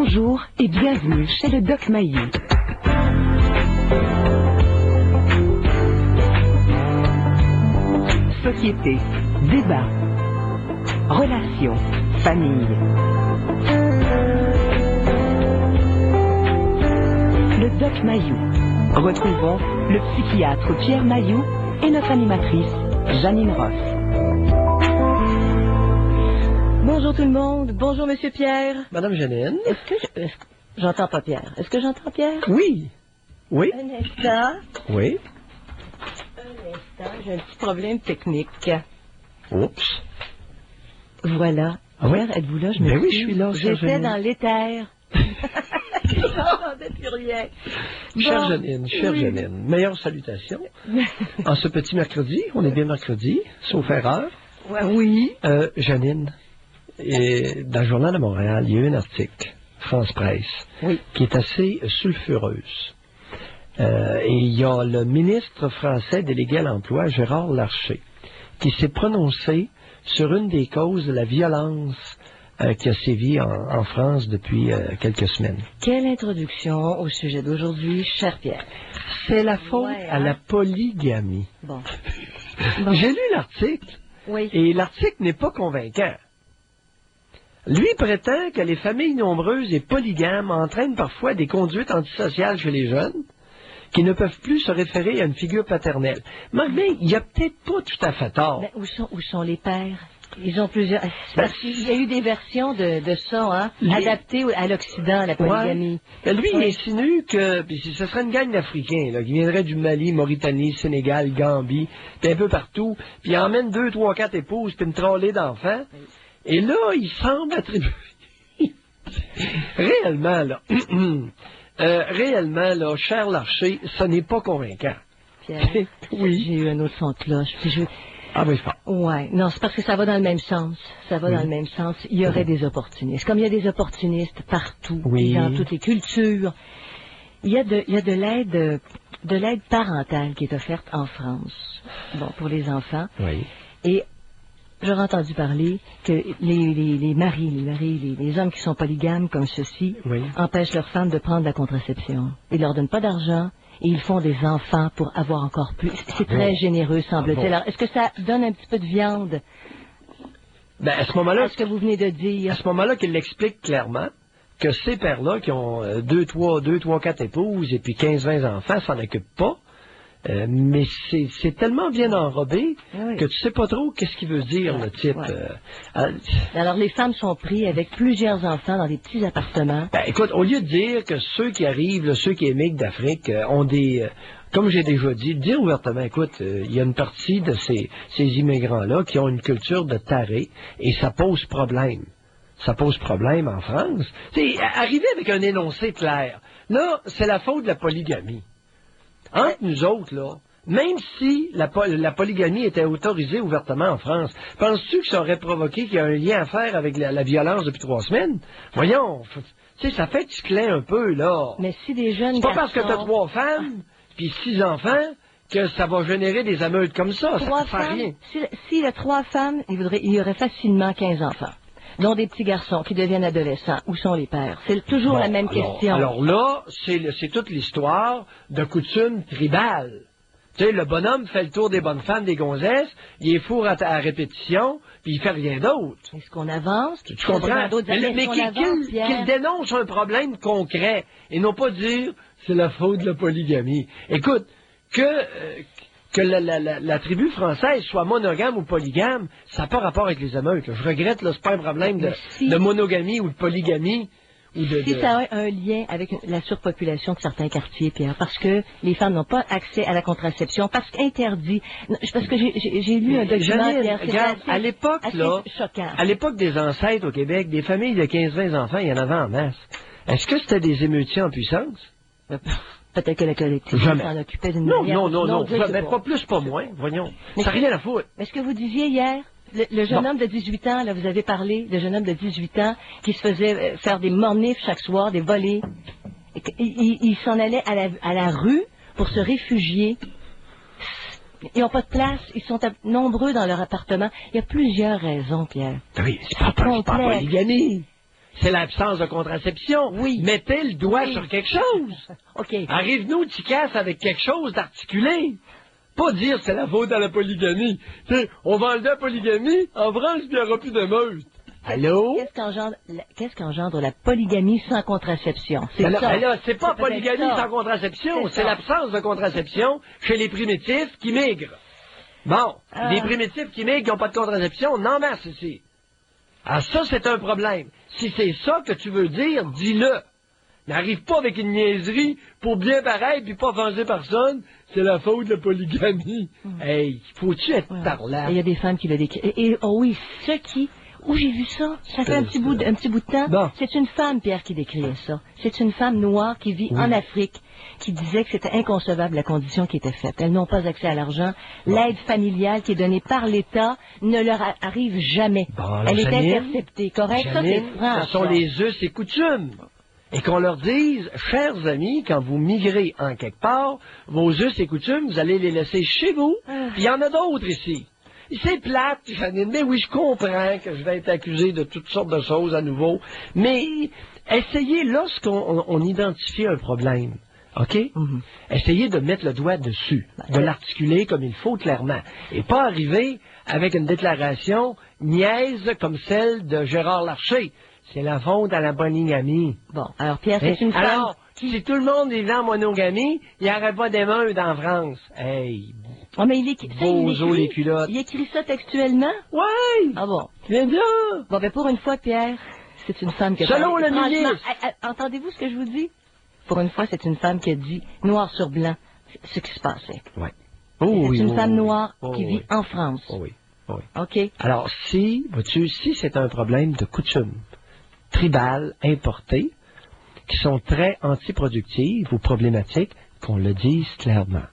Bonjour et bienvenue chez le Doc Mayou. Société, débat, relations, famille. Le Doc Mayou. Retrouvons le psychiatre Pierre Mayou et notre animatrice Janine Ross. Bonjour tout le monde. Bonjour Monsieur Pierre. Madame Janine. Est-ce que j'entends pas Pierre? Est-ce que j'entends Pierre? Oui. Oui. Un instant. Oui. Un instant. J'ai un petit problème technique. Oups. Voilà. Ah oui? Pierre, êtes-vous là? Ben oui, je suis là. J'étais dans l'éther. Je n'entendais plus rien. Chère Janine, meilleure salutation. En ce petit mercredi, on est bien mercredi, sauf erreur. Ouais, oui. Janine, dans le Journal de Montréal, il y a eu un article, France Presse, qui est assez sulfureuse. Et il y a le ministre français délégué à l'emploi, Gérard Larcher, qui s'est prononcé sur une des causes de la violence qui a sévi en France depuis quelques semaines. Quelle introduction au sujet d'aujourd'hui, cher Pierre. C'est la faute à la polygamie. Bon. J'ai lu l'article, et l'article n'est pas convaincant. Lui prétend que les familles nombreuses et polygames entraînent parfois des conduites antisociales chez les jeunes qui ne peuvent plus se référer à une figure paternelle. Mais il n'y a peut-être pas tout à fait tort. Mais où sont les pères? Ils ont plusieurs... Parce qu'il y a eu des versions de ça, adaptées à l'Occident, à la polygamie. Ouais. Lui, il insinue que ce serait une gang d'Africains qui viendrait du Mali, Mauritanie, Sénégal, Gambie, puis un peu partout, puis il emmène 2, 3, 4 épouses, puis une trollée d'enfants. Et là, il semble attribuer... Réellement, là, cher Larcher, ce n'est pas convaincant. Pierre, j'ai eu un autre son de cloche, puis Ah oui, fort. Ouais, non, c'est parce que ça va dans le même sens. Ça va dans le même sens. Il y aurait des opportunistes. Comme il y a des opportunistes partout, dans toutes les cultures, il y a de l'aide parentale qui est offerte en France. Bon, pour les enfants. Oui. Et j'aurais entendu parler que les hommes qui sont polygames comme ceux-ci, empêchent leurs femmes de prendre la contraception. Ils leur donnent pas d'argent. Et ils font des enfants pour avoir encore plus. C'est très généreux, semble-t-il. Alors, est-ce que ça donne un petit peu de viande à ce moment-là, à ce que vous venez de dire? À ce moment-là, qu'il l'explique clairement que ces pères-là, qui ont 2, 3, 4 épouses et puis 15, 20 enfants, s'en occupent pas. Mais c'est tellement bien enrobé que tu sais pas trop qu'est-ce qu'il veut dire, le type. Alors, les femmes sont prises avec plusieurs enfants dans des petits appartements. Écoute, au lieu de dire que ceux qui arrivent, ceux qui émigrent d'Afrique, ont des... comme j'ai déjà dit, dire ouvertement, écoute, il y a une partie de ces immigrants-là qui ont une culture de taré, et ça pose problème. Ça pose problème en France. Arriver avec un énoncé clair, là, c'est la faute de la polygamie. Entre nous autres, là, même si la polygamie était autorisée ouvertement en France, penses-tu que ça aurait provoqué qu'il y a un lien à faire avec la violence depuis 3 semaines? Voyons, ça fait ticler un peu, là. Mais si des jeunes C'est pas parce que t'as 3 femmes, puis 6 enfants, que ça va générer des émeutes comme ça. Ça ne fait rien. S'il y a 3 femmes, il y aurait facilement 15 enfants. Dont des petits garçons qui deviennent adolescents. Où sont les pères? C'est toujours la même question. Alors là, c'est toute l'histoire de coutume tribale. Tu sais, le bonhomme fait le tour des bonnes femmes, des gonzesses, il est fourre à répétition, puis il fait rien d'autre. Est-ce qu'on avance? Tu comprends? Mais qu'il dénonce un problème concret, et non pas dire c'est la faute de la polygamie. Écoute, que la tribu française soit monogame ou polygame, ça n'a pas rapport avec les émeutes. Je regrette, c'est pas un problème de monogamie ou de polygamie. Si ça a un lien avec la surpopulation de certains quartiers, Pierre, parce que les femmes n'ont pas accès à la contraception, parce qu'interdit. Parce que j'ai lu un documentaire. Regarde, à l'époque, choquant. À l'époque des ancêtres au Québec, des familles de 15-20 enfants, il y en avait en masse. Est-ce que c'était des émeutiers en puissance? Peut-être que la collectivité s'en occupait d'une manière. Non. Mais pas plus, pas moins, voyons. Ça n'a rien à foutre. Mais ce que vous disiez hier, le jeune homme de 18 ans, là, vous avez parlé, le jeune homme de 18 ans qui se faisait faire des mornifs chaque soir, des volées. Il s'en allait à la rue pour se réfugier. Ils n'ont pas de place, ils sont nombreux dans leur appartement. Il y a plusieurs raisons, Pierre. Oui, c'est pas polygamie. c'est l'absence de contraception. Oui. Mettez le doigt sur quelque chose. OK. Arrive-nous, Ticasse, avec quelque chose d'articulé. Pas dire c'est la faute à la polygamie. T'sais, on va enlever la polygamie, en France, il n'y aura plus de meute. Allô? Qu'est-ce qu'engendre la polygamie sans contraception? C'est ça. Alors, c'est pas polygamie sans ça. contraception, C'est c'est ça. l'absence de contraception chez les primitifs qui migrent. Bon, les primitifs qui migrent qui n'ont pas de contraception, non masse ici. Alors ça, c'est un problème. Si c'est ça que tu veux dire, dis-le. N'arrive pas avec une niaiserie pour bien pareil puis pas offenser personne. C'est la faute de la polygamie. Hey, faut-tu être parlant? Il y a des femmes qui le décrivent. Oh oui, où j'ai vu ça? Ça fait un petit bout de temps. Bon. C'est une femme, Pierre, qui décrivait ça. C'est une femme noire qui vit en Afrique, qui disait que c'était inconcevable la condition qui était faite. Elles n'ont pas accès à l'argent. L'aide familiale qui est donnée par l'État ne leur arrive jamais. Bon, elle est Janine, interceptée, correct? Ça, c'est Janine, franc. ce sont ça. les us et coutumes. Et qu'on leur dise, chers amis, quand vous migrez en quelque part, vos us et coutumes, vous allez les laisser chez vous. Puis il y en a d'autres ici. C'est plate, Janine, mais oui, je comprends que je vais être accusé de toutes sortes de choses à nouveau. Mais essayez, lorsqu'on identifie un problème, OK? Essayez de mettre le doigt dessus, de l'articuler comme il faut clairement. Et pas arriver avec une déclaration niaise comme celle de Gérard Larcher. C'est la faute à la polygamie. Bon, alors Pierre, c'est une femme... Alors, si tout le monde vivait en monogamie, il n'y aurait pas d'émeute en France. Hey, Oh, mais bozo les culottes. Il écrit ça textuellement? Ouais! Ah bon? Viens bien! Bon, ben pour une fois, Pierre, c'est une femme qui a Selon parlé. le Franchement, ministre. entendez-vous ce que je vous dis? Pour une fois, c'est une femme qui a dit, noir sur blanc, ce qui se passait. Ouais. C'est oui, une oui, femme oui. noire Oh, qui oui. vit en France. Oh, oui. Oh, oui. OK? Alors, si c'est un problème de coutume tribales importées, qui sont très antiproductives ou problématiques, qu'on le dise clairement.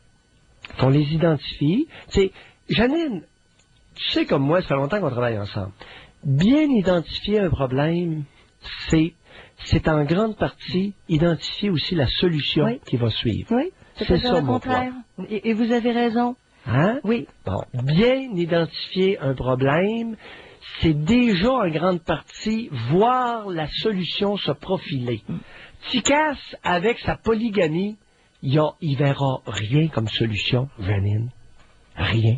Qu'on les identifie. C'est, Janine, tu sais comme moi, ça fait longtemps qu'on travaille ensemble. Bien identifier un problème, c'est en grande partie identifier aussi la solution qui va suivre. Oui, c'est ça le mon contraire. Et vous avez raison. Hein? Oui. Bon, bien identifier un problème, c'est déjà en grande partie voir la solution se profiler. Ticasse, avec sa polygamie, il verra rien comme solution, Janine. Rien.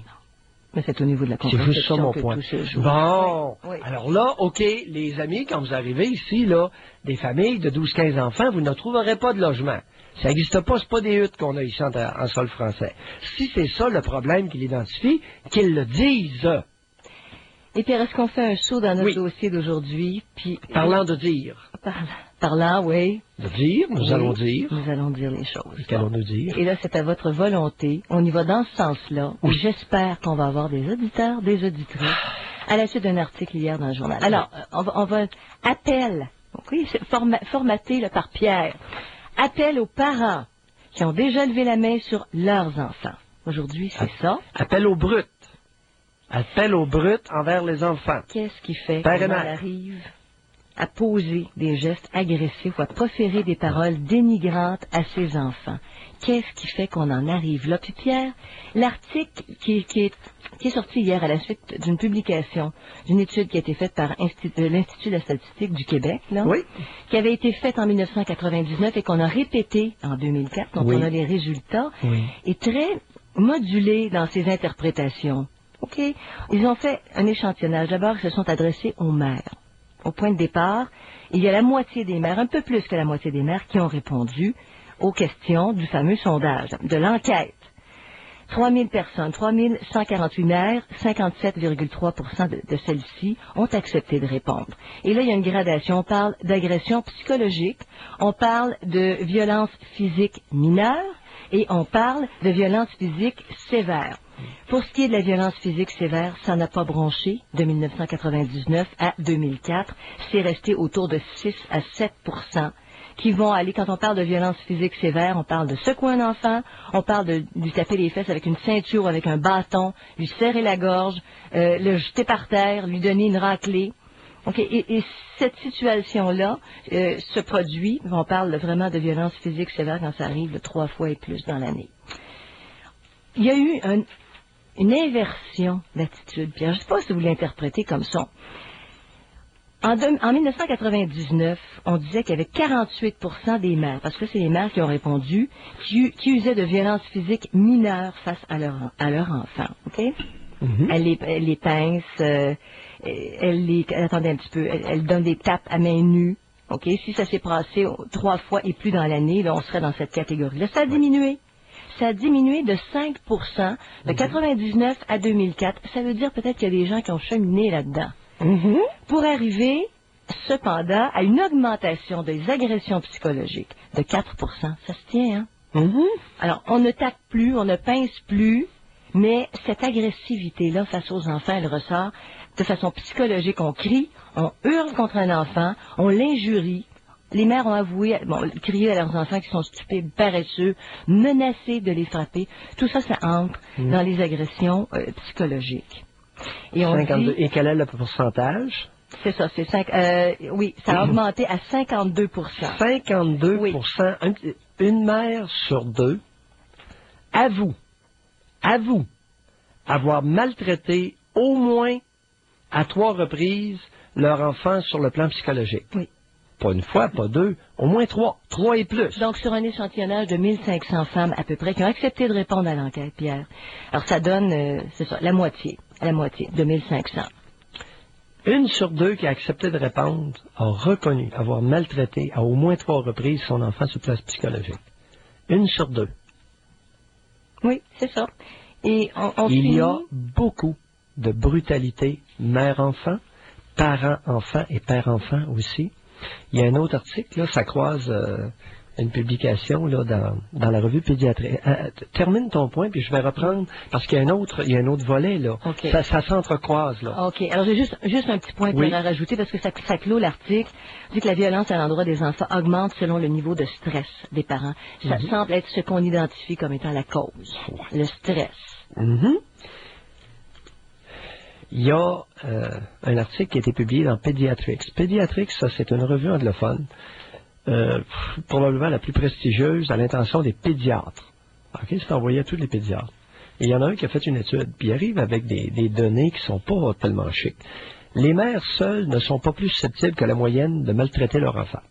Mais c'est au niveau de la C'est juste ça mon que point. tout se joue. Bon, Oui. alors là, OK, les amis, quand vous arrivez ici, là, des familles de 12-15 enfants, vous ne trouverez pas de logement. Ça n'existe pas, c'est pas des huttes qu'on a ici en sol français. Si c'est ça le problème qu'il identifie, qu'ils le disent. Et Pierre, est-ce qu'on fait un saut dans notre dossier d'aujourd'hui? Puis Parlant de dire. Parlant, oui. De dire, nous allons dire. Nous allons dire les choses. Qu'allons-nous dire? Et là, c'est à votre volonté. On y va dans ce sens-là. Et j'espère qu'on va avoir des auditeurs, des auditrices, à la suite d'un article hier dans le journal. Alors, on va appel. Oui, c'est formaté là, par Pierre. Appel aux parents qui ont déjà levé la main sur leurs enfants. Aujourd'hui, c'est ça. Appel au brut. Appel au brut envers les enfants. Qu'est-ce qui fait Père et qu'on mère. arrive à poser des gestes agressifs ou à proférer des paroles dénigrantes à ses enfants? Qu'est-ce qui fait qu'on en arrive là? Puis Pierre, l'article qui est sorti hier à la suite d'une publication, d'une étude qui a été faite par l'Institut de la statistique du Québec, là, qui avait été faite en 1999 et qu'on a répété en 2004, donc on a les résultats, est très modulé dans ses interprétations. OK? Ils ont fait un échantillonnage. D'abord, ils se sont adressés aux mères. Au point de départ, il y a la moitié des mères, un peu plus que la moitié des mères, qui ont répondu aux questions du fameux sondage, de l'enquête. 3000 personnes, 3148 mères, 57,3% de celles-ci ont accepté de répondre. Et là, il y a une gradation. On parle d'agression psychologique, on parle de violence physique mineure et on parle de violence physique sévère. Pour ce qui est de la violence physique sévère, ça n'a pas bronché de 1999 à 2004. C'est resté autour de 6 à 7% qui vont aller, quand on parle de violence physique sévère, on parle de secouer un enfant, on parle de lui taper les fesses avec une ceinture ou avec un bâton, lui serrer la gorge, le jeter par terre, lui donner une raclée. Okay. Et cette situation-là se produit, on parle vraiment de violence physique sévère quand ça arrive 3 fois et plus dans l'année. Il y a eu une inversion d'attitude, Pierre. Je ne sais pas si vous l'interprétez comme ça. En 1999, on disait qu'il y avait 48% des mères, parce que c'est les mères qui ont répondu, qui usaient de violences physiques mineures face à leur enfant. OK? Elle les pince, attendez un petit peu, elle donne des tapes à main nue. OK? Si ça s'est passé 3 fois et plus dans l'année, là, on serait dans cette catégorie-là. Ça a diminué. Ça a diminué de 5%, de 99 à 2004. Ça veut dire peut-être qu'il y a des gens qui ont cheminé là-dedans. Pour arriver, cependant, à une augmentation des agressions psychologiques de 4%. Ça se tient, hein? Alors, on ne tape plus, on ne pince plus, mais cette agressivité-là face aux enfants, elle ressort de façon psychologique. On crie, on hurle contre un enfant, on l'injurie. Les mères ont avoué, crier à leurs enfants qui sont stupides, paresseux, menacés de les frapper. Tout ça, ça entre dans les agressions psychologiques. Et, 52. Et quel est le pourcentage? C'est ça, c'est 5. Oui, ça a augmenté à 52%. 52%. Oui. Une mère sur 2 avoue avoir maltraité au moins à 3 reprises leur enfant sur le plan psychologique. Oui. Pas une fois, pas 2, au moins 3. 3 et plus. Donc, sur un échantillonnage de 1500 femmes à peu près qui ont accepté de répondre à l'enquête, Pierre. Alors, ça donne, c'est ça, la moitié, de 1500. Une sur 2 qui a accepté de répondre a reconnu avoir maltraité à au moins 3 reprises son enfant sur le plan psychologique. Une sur 2. Oui, c'est ça. Et il y a beaucoup de brutalité mère-enfant, parent-enfant et père-enfant aussi. Il y a un autre article, là, ça croise une publication là, dans la revue pédiatrique. Termine ton point, puis je vais reprendre, parce qu'il y a un autre volet, là. Okay. Ça s'entrecroise, là. OK. Alors, j'ai juste un petit point à rajouter, parce que ça clôt l'article. Dit que la violence à l'endroit des enfants augmente selon le niveau de stress des parents. Ça semble être ce qu'on identifie comme étant la cause. Le stress. Il y a un article qui a été publié dans Pediatrics. Pediatrics, ça, c'est une revue anglophone, probablement la plus prestigieuse à l'intention des pédiatres. OK, c'est envoyé à tous les pédiatres. Et il y en a un qui a fait une étude, puis il arrive avec des données qui sont pas tellement chic. Les mères seules ne sont pas plus susceptibles que la moyenne de maltraiter leur enfant.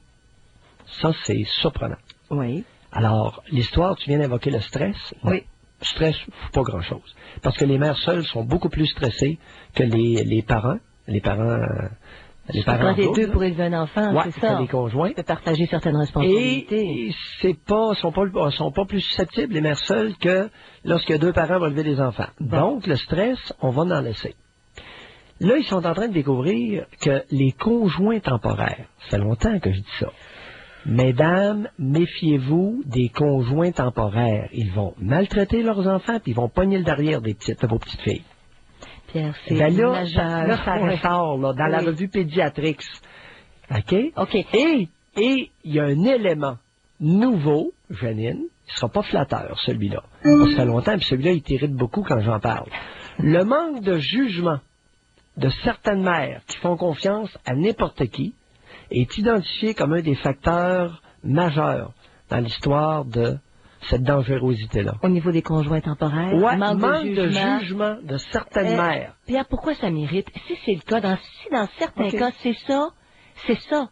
Ça, c'est surprenant. Oui. Alors, l'histoire, tu viens d'évoquer le stress. Oui. Stress, pas grand-chose. Parce que les mères seules sont beaucoup plus stressées que les parents. Les parents quand t'es deux pour élever un enfant, c'est ça. Les conjoints. Tu peux partager certaines responsabilités. Et sont pas plus susceptibles, les mères seules, que lorsque 2 parents vont élever des enfants. Bon. Donc, le stress, on va en laisser. Là, ils sont en train de découvrir que les conjoints temporaires, ça fait longtemps que je dis ça, mesdames, méfiez-vous des conjoints temporaires. Ils vont maltraiter leurs enfants, puis ils vont pogner le derrière de vos petites filles. Pierre, c'est là, ça ressort là, dans la revue Pediatrics. OK? OK. Et il y a un élément nouveau, Janine, il ne sera pas flatteur, celui-là. Ça fait longtemps, puis celui-là, il t'irrite beaucoup quand j'en parle. Le manque de jugement de certaines mères qui font confiance à n'importe qui est identifié comme un des facteurs majeurs dans l'histoire de cette dangerosité-là. Au niveau des conjoints temporaires, manque de jugement de certaines mères. Pierre, pourquoi ça m'irrite? Si c'est le cas, si dans certains cas, c'est ça.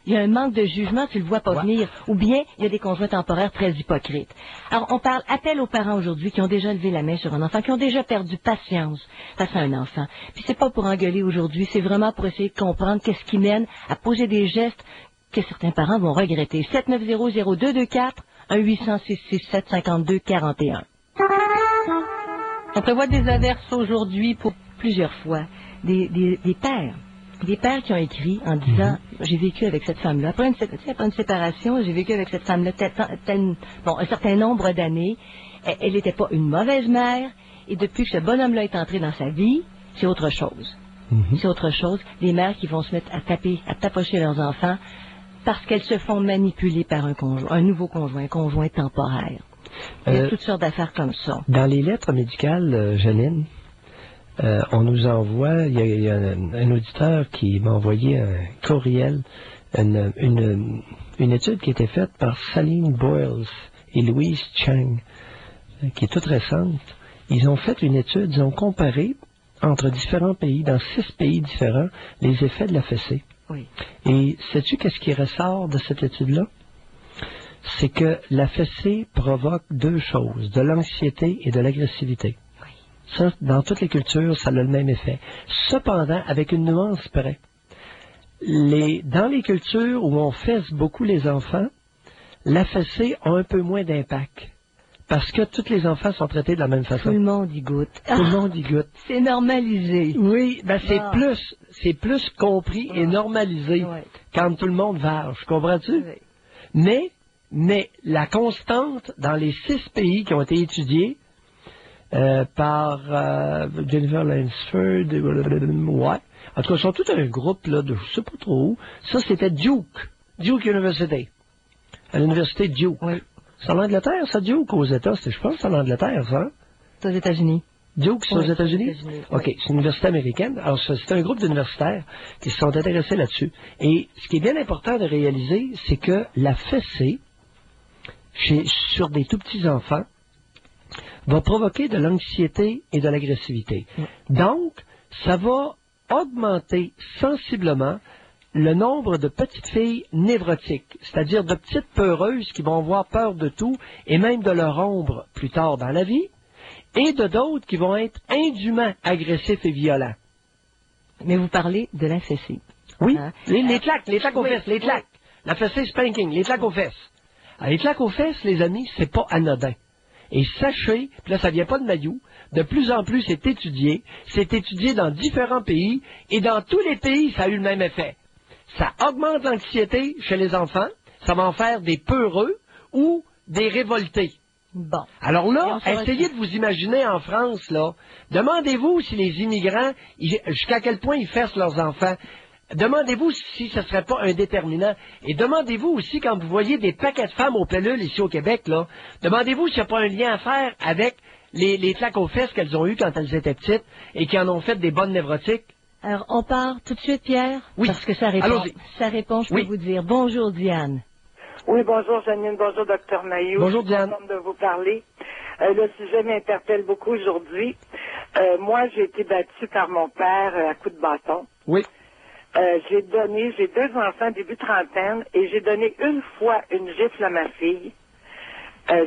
Il y a un manque de jugement, tu le vois pas venir. Ou bien, il y a des conjoints temporaires très hypocrites. Alors, on parle appel aux parents aujourd'hui qui ont déjà levé la main sur un enfant, qui ont déjà perdu patience face à un enfant. Puis c'est pas pour engueuler aujourd'hui, c'est vraiment pour essayer de comprendre qu'est-ce qui mène à poser des gestes que certains parents vont regretter. 790-0224, 1-800-667-5241. On prévoit des averses aujourd'hui pour plusieurs fois. Des pères. Des pères qui ont écrit en disant j'ai vécu avec cette femme-là. Après une séparation, j'ai vécu avec cette femme-là un certain nombre d'années. Elle n'était pas une mauvaise mère. Et depuis que ce bonhomme-là est entré dans sa vie, c'est autre chose. C'est autre chose. Des mères qui vont se mettre à tapocher leurs enfants parce qu'elles se font manipuler par un nouveau conjoint, un conjoint temporaire. Il y a toutes sortes d'affaires comme ça. Dans les lettres médicales, Janine, on nous envoie, il y a un auditeur qui m'a envoyé un courriel, une étude qui a été faite par Saline Boyles et Louise Chang, qui est toute récente. Ils ont fait une étude, ils ont comparé entre différents pays, dans 6 pays différents, les effets de la fessée. Oui. Et sais-tu qu'est-ce qui ressort de cette étude-là? C'est que la fessée provoque deux choses, de l'anxiété et de l'agressivité. Oui. Ça, dans toutes les cultures, ça a le même effet. Cependant, avec une nuance près. Dans les cultures où on fesse beaucoup les enfants, la fessée a un peu moins d'impact. Parce que tous les enfants sont traités de la même façon. Tout le monde y goûte. Tout le monde y goûte. C'est normalisé. Oui, ben c'est plus compris et normalisé Ouais. quand tout le monde varge. Comprends-tu? Oui. Mais la constante dans les 6 pays qui ont été étudiés par Jennifer Lansford, ouais. En tout cas, ils sont tout un groupe là, de je sais pas trop où. Ça, c'était Duke University, à l'université de Duke. Oui. C'est en Angleterre, ça, Duke, aux États? Je pense que c'est en Angleterre, ça. C'est aux États-Unis. Duke, c'est aux Oui, États-Unis? aux États-Unis, OK, oui. c'est une université américaine. Alors, c'est un groupe d'universitaires qui se sont intéressés là-dessus. Et ce qui est bien important de réaliser, c'est que la fessée, sur des tout petits enfants, va provoquer de l'anxiété et de l'agressivité. Donc, ça va augmenter sensiblement le nombre de petites filles névrotiques, c'est-à-dire de petites peureuses qui vont avoir peur de tout et même de leur ombre plus tard dans la vie, et de d'autres qui vont être indûment agressifs et violents. Mais vous parlez de la fessée. Oui, Hein? les claques aux oui, fesses, les claques. La fessée spanking, les claques aux fesses. Alors, les claques aux fesses, les amis, c'est pas anodin. Et sachez, puis là, ça vient pas de Mayou, de plus en plus c'est étudié dans différents pays, et dans tous les pays, ça a eu le même effet. Ça augmente l'anxiété chez les enfants, ça va en faire des peureux ou des révoltés. Bon. Alors là, Et on essayez de vous imaginer en France, là. Demandez-vous si les immigrants, jusqu'à quel point ils fessent leurs enfants. Demandez-vous si ce ne serait pas un déterminant. Et demandez-vous aussi, quand vous voyez des paquets de femmes aux pilules ici au Québec, là, demandez-vous s'il n'y a pas un lien à faire avec les claques aux fesses qu'elles ont eues quand elles étaient petites et qui en ont fait des bonnes névrotiques. Alors, on part tout de suite, Pierre? Oui. Parce que ça répond. Allons-y. Ça répond, je Oui. peux vous dire. Bonjour, Diane. Oui, bonjour Janine, bonjour Dr Mailloux. Bonjour, Diane. Je suis contente de vous parler. Le sujet m'interpelle beaucoup aujourd'hui. Moi, j'ai été battue par mon père à coups de bâton. Oui. J'ai 2 enfants début trentaine et j'ai donné une fois une gifle à ma fille.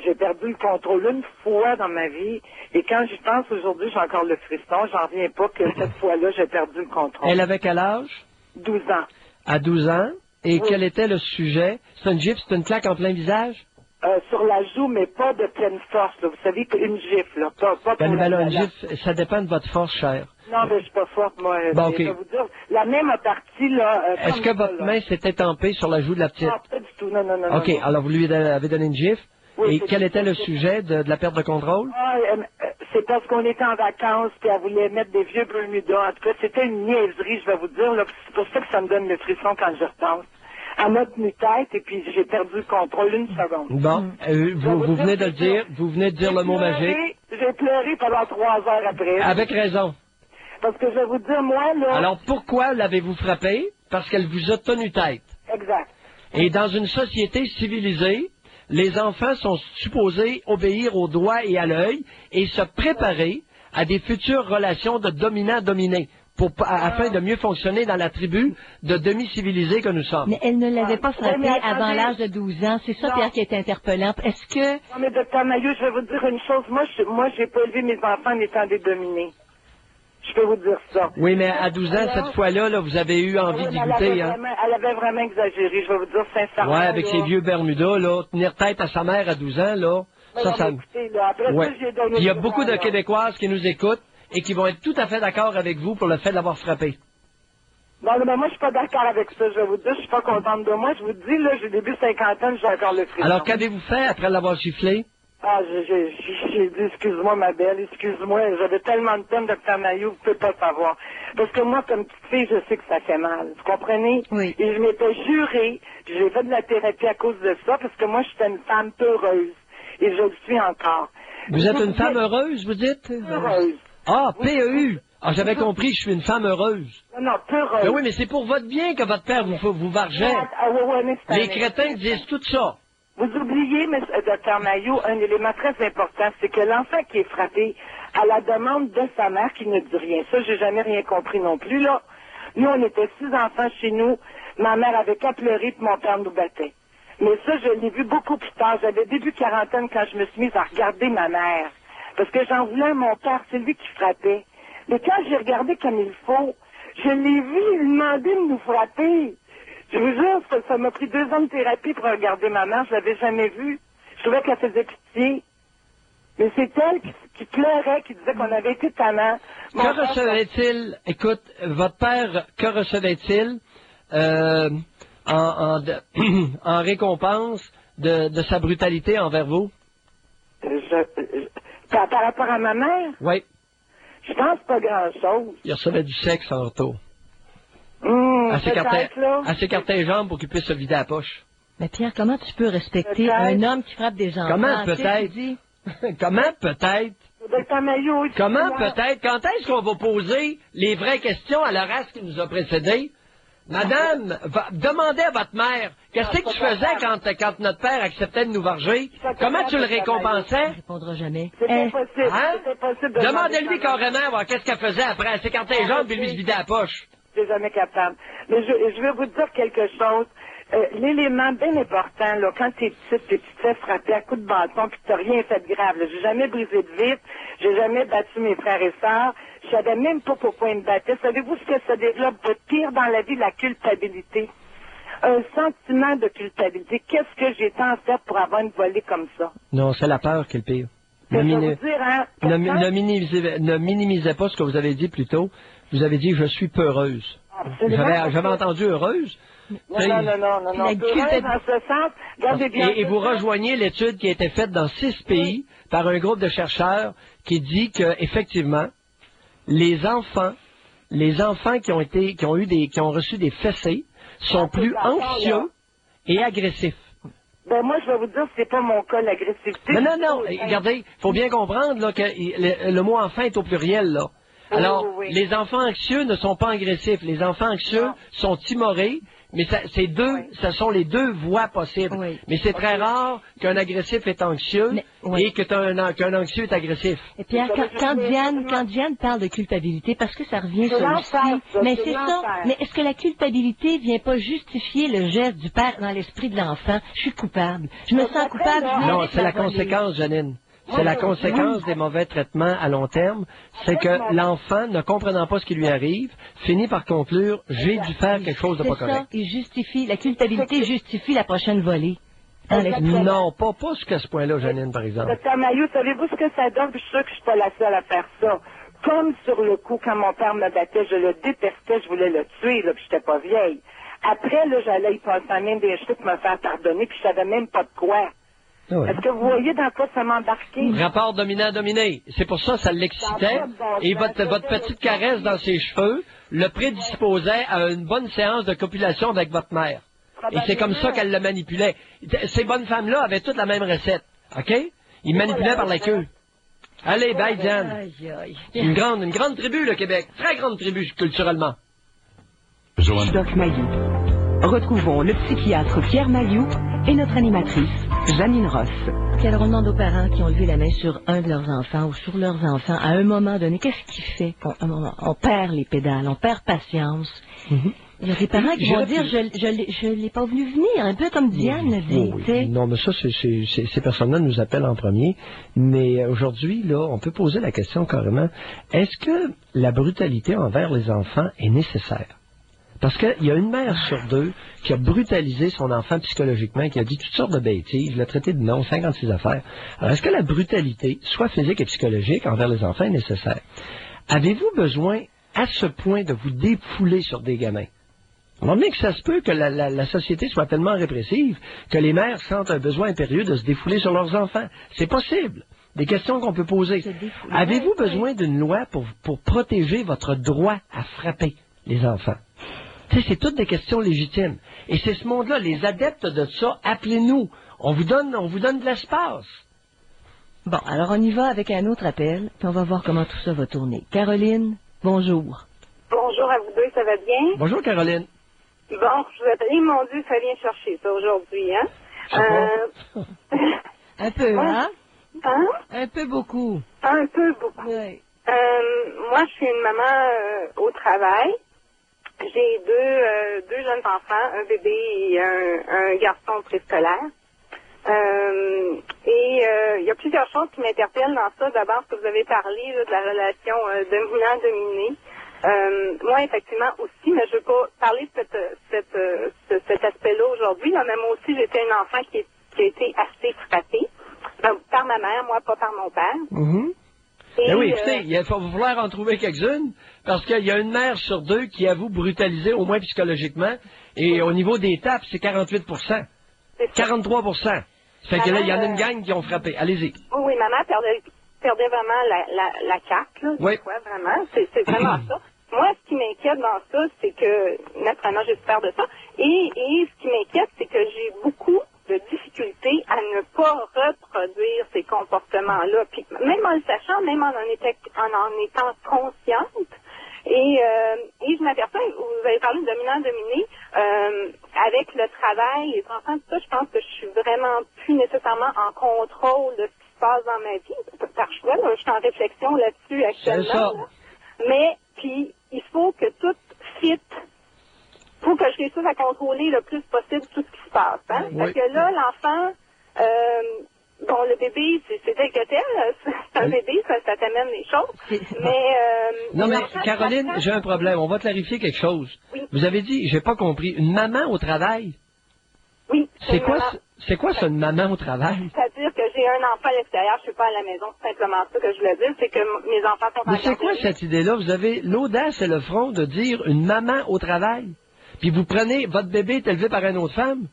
J'ai perdu le contrôle une fois dans ma vie et quand j'y pense aujourd'hui, j'ai encore le frisson. J'en reviens pas que cette fois-là, j'ai perdu le contrôle. Elle avait quel âge? 12 ans. À 12 ans. Et Oui. quel était le sujet? C'est une gifle, c'est une claque en plein visage? Sur la joue, mais pas de pleine force. Là. Vous savez qu'une gifle, là, pas pour Ben, la- une gifle, ça dépend de votre force, cher. Non, mais je suis pas forte, moi. Bon, Mais OK. je vais vous dire, la même a parti, là. Est-ce comme que ça, votre là. main s'était tempée sur la joue de la petite? Non, pas du tout. Non, non, non. OK, non. alors vous lui avez donné une gifle. Oui, Et c'est quel tout était à le fait. sujet de la perte de contrôle? Ah, c'est parce qu'on était en vacances, puis elle voulait mettre des vieux Bermudas. En tout cas, c'était une niaiserie, je vais vous dire. Là, c'est pour ça que ça me donne le frisson quand je repense. Elle m'a tenu tête, et puis j'ai perdu le contrôle une seconde. Bon, vous venez de le dire, vous venez de dire le mot magique. J'ai pleuré pendant 3 heures après. Avec raison. Parce que je vais vous dire, moi, là... Alors pourquoi l'avez-vous frappée? Parce qu'elle vous a tenu tête. Exact. Et dans une société civilisée, les enfants sont supposés obéir au doigt et à l'œil et se préparer à des futures relations de dominant-dominé afin de mieux fonctionner dans la tribu de demi-civilisés que nous sommes. Mais elle ne l'avait pas Oui, frappé mais attendez. avant l'âge de 12 ans. C'est ça, Non. Pierre, qui est interpellant. Est-ce que... Non, mais Dr Mailloux, je vais vous dire une chose. Moi, j'ai pas élevé mes enfants en étant des dominés. Je peux vous dire ça. Oui, mais à 12 ans, Alors, cette fois-là, là, vous avez eu envie oui, d'y mais goûter, hein? Elle avait vraiment exagéré, je vais vous dire sincèrement. Ouais, avec là. ses vieux Bermudas, là, tenir tête à sa mère à 12 ans, là, Mais ça, non, ça... mais écoutez, là, après Ouais. ça, j'ai donné Il y a le beaucoup de droit, là. Québécoises qui nous écoutent et qui vont être tout à fait d'accord avec vous pour le fait de l'avoir frappé. Non, mais moi, je suis pas d'accord avec ça, je vais vous dire, je suis pas contente de moi. Je vous dis, là, j'ai début cinquantaine, j'ai encore le frisson. Alors, qu'avez-vous fait après l'avoir giflé? Ah, j'ai dit, excuse-moi, ma belle, excuse-moi, j'avais tellement de peine, Dr Mailloux, vous pouvez pas savoir. Parce que moi, comme petite fille, je sais que ça fait mal, vous comprenez? Oui. Et je m'étais jurée, j'ai fait de la thérapie à cause de ça, parce que moi, j'étais une femme peureuse. Et je le suis encore. Vous êtes une femme heureuse, vous dites? Heureuse. Ah, Oui. PEU! Ah, j'avais compris, je suis une femme heureuse. Non, non, peureuse. Ben oui, mais c'est pour votre bien que votre père vous vargeait. Ah, ouais, mais c'est Les un- crétins disent tout ça. Vous oubliez, Dr Mailloux, un élément très important, c'est que l'enfant qui est frappé, à la demande de sa mère qui ne dit rien. Ça, j'ai jamais rien compris non plus, là. Nous, on était 6 enfants chez nous. Ma mère avait qu'à pleurer, puis mon père nous battait. Mais ça, je l'ai vu beaucoup plus tard. J'avais début quarantaine quand je me suis mise à regarder ma mère. Parce que j'en voulais à mon père, c'est lui qui frappait. Mais quand j'ai regardé comme il faut, je l'ai vu, il demandait de nous frapper. Je vous jure, ça m'a pris 2 ans de thérapie pour regarder ma mère, je l'avais jamais vue. Je trouvais qu'elle faisait pitié. Mais c'est elle qui pleurait, qui disait qu'on avait été tannants. Que recevait-il, écoute, votre père, que recevait-il en récompense de sa brutalité envers vous? Par rapport à ma mère? Oui. Je pense pas grand-chose. Il recevait du sexe en retour. Elle s'écartait les jambes pour qu'il puisse se vider la poche. Mais Pierre, comment tu peux respecter un homme qui frappe des enfants? Comment peut-être? Comment peut-être? Comment peut-être? Quand est-ce qu'on va poser les vraies questions à la race qui nous a précédés? Madame, demandez à votre mère, qu'est-ce que tu faisais quand notre père acceptait de nous varger? Comment tu le récompensais? Il ne répondra jamais. C'est impossible. Hein? C'est impossible. Demandez-lui carrément voir qu'est-ce qu'elle faisait après. Elle s'écartait les jambes et lui se vidait la poche. Je suis jamais capable. Mais je vais vous dire quelque chose. L'élément bien important, là, quand t'es petite et tu te fais frapper à coups de bâton puis tu n'as rien fait de grave, là, j'ai jamais brisé de vitre, j'ai jamais battu mes frères et sœurs, je savais même pas pourquoi ils me battaient. Savez-vous ce que ça développe de pire dans la vie, la culpabilité? Un sentiment de culpabilité. Qu'est-ce que j'ai tant fait pour avoir une volée comme ça? Non, c'est la peur qui est le pire. Ne minimisez pas ce que vous avez dit plus tôt. Vous avez dit « je suis peureuse ». J'avais entendu « heureuse ». Non. Peureuse dans ce sens, regardez bien. Et vous rejoignez l'étude qui a été faite dans 6 pays par un groupe de chercheurs qui dit que effectivement, les enfants qui ont reçu des fessées sont plus anxieux et agressifs. Ben moi, je vais vous dire, c'est pas mon cas, l'agressivité. Non. Regardez, il faut bien comprendre là, que le mot enfant est au pluriel, là. Alors, les enfants anxieux ne sont pas agressifs. Les enfants anxieux sont timorés, mais ce sont les 2 voies possibles. Oui. Mais c'est très rare qu'un agressif est anxieux et qu'un anxieux est agressif. Et Pierre, quand Diane parle de culpabilité, parce que ça revient sur aussi, mais c'est ça. Mais est-ce que la culpabilité vient pas justifier le geste du père dans l'esprit de l'enfant? Je suis coupable. Je me sens coupable. Non, c'est la conséquence, Janine. C'est la conséquence des mauvais traitements à long terme. C'est que l'enfant, ne comprenant pas ce qui lui arrive, finit par conclure « j'ai dû faire quelque chose de pas correct ». C'est ça, la culpabilité justifie la prochaine volée. Non, pas jusqu'à ce point-là, Janine, par exemple. Docteur Mailloux, savez-vous ce que ça donne? Je suis sûre que je suis pas la seule à faire ça. Comme sur le coup, quand mon père me battait, je le détestais, je voulais le tuer, là, puis j'étais pas vieille. Après, là, j'allais y passer la main des cheveux pour me faire pardonner, puis je savais même pas de quoi. Oui. Est-ce que vous voyez dans quoi ça m'embarquait? Rapport dominant-dominé. C'est pour ça l'excitait. Et votre petite caresse dans ses cheveux le prédisposait à une bonne séance de copulation avec votre mère. Et c'est comme ça qu'elle le manipulait. Ces bonnes femmes-là avaient toutes la même recette. OK? Ils manipulaient par la queue. Allez, bye, Diane. Une grande tribu, le Québec. Très grande tribu, culturellement. Doc Mailloux. Retrouvons le psychiatre Pierre Mailloux et notre animatrice, Janine Ross. Puis alors on demande aux parents qui ont levé la main sur un de leurs enfants ou sur leurs enfants, à un moment donné, qu'est-ce qui fait qu'on perd les pédales, on perd patience? Il y a des parents qui vont dire, je l'ai pas vu venir, un peu comme Diane le dit. Oui. Non, mais ça, ces personnes-là nous appellent en premier. Mais aujourd'hui, là, on peut poser la question carrément, est-ce que la brutalité envers les enfants est nécessaire? Parce qu'il y a une mère sur 2 qui a brutalisé son enfant psychologiquement, qui a dit toutes sortes de bêtises, l'a traité de non, 56 affaires. Alors, est-ce que la brutalité, soit physique et psychologique, envers les enfants est nécessaire? Avez-vous besoin, à ce point, de vous défouler sur des gamins? On voit bien que ça se peut que la société soit tellement répressive que les mères sentent un besoin impérieux de se défouler sur leurs enfants. C'est possible. Des questions qu'on peut poser. Avez-vous besoin d'une loi pour protéger votre droit à frapper les enfants? Tu sais, c'est toutes des questions légitimes. Et c'est ce monde-là, les adeptes de ça, appelez-nous. On vous donne de l'espace. Bon, alors on y va avec un autre appel, puis on va voir comment tout ça va tourner. Caroline, bonjour. Bonjour à vous deux, ça va bien? Bonjour, Caroline. Bon, je vous appelle, mon Dieu, ça vient chercher ça aujourd'hui, hein? Un peu, hein? Hein? Un peu beaucoup. Un peu beaucoup. Oui. Moi, je suis une maman au travail. J'ai deux jeunes enfants, un bébé et un garçon préscolaire. Il y a plusieurs choses qui m'interpellent dans ça. D'abord, ce que vous avez parlé là, de la relation dominant-dominé. Moi, effectivement, aussi, mais je veux pas parler de cet aspect-là aujourd'hui. Là, mais moi aussi, j'étais un enfant qui a été assez frappé par ma mère, moi, pas par mon père. Mm-hmm. Et, oui, écoutez, il va falloir en trouver quelques-unes, parce qu'il y a une mère sur deux qui avoue brutaliser, au moins psychologiquement, et au niveau des tapes, c'est 48 43 Ça fait que là, il y en a une gang qui ont frappé. Allez-y. Oui, ma mère perdait vraiment la carte, là. Oui. Quoi, vraiment. C'est vraiment ça. Moi, ce qui m'inquiète dans ça, c'est que, naturellement, j'espère de ça. Et ce qui m'inquiète, c'est que j'ai beaucoup de difficultés à ne pas reproduire ces comportements-là. Puis même en le sachant, même en étant consciente. Et je m'aperçois, vous avez parlé de dominant-dominé, avec le travail, les enfants, tout ça, je pense que je suis vraiment plus nécessairement en contrôle de ce qui se passe dans ma vie. Par choix, là, je suis en réflexion là-dessus actuellement. C'est ça. Là. Mais, puis, il faut que tout fit. Il faut que je réussisse à contrôler le plus possible tout ce qui se passe. Hein? Oui. Parce que là, l'enfant, bon, le bébé, c'est tel que tel. C'est un bébé, ça t'amène les choses. Mais, non, mais l'enfant, Caroline, j'ai un problème. On va clarifier quelque chose. Oui. Vous avez dit, j'ai pas compris, une maman au travail? Oui. C'est quoi ça, une maman au travail? C'est-à-dire que j'ai un enfant à l'extérieur, je suis pas à la maison, c'est simplement ça que je voulais dire, c'est que mes enfants sont en Mais c'est quoi garderie. cette idée-là? Vous avez l'audace et le front de dire une maman au travail? Puis vous prenez, votre bébé est élevé par une autre femme?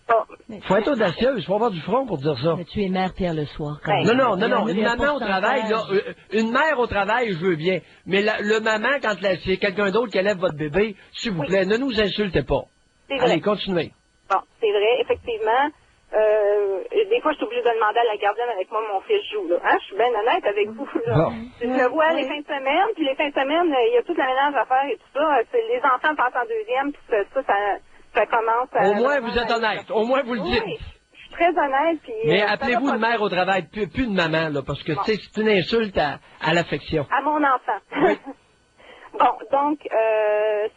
Oh. Faut être audacieuse, faut avoir du front pour dire ça. Mais tu es mère, Pierre, le soir. Quand Ben, même. Non, Il y une a un maman au travail, là, pourcentage. une mère au travail, je veux bien. Mais le maman, quand c'est quelqu'un d'autre qui élève votre bébé, s'il vous plaît, ne nous insultez pas. C'est vrai. Allez, continuez. Bon, c'est vrai, effectivement. Des fois, je suis obligée de demander à la gardienne avec moi mon fils joue. Là. Hein? Je suis bien honnête avec vous. Là. Bon. Je le vois les fins de semaine, puis les fins de semaine, il y a toute la ménage à faire et tout ça. Les enfants passent en deuxième, puis ça commence à... Au moins, vous êtes honnête. Au moins, vous le dites. Oui, je suis très honnête. Puis, Mais ça appelez-vous va une pas- mère au travail, plus de maman, là, parce que Bon. c'est une insulte à l'affection. À mon enfant. Oui. Bon, donc,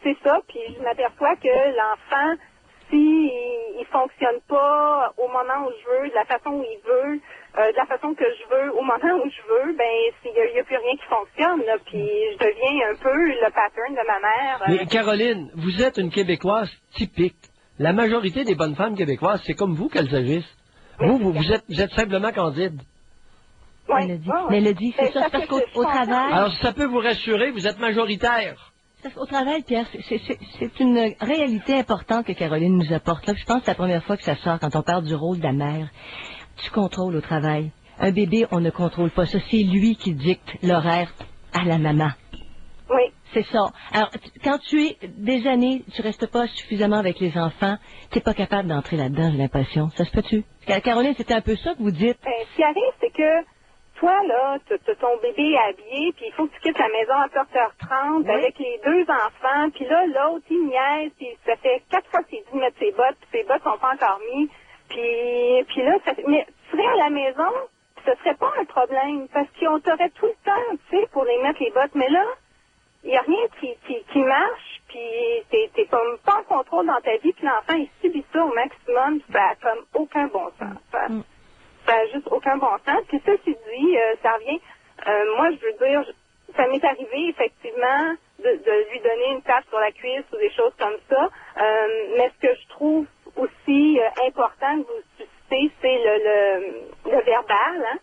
c'est ça, puis je m'aperçois que l'enfant, s'il il fonctionne pas au moment où je veux, de la façon où il veut, de la façon que je veux, au moment où je veux, ben, il y a plus rien qui fonctionne, là, puis je deviens un peu le pattern de ma mère. Mais Caroline, vous êtes une Québécoise typique. La majorité des bonnes femmes québécoises, c'est comme vous qu'elles agissent. Vous êtes simplement candide. Ouais, Mélodie. ouais, ouais. Mélodie, c'est ça, c'est parce qu'au je travail... Alors, si ça peut vous rassurer, vous êtes majoritaire. Parce qu'au travail, Pierre, c'est une réalité importante que Caroline nous apporte. Là, je pense que c'est la première fois que ça sort quand on parle du rôle de la mère. Tu contrôles au travail. Un bébé, on ne contrôle pas ça. C'est lui qui dicte l'horaire à la maman. Oui. C'est ça. Alors, quand tu es des années, tu restes pas suffisamment avec les enfants, t'es pas capable d'entrer là-dedans, j'ai l'impression. Ça se peut-tu? Caroline, c'était un peu ça que vous dites. Ben, ce qui arrive, c'est que toi, là, t'as ton bébé habillé, puis il faut que tu quittes la maison à 7h30 Oui. avec les deux enfants, puis là, l'autre, il niaise, puis ça fait 4 fois qu'il dit de mettre ses bottes, puis ses bottes sont pas encore mises, puis là, mais tu serais à la maison, puis ce serait pas un problème, parce qu'on t'aurait tout le temps, tu sais, pour les mettre les bottes, mais là, il n'y a rien qui marche, puis t'es comme pas en contrôle dans ta vie, puis l'enfant, il subit ça au maximum, puis ça a comme aucun bon sens. Ça n'a juste aucun bon sens. Puis ceci dit, ça revient, moi, je veux dire, ça m'est arrivé, effectivement, de lui donner une tape sur la cuisse ou des choses comme ça, mais ce que je trouve aussi important que vous suscitez, c'est le verbal, hein?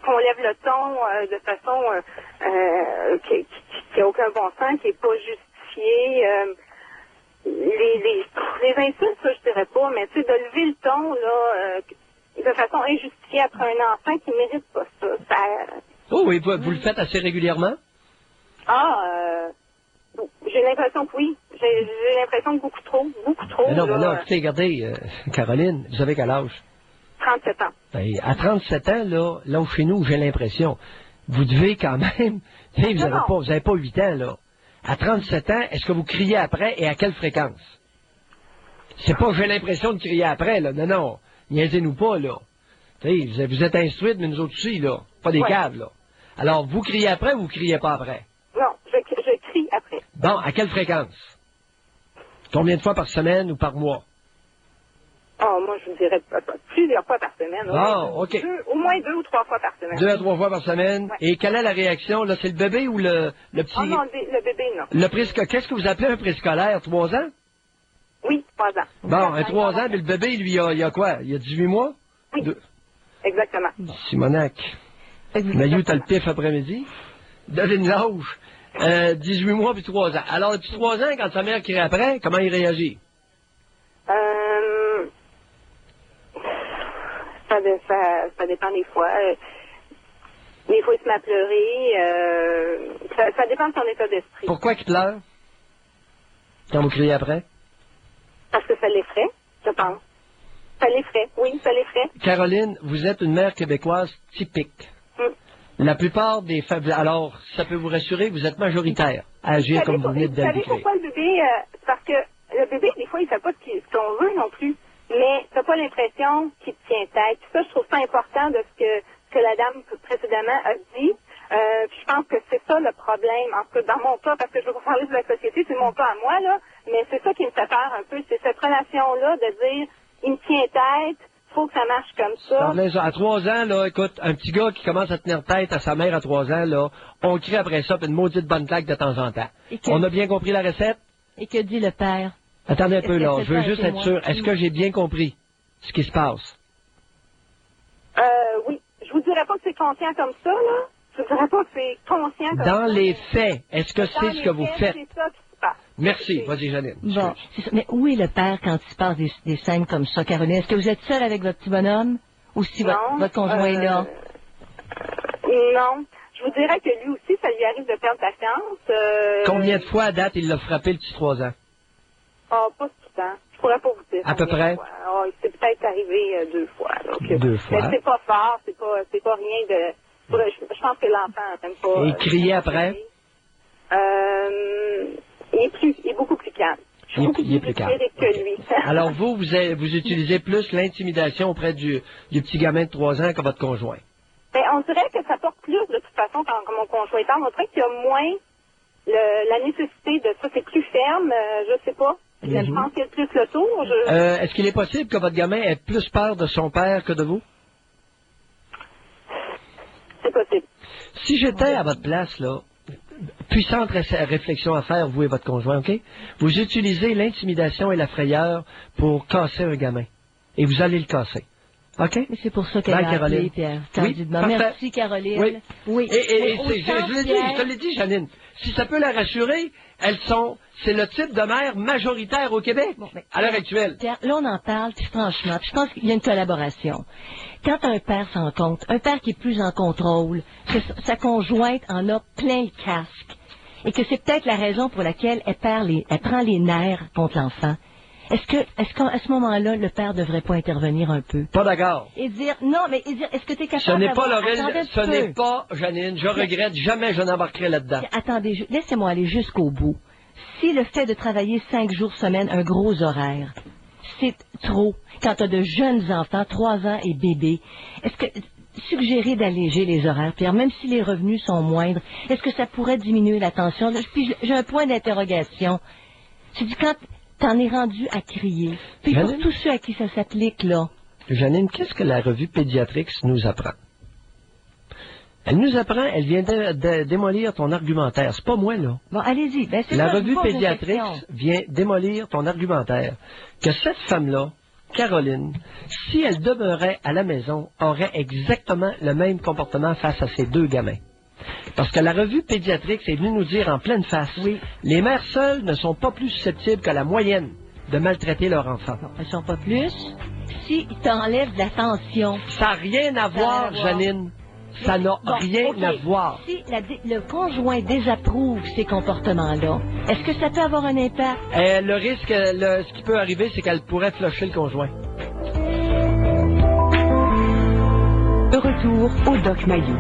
Qu'on lève le ton de façon qui n'a aucun bon sens, qui n'est pas justifié. Les insultes, ça, je dirais pas, mais tu sais, de lever le ton, là, de façon injustifiée après un enfant qui ne mérite pas ça. Oh oui, vous le faites assez régulièrement? J'ai l'impression que oui. J'ai l'impression que beaucoup trop. Mais non, là, mais là, écoutez, regardez, Caroline, vous avez quel âge? 37 ans. Ben, à 37 ans, là où chez nous, j'ai l'impression, vous devez quand même, tu sais, vous avez pas 8 ans, là. À 37 ans, est-ce que vous criez après et à quelle fréquence? C'est pas j'ai l'impression de crier après, là. Non, niaisez-nous pas, là. Tu sais, vous êtes instruite, mais nous autres aussi, là. Pas des Ouais. caves, là. Alors, vous criez après ou vous criez pas après? Non, je crie après. Bon, à quelle fréquence? Combien de fois par semaine ou par mois? Oh, moi, je vous dirais plusieurs fois par semaine. OK. Au moins 2 ou 3 fois par semaine. 2 à 3 fois par semaine. Ouais. Et quelle est la réaction? Là, c'est le bébé ou le petit... Oh non, le bébé, non. Qu'est-ce que vous appelez un préscolaire? 3 ans? Oui, 3 ans. Bon, un 3 ans, mais le bébé, lui, il y a quoi? Il y a 18 mois? Oui, exactement. Simonac. Maillot, t'as le pif après-midi. Devine l'âge. 18 mois puis 3 ans. Alors, depuis 3 ans, quand sa mère crie après, comment il réagit? Ça dépend des fois. Des fois, il se met à pleurer. Ça dépend de son état d'esprit. Pourquoi qu'il pleure? Quand vous criez après? Parce que ça l'effraie, je pense. Ça l'effraie, oui, ça l'effraie. Caroline, vous êtes une mère québécoise typique. La plupart des femmes... Alors, ça peut vous rassurer, vous êtes majoritaire à agir comme vous venez de le décrire. Vous savez pourquoi le bébé... parce que le bébé, des fois, il fait pas ce qu'on veut non plus. Mais t'as pas l'impression qu'il te tient tête. Puis ça, je trouve ça important de ce que la dame précédemment a dit. Puis je pense que c'est ça le problème, en tout cas dans mon cas, parce que je veux pas parler de la société, c'est mon cas à moi, là, mais c'est ça qui me fait peur un peu, c'est cette relation-là de dire, il me tient tête, faut que ça marche comme ça. À 3 ans, là, écoute, un petit gars qui commence à tenir tête à sa mère à 3 ans, là, on crie après ça, puis une maudite bonne claque de temps en temps. On a bien compris la recette? Et que dit le père? Attendez un peu, là, je veux juste être sûr, est-ce que j'ai bien compris ce qui se passe? Oui, je vous dirais pas que c'est conscient comme ça, là. Je vous dirais pas que c'est conscient comme ça. Dans les faits, est-ce que c'est ce que vous faites? C'est ça qui se passe. Merci, vas-y, Janine. Bon, c'est ça. Mais où est le père quand il se passe des scènes comme ça, Caroline? Est-ce que vous êtes seule avec votre petit bonhomme? Ou si votre conjoint est là? Non. Je vous dirais que lui aussi, ça lui arrive de perdre patience. Combien de fois à date il l'a frappé le petit 3 ans? Ah, pas tout le temps. Je pourrais pas vous dire. À peu près? Oh, c'est peut-être arrivé 2 fois. Donc, 2 fois. Mais c'est pas fort, c'est pas rien de... Je pense que l'enfant n'aime pas... Et il criait après? Il est beaucoup plus calme. Il est plus calme. Que lui. Alors vous utilisez plus l'intimidation auprès du petit gamin de 3 ans que votre conjoint? Ben, on dirait que ça porte plus de toute façon quand mon conjoint parle. On dirait qu'il y a moins la nécessité de ça. C'est plus ferme, je sais pas. Je pense qu'il y a plus le tour. Est-ce qu'il est possible que votre gamin ait plus peur de son père que de vous? C'est possible. Si j'étais à votre place, là, puissante réflexion à faire, vous et votre conjoint, OK? Vous utilisez l'intimidation et la frayeur pour casser un gamin. Et vous allez le casser. OK? Mais c'est pour ça qu'elle a appelé, Pierre. Candidement. Oui, merci, Caroline. Oui. Oui. Je te l'ai dit, Janine. Si ça peut la rassurer, c'est le type de mère majoritaire au Québec, à l'heure actuelle. Pierre, là, on en parle, puis franchement, je pense qu'il y a une collaboration. Quand un père s'en compte, un père qui est plus en contrôle, que sa conjointe en a plein le casque, et que c'est peut-être la raison pour laquelle elle prend les nerfs contre l'enfant, est-ce qu'à ce moment-là, le père devrait pas intervenir un peu? Pas d'accord. Et dire, non, mais est-ce que tu es capable Ce n'est pas Laurel, ce n'est pas, Janine, je regrette, jamais je n'embarquerai là-dedans. Attendez, laissez-moi aller jusqu'au bout. Si le fait de travailler 5 jours semaine, un gros horaire, c'est trop, quand tu as de jeunes enfants, 3 ans et bébés, est-ce que suggérer d'alléger les horaires, Pierre, même si les revenus sont moindres, est-ce que ça pourrait diminuer la tension? Puis j'ai un point d'interrogation. Tu dis quand t'en es rendu à crier, puis pour tous ceux à qui ça s'applique, là. Janine, qu'est-ce que la revue Pédiatrix nous apprend? Elle nous apprend, elle vient de démolir ton argumentaire. C'est pas moi, là. Bon, allez-y. Ben, la revue Pédiatrix vient démolir ton argumentaire. Que cette femme-là, Caroline, si elle demeurait à la maison, aurait exactement le même comportement face à ses 2 gamins. Parce que la revue Pédiatrix est venue nous dire en pleine face, les mères seules ne sont pas plus susceptibles que la moyenne de maltraiter leur enfant. Non, elles sont pas plus. Si t'enlèves de la tension. Ça n'a rien à voir, Janine. Ça n'a rien à voir. Si le conjoint désapprouve ces comportements-là, est-ce que ça peut avoir un impact? Le risque, ce qui peut arriver, c'est qu'elle pourrait flusher le conjoint. De retour au Doc Mayou.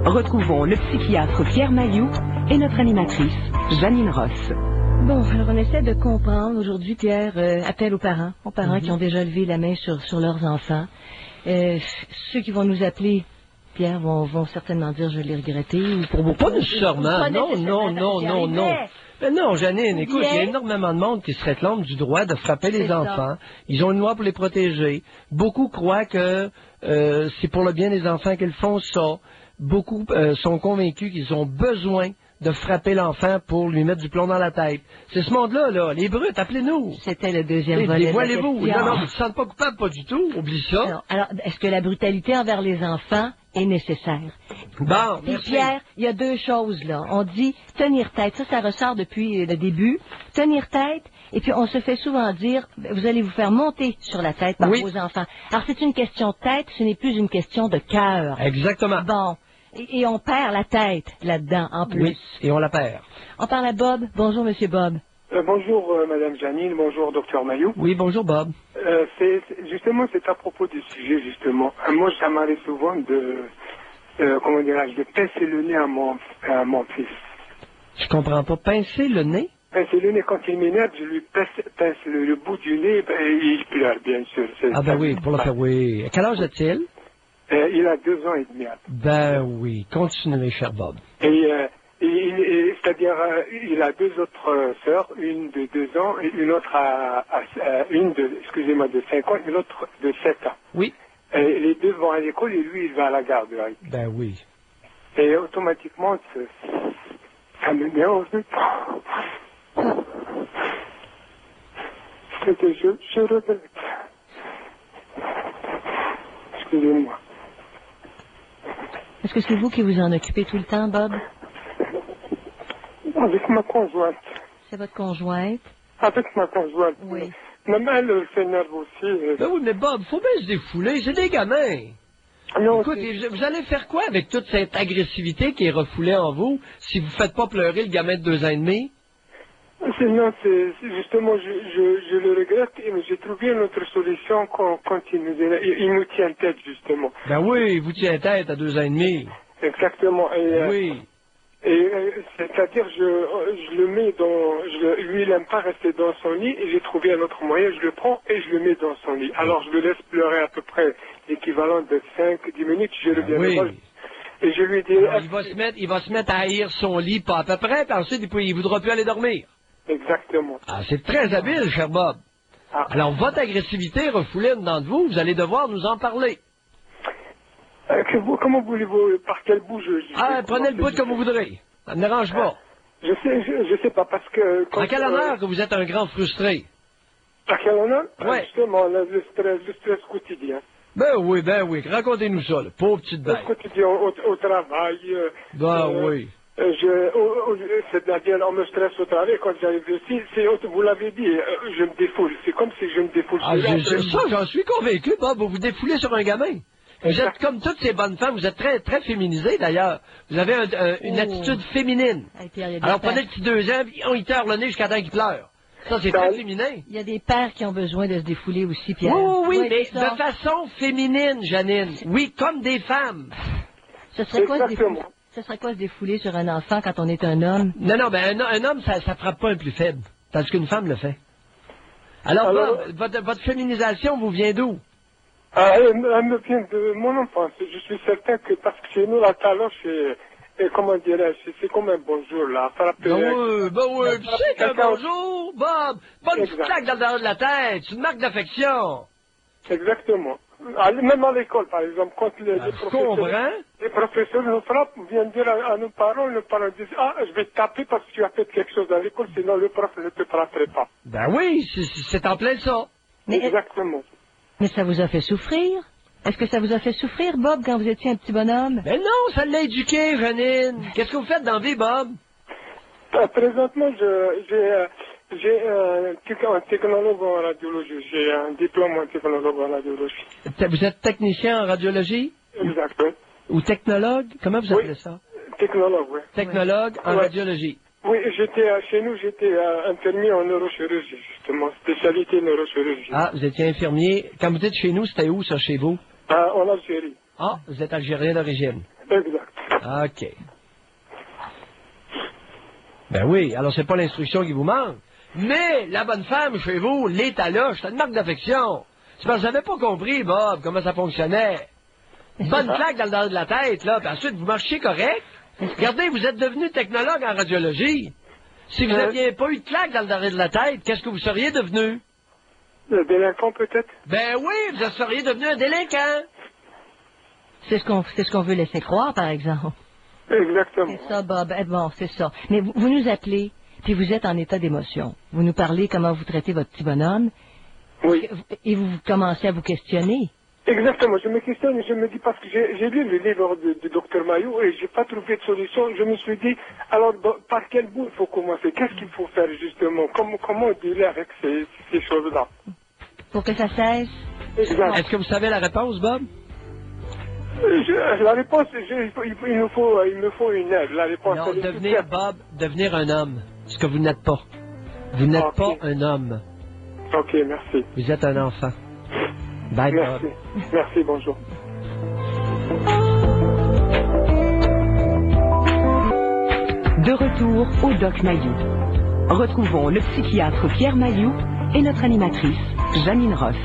Retrouvons le psychiatre Pierre Mayou et notre animatrice, Janine Ross. Bon, alors on essaie de comprendre. Aujourd'hui, Pierre appelle aux parents qui ont déjà levé la main sur leurs enfants. Ceux qui vont nous appeler, Pierre, vont certainement dire je l'ai regretté. Ou pour beaucoup. Pas nécessairement. Non. Mais non, Janine, écoute, il y a Bien. énormément de monde qui se réclame du droit de frapper les C'est ça. enfants. Ils ont une loi pour les protéger. Beaucoup croient que c'est pour le bien des enfants qu'ils font ça. Beaucoup sont convaincus qu'ils ont besoin de frapper l'enfant pour lui mettre du plomb dans la tête. C'est ce monde-là, là. Les brutes, appelez-nous. C'était le deuxième volet de la Dévoilez-vous. question. Non, non, ils ne se sentent pas coupables, pas du tout. Oublie ça. Non. Alors, est-ce que la brutalité envers les enfants est nécessaire? Bon, Puis merci. Pierre, il y a deux choses, là. On dit tenir tête. Ça ressort depuis le début. Tenir tête, et puis on se fait souvent dire, vous allez vous faire monter sur la tête par Oui. vos enfants. Alors, c'est une question de tête, ce n'est plus une question de cœur. Exactement. Bon. Et on perd la tête là-dedans, en plus. Oui, et on la perd. On parle à Bob. Bonjour, Monsieur Bob. Bonjour Madame Janine, bonjour Docteur Mayou. Oui, bonjour, Bob. Justement, c'est à propos du sujet, justement. Moi, ça m'arrive souvent comment dirais-je, de pincer le nez à mon fils. Je comprends pas. Pincer le nez? Pincer le nez, quand il m'énerve, je lui pince le bout du nez, et il pleure, bien sûr. Ah ben oui, pour le faire, oui. À quel âge a-t-il? Il a 2 ans et demi. Ben oui, continuez, cher Bob. C'est-à-dire, il a 2 autres sœurs, une de 2 ans et une autre de 5 ans et l'autre de 7 ans. Oui. Et les 2 vont à l'école et lui, il va à la garderie. Ben oui. Et automatiquement, ça me met en vue. Je regrette. Excusez-moi. Est-ce que c'est vous qui vous en occupez tout le temps, Bob? Avec ma conjointe. C'est votre conjointe? Avec ma conjointe. Oui. Même elle s'énerve aussi. Ben oui, mais Bob, faut bien se défouler, c'est des gamins. Non, Écoute, vous allez faire quoi avec toute cette agressivité qui est refoulée en vous si vous ne faites pas pleurer le gamin de 2 ans et demi? Non, justement, je le regrette, mais j'ai trouvé une autre solution quand il nous tient tête, justement. Ben oui, il vous tient tête à 2 ans et demi. Exactement. Oui. C'est-à-dire, je le mets lui, il n'aime pas rester dans son lit, et j'ai trouvé un autre moyen, je le prends et je le mets dans son lit. Alors, je le laisse pleurer à peu près l'équivalent de 5-10 minutes, je reviens oui. devant, et je lui dis... Alors, il va se mettre à haïr son lit, pas à peu près, puis ensuite, il ne voudra plus aller dormir. Exactement. Ah, c'est très habile, cher Bob. Ah. Alors, votre agressivité refoulée dedans de vous, vous allez devoir nous en parler. Comment voulez-vous, par quel bout Prenez le bout comme vous voudrez. Ça ne me dérange pas. Je sais pas, parce que... À quel honneur que vous êtes un grand frustré? À quel honneur? Ouais. Justement, le stress quotidien. Ben oui. Racontez-nous ça, là. Pauvre petite Le bête. quotidien au travail. Oui. C'est-à-dire, on me stresse au travail quand j'arrive ici. Vous l'avez dit, je me défoule. C'est comme si je me défoule. Ça, j'en suis convaincu, Bob. Vous vous défoulez sur un gamin. Vous êtes comme toutes ces bonnes femmes. Vous êtes très, très féminisé, d'ailleurs. Vous avez une attitude féminine. Hey, Pierre, il y a des Alors, pères- prenez le petit 2 ans, puis on y tord le nez jusqu'à temps qu'il pleure. Ça, c'est très féminin. Il y a des pères qui ont besoin de se défouler aussi, Pierre. Oui, mais c'est ça. de façon féminine, Janine. Oui, comme des femmes. Ce serait quoi se défouler? Exactement. Ce serait quoi se défouler sur un enfant quand on est un homme? Non, ben un homme, ça frappe pas un plus faible, parce qu'une femme le fait. Alors, Bob, votre féminisation vous vient d'où? Elle me vient de mon enfance. Je suis certain que, parce que chez nous, la taloche, comment dirais-je, c'est comme un bonjour, là. Frapper. Ben oui, tu sais qu'un bonjour, Bob, pas une petite Exact. claque dans le derrière de la tête, c'est une marque d'affection. Exactement. Même à l'école, par exemple, quand Je comprends. les professeurs nous frappent, viennent dire à nos parents disent, je vais te taper parce que tu as fait quelque chose à l'école, sinon le prof ne te frapperait pas. Ben oui, c'est en plein ça. Exactement. Mais ça vous a fait souffrir? Est-ce que ça vous a fait souffrir, Bob, quand vous étiez un petit bonhomme? Mais non, ça l'a éduqué, Janine. Qu'est-ce que vous faites dans la vie, Bob? Présentement, j'ai un technologue en radiologie. J'ai un diplôme en technologue en radiologie. Vous êtes technicien en radiologie? Exact, oui. Ou technologue? Comment vous appelez ça? Technologue, oui. Technologue en Ouais. radiologie. Oui, chez nous, j'étais infirmier en neurochirurgie, justement, spécialité neurochirurgie. Ah, vous étiez infirmier. Quand vous dites chez nous, c'était où, ça, chez vous? En Algérie. Ah, vous êtes algérien d'origine. Exact. OK. Ben oui, alors c'est pas l'instruction qui vous manque. Mais la bonne femme chez vous, l'étaloche, c'est une marque d'affection. C'est parce que j'avais pas compris, Bob, comment ça fonctionnait. Bonne claque dans le derrière de la tête, là, puis ensuite vous marchiez correct. Regardez, vous êtes devenu technologue en radiologie. Si vous n'aviez pas eu de claque dans le doré de la tête, qu'est-ce que vous seriez devenu? Le délinquant, peut-être? Ben oui, vous seriez devenu un délinquant. C'est ce qu'on veut laisser croire, par exemple. Exactement. C'est ça, Bob. Eh bon, c'est ça. Mais vous nous appelez, puis vous êtes en état d'émotion. Vous nous parlez comment vous traitez votre petit bonhomme. Oui. Et vous commencez à vous questionner. Exactement. Je me questionne et je me dis, parce que j'ai lu le livre de Dr Maillot et j'ai pas trouvé de solution. Je me suis dit, alors, par quel bout il faut commencer? Qu'est-ce qu'il faut faire, justement? Comment dealer avec ces choses-là? Pour que ça cesse. Exact. Est-ce que vous savez la réponse, Bob? La réponse, il me faut une aide. La réponse, Non, elle est devenir, toute Bob, devenir un homme. Ce que vous n'êtes pas. Vous n'êtes Ok. pas un homme. simple. Ok, merci. Vous êtes un enfant. Bye, Merci. Bob. Merci, bonjour. De retour au Doc Mayou. Retrouvons le psychiatre Pierre Mayou et notre animatrice, Janine Ross.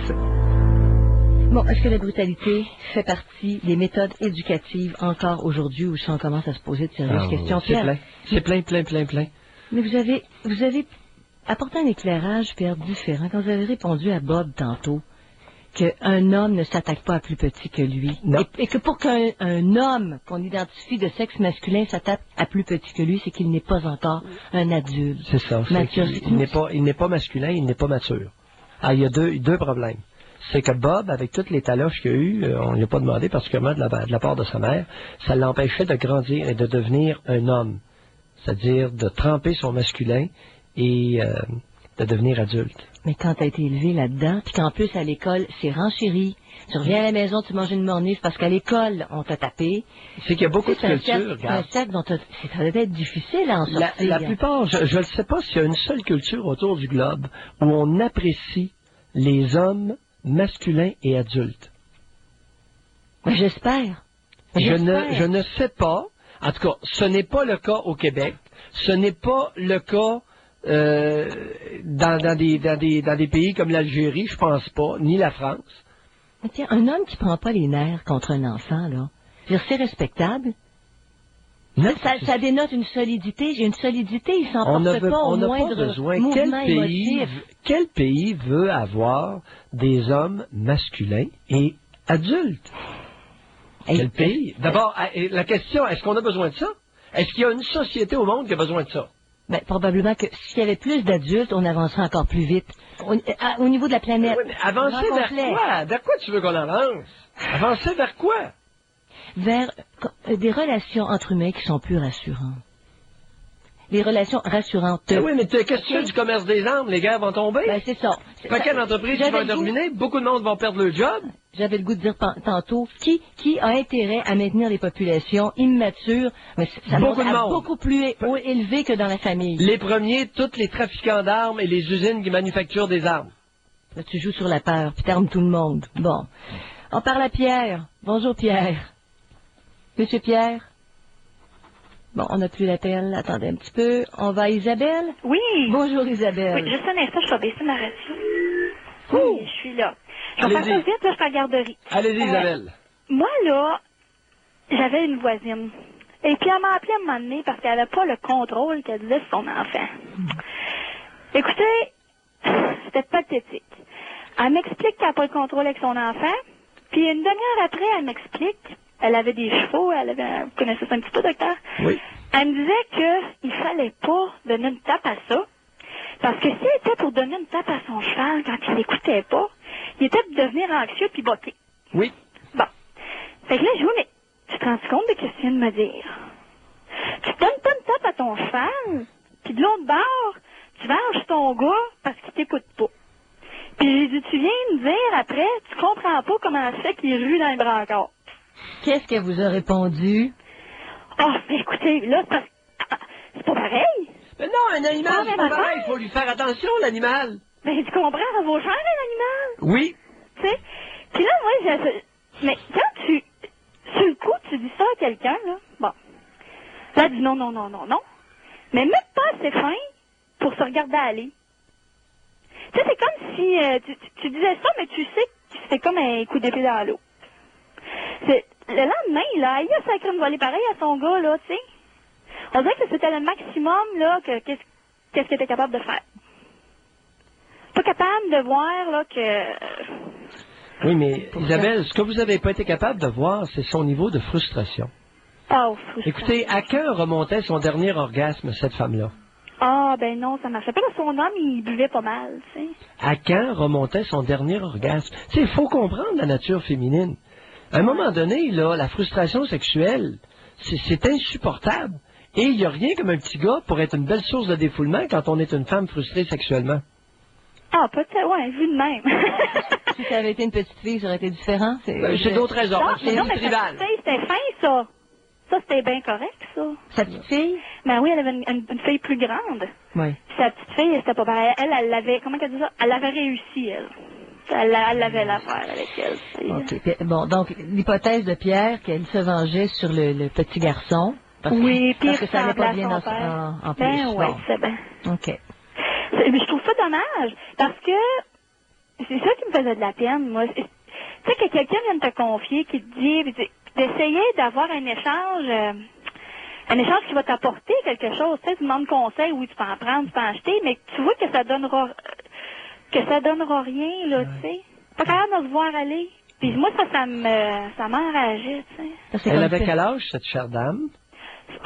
Bon, est-ce que la brutalité fait partie des méthodes éducatives encore aujourd'hui où si on commence à se poser de sérieuses questions? C'est plein. C'est plein. Mais vous avez apporté un éclairage, Pierre, différent. Quand vous avez répondu à Bob tantôt, qu'un homme ne s'attaque pas à plus petit que lui. Non. Et que pour qu'un homme qu'on identifie de sexe masculin s'attaque à plus petit que lui, c'est qu'il n'est pas encore un adulte. C'est ça. Mature. Il n'est pas masculin, il n'est pas mature. Ah, il y a deux problèmes. C'est que Bob, avec toutes les taloches qu'il a eues, on ne lui a pas demandé particulièrement de la part de sa mère, ça l'empêchait de grandir et de devenir un homme. C'est-à-dire de tremper son masculin et de devenir adulte. Mais quand tu as été élevé là-dedans, puis qu'en plus à l'école, c'est renchéri, tu reviens à la maison, tu manges une mornif parce qu'à l'école, on t'a tapé. C'est qu'il y a beaucoup de C'est un cultures, cercle- regarde. un cercle dont ça doit être difficile à en sortir. La plupart, je ne sais pas s'il y a une seule culture autour du globe où on apprécie les hommes masculins et adultes. Mais j'espère. Je ne sais pas. En tout cas, ce n'est pas le cas au Québec. Ce n'est pas le cas dans des pays comme l'Algérie, je pense pas, ni la France. Mais tiens, un homme qui prend pas les nerfs contre un enfant, là, je veux dire, c'est respectable. Non, Ça dénote une solidité. J'ai une solidité, il s'en on porte pas au n'a moindre pas besoin. mouvement émotif. Quel pays veut avoir des hommes masculins et adultes? Quel pays? D'abord, la question, est-ce qu'on a besoin de ça? Est-ce qu'il y a une société au monde qui a besoin de ça? Ben, probablement que s'il y avait plus d'adultes, on avancerait encore plus vite. Au niveau de la planète. Oui, mais avancer Grand vers complet. quoi? Vers quoi tu veux qu'on avance? Avancer vers quoi? Vers des relations entre humains qui sont plus rassurantes. Des relations rassurantes. Oui, mais qu'est-ce que tu fais du commerce des armes? Les guerres vont tomber? Ben, c'est ça. Paquet d'entreprises qui vont être ruinées, beaucoup de monde vont perdre leur job. J'avais le goût de dire tantôt, qui a intérêt à maintenir des populations immatures, mais ça Beaucoup monte de à monde. beaucoup plus élevé que dans la famille. Les premiers, tous les trafiquants d'armes et les usines qui manufacturent des armes. Là, tu joues sur la peur, puis t'armes tout le monde. Bon. On parle à Pierre. Bonjour, Pierre. Monsieur Pierre? Bon, on n'a plus l'appel. Attendez un petit peu. On va à Isabelle? Oui. Bonjour, Isabelle. Oui, juste un instant, je vais baisser ma radio. Oui, je suis là. Je vais faire Allez-y. ça vite, là, je suis à la garderie. Allez-y, Isabelle. Moi, là, j'avais une voisine. Et puis, elle m'a appelé à un moment donné parce qu'elle n'avait pas le contrôle qu'elle disait sur son enfant. Écoutez, c'était pathétique. Elle m'explique qu'elle n'a pas le contrôle avec son enfant. Puis, une demi-heure après, elle m'explique. Elle avait des chevaux, vous connaissez ça un petit peu, docteur? Oui. Elle me disait qu'il fallait pas donner une tape à ça. Parce que s'il était pour donner une tape à son cheval quand il l'écoutait pas, il était pour devenir anxieux puis botter. Oui. Bon. Fait que là, je dis, oui, mais tu te rends compte de ce que tu viens de me dire? Tu donnes pas une tape à ton cheval, puis de l'autre bord, tu venges ton gars parce qu'il t'écoute pas. Puis j'ai dit, tu viens me dire après, tu comprends pas comment ça fait qu'il rue dans le brancard. Qu'est-ce qu'elle vous a répondu? Ah, mais écoutez, là, c'est pas pareil. Mais non, un animal, Ah, c'est mais pas pareil. ma Il faut lui faire attention, l'animal. Ben, tu comprends, ça vaut cher, un animal. Oui. Tu sais? Puis là, moi, mais quand sur le coup, tu dis ça à quelqu'un, là, bon. Là, elle dit non. Mais même pas assez fin pour se regarder aller. Tu sais, c'est comme si tu disais ça, mais tu sais que c'était comme un coup d'épée dans l'eau. Le lendemain, là, il a sacré une volée pareille à son gars, là, tu sais. On dirait que c'était le maximum, là, qu'est-ce qu'est-ce qu'elle était capable de faire. Pas capable de voir, là, que... Oui, mais Isabelle, ce que vous n'avez pas été capable de voir, c'est son niveau de frustration. Oh, frustrant. Écoutez, à quand remontait son dernier orgasme, cette femme-là? Ah, ben non, ça marchait pas. Son homme, il buvait pas mal, tu sais. À quand remontait son dernier orgasme? Tu sais, il faut comprendre la nature féminine. À un moment donné, là, la frustration sexuelle, c'est insupportable. Et il n'y a rien comme un petit gars pour être une belle source de défoulement quand on est une femme frustrée sexuellement. Ah, peut-être, ouais, vu de même. Si ça avait été une petite fille, ça aurait été différent. C'est d'autres raisons. Non, C'est non, du mais tribal. c'était fin, ça. Ça, c'était bien correct, ça. Sa petite fille? Ben oui, elle avait une fille plus grande. Oui. Puis sa petite fille, c'était pas pareil. Elle l'avait, comment qu'elle dit ça? Elle l'avait réussi, elle. Elle avait l'affaire avec elle. OK. Puis, bon, donc, l'hypothèse de Pierre, qu'elle se vengeait sur le petit garçon. Oui, puis parce que ça n'allait pas bien ressemblait à son dans père. en plus. Ben ouais, Bon. c'est bien. OK. Mais je trouve ça dommage, parce que c'est ça qui me faisait de la peine, moi. Tu sais, que quelqu'un vienne te confier, qui te dit, d'essayer d'avoir un échange qui va t'apporter quelque chose. Tu sais, tu demandes conseil, oui, tu peux en prendre, tu peux en acheter, mais tu vois que ça donnera rien, là, tu sais. Pas capable de se voir aller. Puis moi, ça m'enrageait, tu sais. Elle avait quel âge, cette chère dame?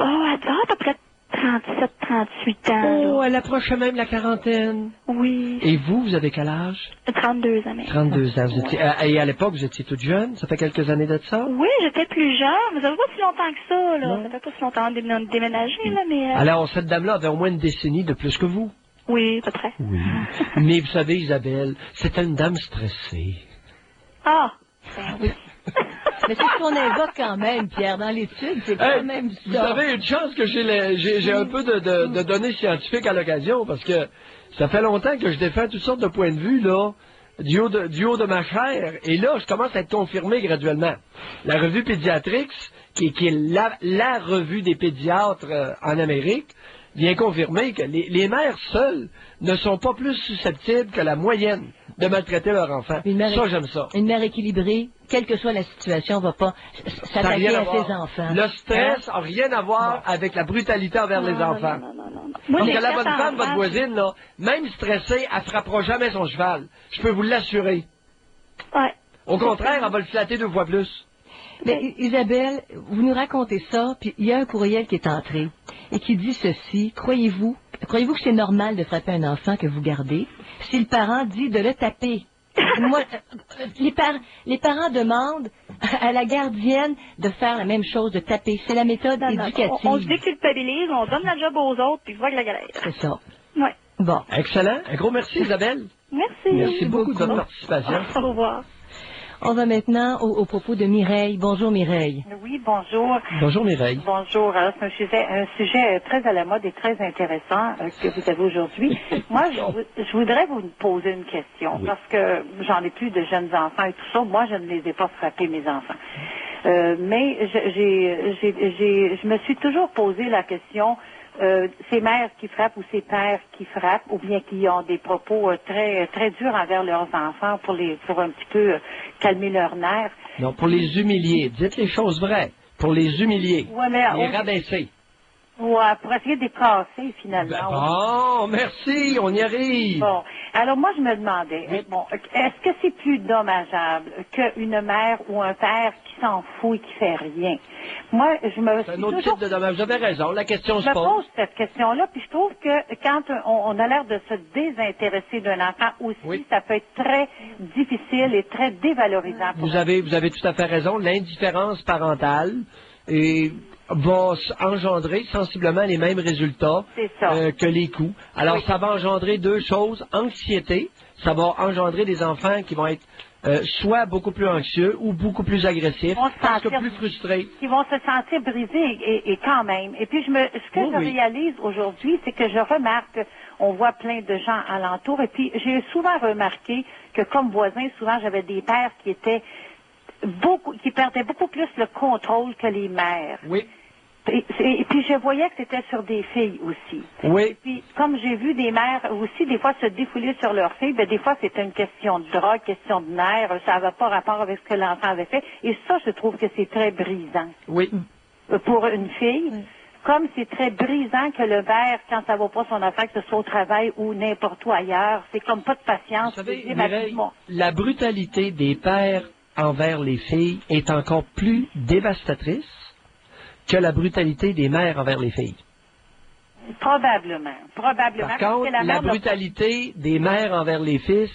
Oh, elle a à peu près 37, 38 ans. Oh, là. elle approchait même la quarantaine. Oui. Et vous avez quel âge? 32 ans, mais. 32 ans. Vous étiez, et à l'époque, vous étiez toute jeune? Ça fait quelques années de ça? Oui, j'étais plus jeune, mais ça fait pas si longtemps que ça, là. Non. Ça fait pas si longtemps de déménager, là, mais... Alors, cette dame-là avait au moins une décennie de plus que vous. Oui, à peu près. Oui. Mais vous savez, Isabelle, c'était une dame stressée. Ah! Ben oui. Mais c'est ce qu'on invoque quand même, Pierre, dans l'étude, c'est quand même ça. Vous savez, une chance que j'ai un peu de données scientifiques à l'occasion, parce que ça fait longtemps que je défends toutes sortes de points de vue, là, du haut de ma chair, et là, je commence à être confirmé graduellement. La revue Pédiatrix, qui est la revue des pédiatres en Amérique, vient confirmer que les mères seules ne sont pas plus susceptibles que la moyenne de maltraiter leur enfant. Ça, j'aime ça. Une mère équilibrée, quelle que soit la situation, va pas Ça n'a s'attaquer rien à voir. ses enfants. Le stress n'a rien à voir avec la brutalité envers les enfants. Non. Donc, la bonne femme, votre voisine, là, même stressée, elle frappera jamais son cheval. Je peux vous l'assurer. Ouais. Au contraire, elle va le flatter 2 fois plus. Mais Isabelle, vous nous racontez ça, puis il y a un courriel qui est entré et qui dit ceci. Croyez-vous que c'est normal de frapper un enfant que vous gardez si le parent dit de le taper? Moi, les parents demandent à la gardienne de faire la même chose, de taper. C'est la méthode éducative. On se déculpabilise, on donne la job aux autres, puis voilà la galère. C'est ça. Ouais. Bon. Excellent. Un gros merci, Isabelle. Merci. Merci beaucoup de votre participation. Au revoir. On va maintenant au propos de Mireille. Bonjour Mireille. Oui, bonjour. Bonjour, Mireille. Bonjour. Alors, c'est un sujet très à la mode et très intéressant que vous avez aujourd'hui. Moi, je voudrais vous poser une question parce que j'en ai plus de jeunes enfants et tout ça. Moi, je ne les ai pas frappés, mes enfants. Mais je me suis toujours posé la question, ces mères qui frappent ou ces pères qui frappent ou bien qui ont des propos très très durs envers leurs enfants pour un petit peu calmer leurs nerfs. Non, pour les humilier. Dites les choses vraies. Pour les humilier. Ouais, mais les rabaisser. Ouais, pour essayer de les casser, finalement. Ben bon, merci, on y arrive. Bon, alors moi, je me demandais, bon, est-ce que c'est plus dommageable qu'une mère ou un père qui s'en fout et qui fait rien? Moi, je me C'est un autre type de dommage. Vous avez raison, la question se Je me pose. pose cette question-là, puis je trouve que quand on a l'air de se désintéresser d'un enfant aussi, ça peut être très difficile et très dévalorisant. Vous avez tout à fait raison. L'indifférence parentale va engendrer sensiblement les mêmes résultats que les coups. Alors, ça va engendrer 2 choses. Anxiété, ça va engendrer des enfants qui vont être soit beaucoup plus anxieux ou beaucoup plus agressifs, parce que plus frustrés. Qui vont se sentir brisés et quand même. Et puis, ce que je réalise aujourd'hui, c'est que je remarque, on voit plein de gens alentour, et puis j'ai souvent remarqué que comme voisin, souvent j'avais des pères qui perdaient beaucoup plus le contrôle que les mères. Oui. Et puis je voyais que c'était sur des filles aussi. Oui. Et puis comme j'ai vu des mères aussi des fois se défouler sur leurs filles, ben des fois c'était une question de drogue, question de nerfs, ça n'avait pas rapport avec ce que l'enfant avait fait. Et ça, je trouve que c'est très brisant. Oui. Pour une fille. comme c'est très brisant que le père, quand ça va pas son affaire, que ce soit au travail ou n'importe où ailleurs, c'est comme pas de patience. Vous savez, C'est Mireille, la brutalité des pères envers les filles est encore plus dévastatrice que la brutalité des mères envers les filles. Probablement. Par contre, la brutalité des mères envers les fils,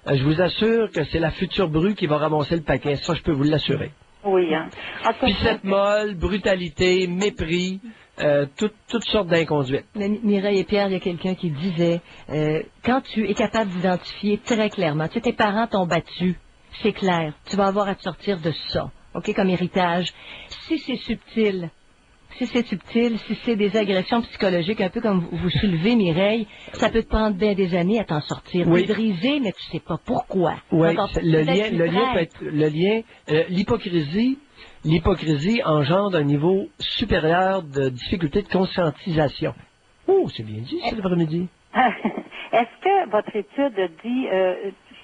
je vous assure que c'est la future bru qui va ramasser le paquet. Ça, je peux vous l'assurer. Oui, hein. Piscette molle, brutalité, mépris, toutes sortes d'inconduites. Mais Mireille et Pierre, il y a quelqu'un qui disait, quand tu es capable d'identifier très clairement, tu sais, tes parents t'ont battu, c'est clair, tu vas avoir à te sortir de ça, OK, comme héritage. Si c'est subtil, si c'est des agressions psychologiques, un peu comme vous soulevez, Mireille, ça peut te prendre bien des années à t'en sortir. Oui. T'es brisé, mais tu sais pas pourquoi. Oui, l'hypocrisie engendre un niveau supérieur de difficulté de conscientisation. Oh, c'est bien dit, cet après-midi. Est-ce que votre étude dit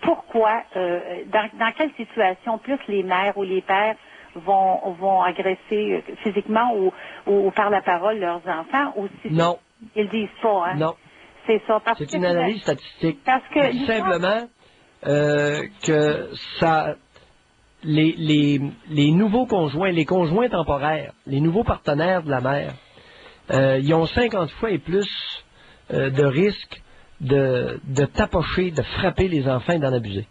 pourquoi, dans quelle situation plus les mères ou les pères vont agresser physiquement ou par la parole leurs enfants ou si non. Ils disent pas, hein? Non. C'est ça. C'est une analyse statistique. Parce que simplement que ça les nouveaux conjoints, les conjoints temporaires, les nouveaux partenaires de la mère, ils ont 50 fois et plus de risques de tapocher, de frapper les enfants et d'en abuser.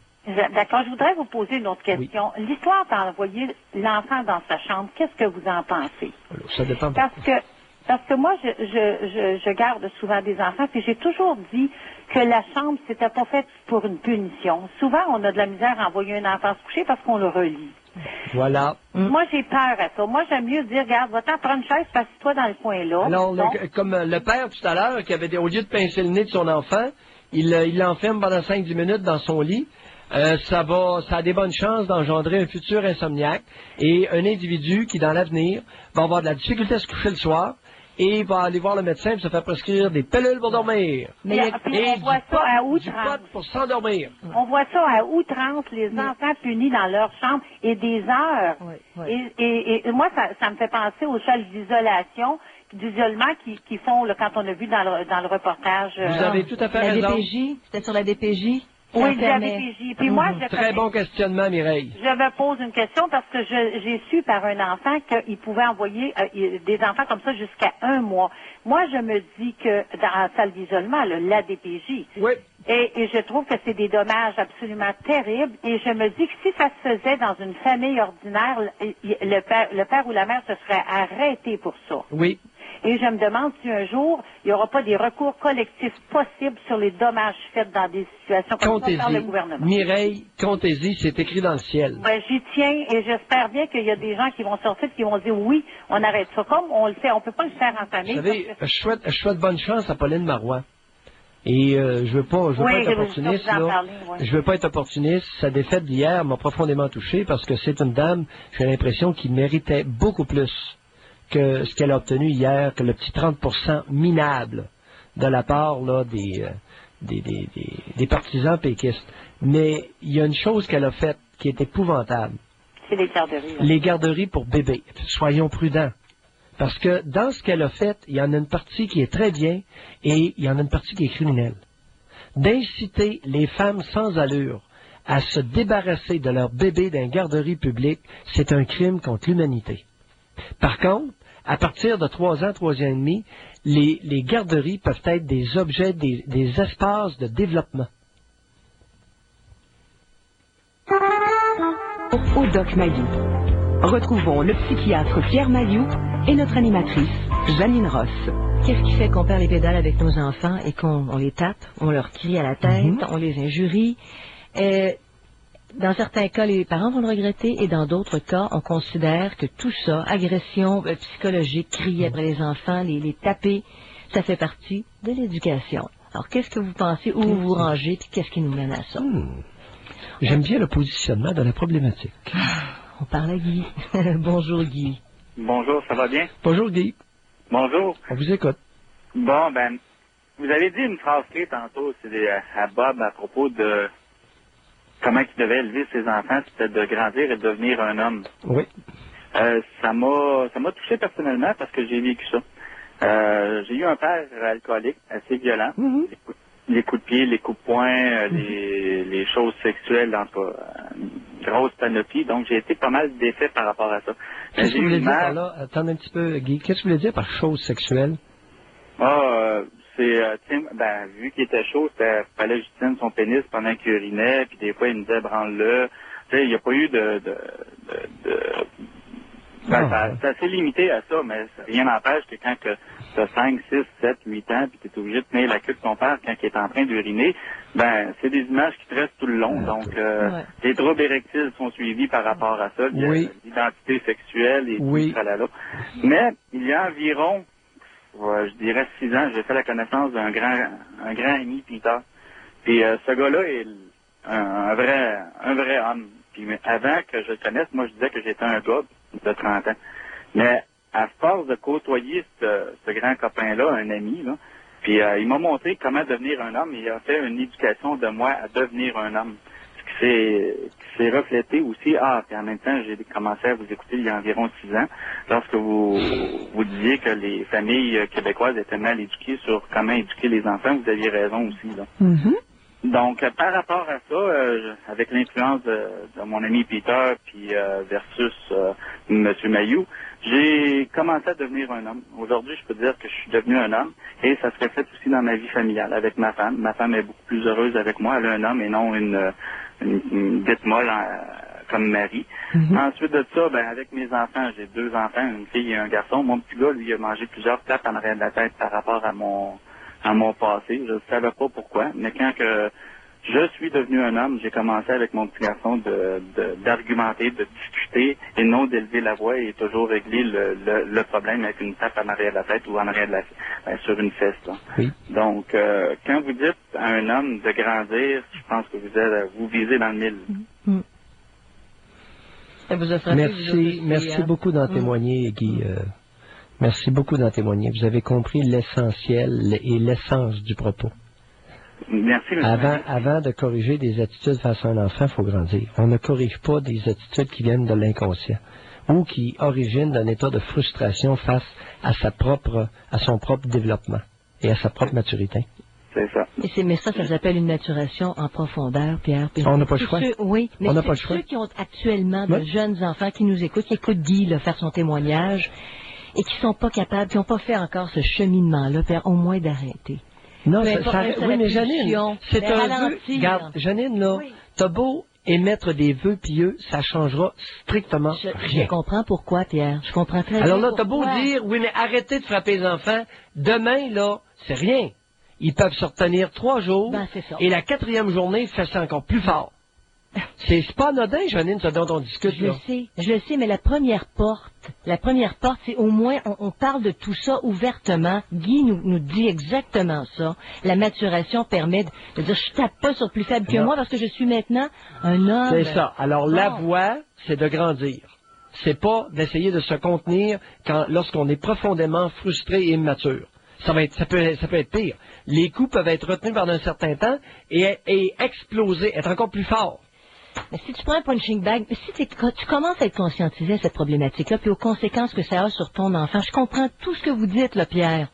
D'accord, je voudrais vous poser une autre question. Oui. L'histoire d'envoyer l'enfant dans sa chambre, qu'est-ce que vous en pensez? Alors, ça dépend. Parce que moi, je garde souvent des enfants, puis j'ai toujours dit que la chambre, c'était pas fait pour une punition. Souvent, on a de la misère à envoyer un enfant se coucher parce qu'on le relie. Voilà. Moi, j'ai peur à ça. Moi, j'aime mieux dire, regarde, va-t'en prendre une chaise, passe-toi dans le coin là. Alors, comme le père tout à l'heure, qui avait au lieu de pincer le nez de son enfant, il l'enferme pendant 5-10 minutes dans son lit. Ça a des bonnes chances d'engendrer un futur insomniaque et un individu qui, dans l'avenir, va avoir de la difficulté à se coucher le soir et va aller voir le médecin et se faire prescrire des pilules pour dormir. Mais on voit ça à outrance. Du pot pour s'endormir. On voit ça à outrance, les enfants punis dans leur chambre et des heures. Oui. Et moi, ça me fait penser aux salles d'isolement qu'ils font là, quand on a vu dans le reportage. Vous avez tout à fait raison. La DPJ, c'était sur la DPJ. Oui, la DPJ. Puis moi, très bon questionnement, Mireille. Je me pose une question parce que j'ai su par un enfant qu'il pouvait envoyer des enfants comme ça jusqu'à 1 mois. Moi, je me dis que dans la salle d'isolement, la DPJ. Oui. Et je trouve que c'est des dommages absolument terribles. Et je me dis que si ça se faisait dans une famille ordinaire, le père ou la mère se serait arrêté pour ça. Oui. Et je me demande si un jour, il n'y aura pas des recours collectifs possibles sur les dommages faits dans des situations comme ça par le gouvernement. Mireille, comptez-y, c'est écrit dans le ciel. Ben, j'y tiens et j'espère bien qu'il y a des gens qui vont sortir et qui vont dire oui, on arrête ça. Comme on le fait, on peut pas le faire en famille. Vous savez, je souhaite bonne chance à Pauline Marois. Et je veux pas être opportuniste, là. Je veux pas être opportuniste. Sa défaite d'hier m'a profondément touché parce que c'est une dame, j'ai l'impression, qui méritait beaucoup plus que ce qu'elle a obtenu hier, que le petit 30% minable de la part là, des partisans péquistes. Mais il y a une chose qu'elle a faite qui est épouvantable. C'est les garderies. Les garderies pour bébés. Soyons prudents. Parce que dans ce qu'elle a fait, il y en a une partie qui est très bien et il y en a une partie qui est criminelle. D'inciter les femmes sans allure à se débarrasser de leur bébé d'une garderie publique, c'est un crime contre l'humanité. Par contre, à partir de 3 ans, 3 ans et demi, les garderies peuvent être des objets, des espaces de développement. Au Doc Mayou. Retrouvons le psychiatre Pierre Mayou et notre animatrice, Janine Ross. Qu'est-ce qui fait qu'on perd les pédales avec nos enfants et qu'on les tape, on leur crie à la tête, on les injurie? Dans certains cas, les parents vont le regretter et dans d'autres cas, on considère que tout ça, agression psychologique, crier après les enfants, les taper, ça fait partie de l'éducation. Alors, qu'est-ce que vous pensez, où vous vous rangez, puis qu'est-ce qui nous mène à ça? J'aime bien le positionnement de la problématique. On parle à Guy. Bonjour, Guy. Bonjour, ça va bien? Bonjour, Guy. Bonjour. On vous écoute. Bon, vous avez dit une phrase clé tantôt, c'est à Bob à propos de comment il devait élever ses enfants, c'était de grandir et de devenir un homme. Oui. Ça m'a touché personnellement parce que j'ai vécu ça. J'ai eu un père alcoolique assez violent. Les coups de pied, les coups de poing, les choses sexuelles, en tout cas, une grosse panoplie. Donc, j'ai été pas mal défait par rapport à ça. Qu'est-ce que vous voulez dire par là? Attendez un petit peu, Guy. Qu'est-ce que vous voulez dire par choses sexuelles? Vu qu'il était chaud, fallait que je tienne son pénis pendant qu'il urinait, puis des fois, il me disait, branle-le. Tu sais, il n'y a pas eu c'est assez limité à ça, mais rien n'empêche que quand tu as 5, 6, 7, 8 ans, puis tu es obligé de tenir la queue de ton père quand il est en train d'uriner, c'est des images qui te restent tout le long. Donc, les troubles érectiles sont suivis par rapport à ça, l'identité sexuelle et tout ça là. Mais, il y a environ, je dirais 6 ans, j'ai fait la connaissance d'un grand ami, Peter. Puis, ce gars-là est un vrai homme. Puis, avant que je le connaisse, moi, je disais que j'étais un gars de 30 ans. Mais à force de côtoyer ce grand copain-là, un ami, là, puis il m'a montré comment devenir un homme. Il a fait une éducation de moi à devenir un homme. Ce qui s'est reflété aussi. Puis en même temps, j'ai commencé à vous écouter il y a environ 6 ans, lorsque vous disiez que les familles québécoises étaient mal éduquées sur comment éduquer les enfants. Vous aviez raison aussi, là. Donc, par rapport à ça, avec l'influence de mon ami Peter, puis versus M. Mayou, j'ai commencé à devenir un homme. Aujourd'hui, je peux dire que je suis devenu un homme, et ça se reflète aussi dans ma vie familiale avec ma femme. Ma femme est beaucoup plus heureuse avec moi. Elle a un homme et non une bête molle comme mari. Ensuite de ça, avec mes enfants, j'ai 2 enfants, une fille et un garçon. Mon petit gars, lui, il a mangé plusieurs tapes en arrière de la tête par rapport à mon passé. Je ne savais pas pourquoi, mais quand que je suis devenu un homme, j'ai commencé avec mon petit garçon d'argumenter, de discuter et non d'élever la voix et toujours régler le problème avec une tape en arrière de la tête ou en arrière de sur une fesse. Là. Donc, quand vous dites à un homme de grandir, je pense que vous visez dans le mille. Merci beaucoup d'en témoigner, Guy. Merci beaucoup d'en témoigner. Vous avez compris l'essentiel et l'essence du propos. Merci, monsieur. Avant de corriger des attitudes face à un enfant, il faut grandir. On ne corrige pas des attitudes qui viennent de l'inconscient ou qui originent d'un état de frustration face à son propre développement et à sa propre maturité. C'est ça. Mais ça s'appelle une maturation en profondeur, Pierre. On n'a pas le choix. Oui, mais ceux qui ont actuellement de jeunes enfants qui nous écoutent, qui écoutent Guy faire son témoignage, et qui sont pas capables, qui n'ont pas fait encore ce cheminement-là, au moins d'arrêter. Non, oui, mais Janine, c'est un vœu. Regarde, Janine, là, t'as beau émettre des vœux pieux, ça changera strictement rien. Je comprends pourquoi, Pierre. Je comprends très bien. Alors là, t'as beau dire, oui, mais arrêtez de frapper les enfants. Demain, là, c'est rien. Ils peuvent se retenir 3 jours. Et la 4e journée, fait ça encore plus fort. C'est pas anodin, Janine, ce dont on discute, là. Je le sais, mais la première porte, c'est au moins, on parle de tout ça ouvertement. Guy nous dit exactement ça. La maturation permet de dire, je tape pas sur plus faible que moi parce que je suis maintenant un homme. C'est ça. Alors, la voie, c'est de grandir. C'est pas d'essayer de se contenir lorsqu'on est profondément frustré et immature. Ça peut être pire. Les coups peuvent être retenus pendant un certain temps et exploser, être encore plus forts. Mais si tu prends un punching bag, si tu commences à être conscientisé à cette problématique-là, puis aux conséquences que ça a sur ton enfant, je comprends tout ce que vous dites, là, Pierre.